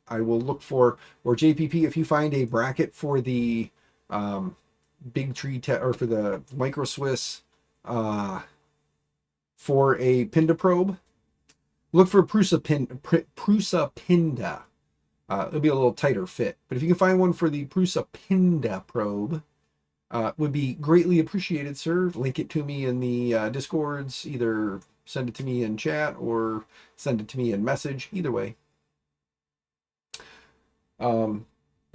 I will look for, or JPP, if you find a bracket for the Big Tree, or for the Micro Swiss for a Pinda probe, look for Prusa Pinda. It'll be a little tighter fit. But if you can find one for the Prusa Pinda probe, would be greatly appreciated, sir. Link it to me in the Discords. Either send it to me in chat or send it to me in message. Either way. But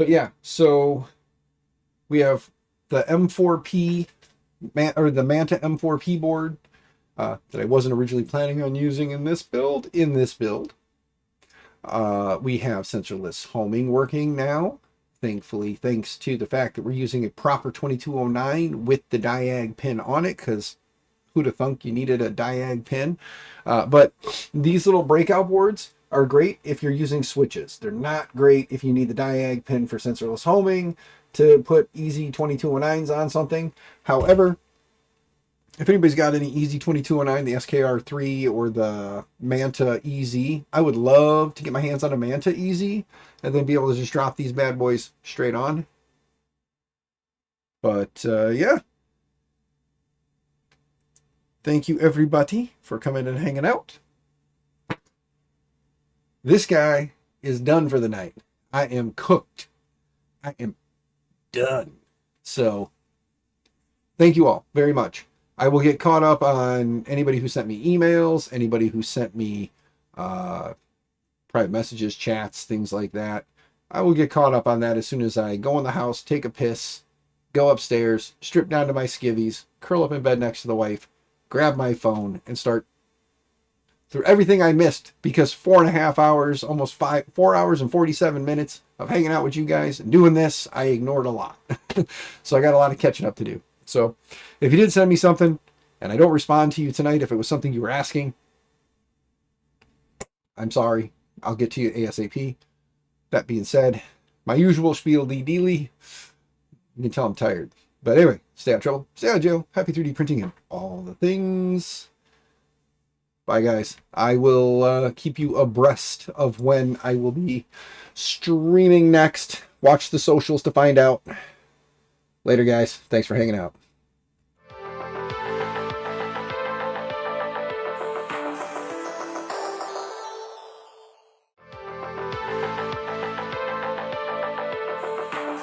yeah, so we have the M4P, or the Manta M4P board that I wasn't originally planning on using in this build. We have sensorless homing working now. Thankfully, thanks to the fact that we're using a proper 2209 with the diag pin on it, because who'd have thunk you needed a diag pin? But these little breakout boards are great if you're using switches. They're not great if you need the diag pin for sensorless homing to put easy 2209s on something. However, if anybody's got any easy 2209, the SKR3 or the Manta EZ, I would love to get my hands on a Manta EZ and then be able to just drop these bad boys straight on. But yeah. Thank you everybody for coming and hanging out. This guy is done for the night. I am cooked. I am done. So thank you all very much. I will get caught up on anybody who sent me emails, anybody who sent me private messages, chats, things like that. I will get caught up on that as soon as I go in the house, take a piss, go upstairs, strip down to my skivvies, curl up in bed next to the wife, grab my phone and start through everything I missed, because 4.5 hours, almost 4 hours and 47 minutes of hanging out with you guys and doing this, I ignored a lot. So I got a lot of catching up to do. So if you did send me something and I don't respond to you tonight, if it was something you were asking, I'm sorry. I'll get to you ASAP. That being said, my usual spiel dealy. You can tell I'm tired. But anyway, stay out of trouble, stay out of jail, happy 3D printing and all the things. Bye, guys. I will keep you abreast of when I will be streaming next. Watch the socials to find out. Later, guys. Thanks for hanging out.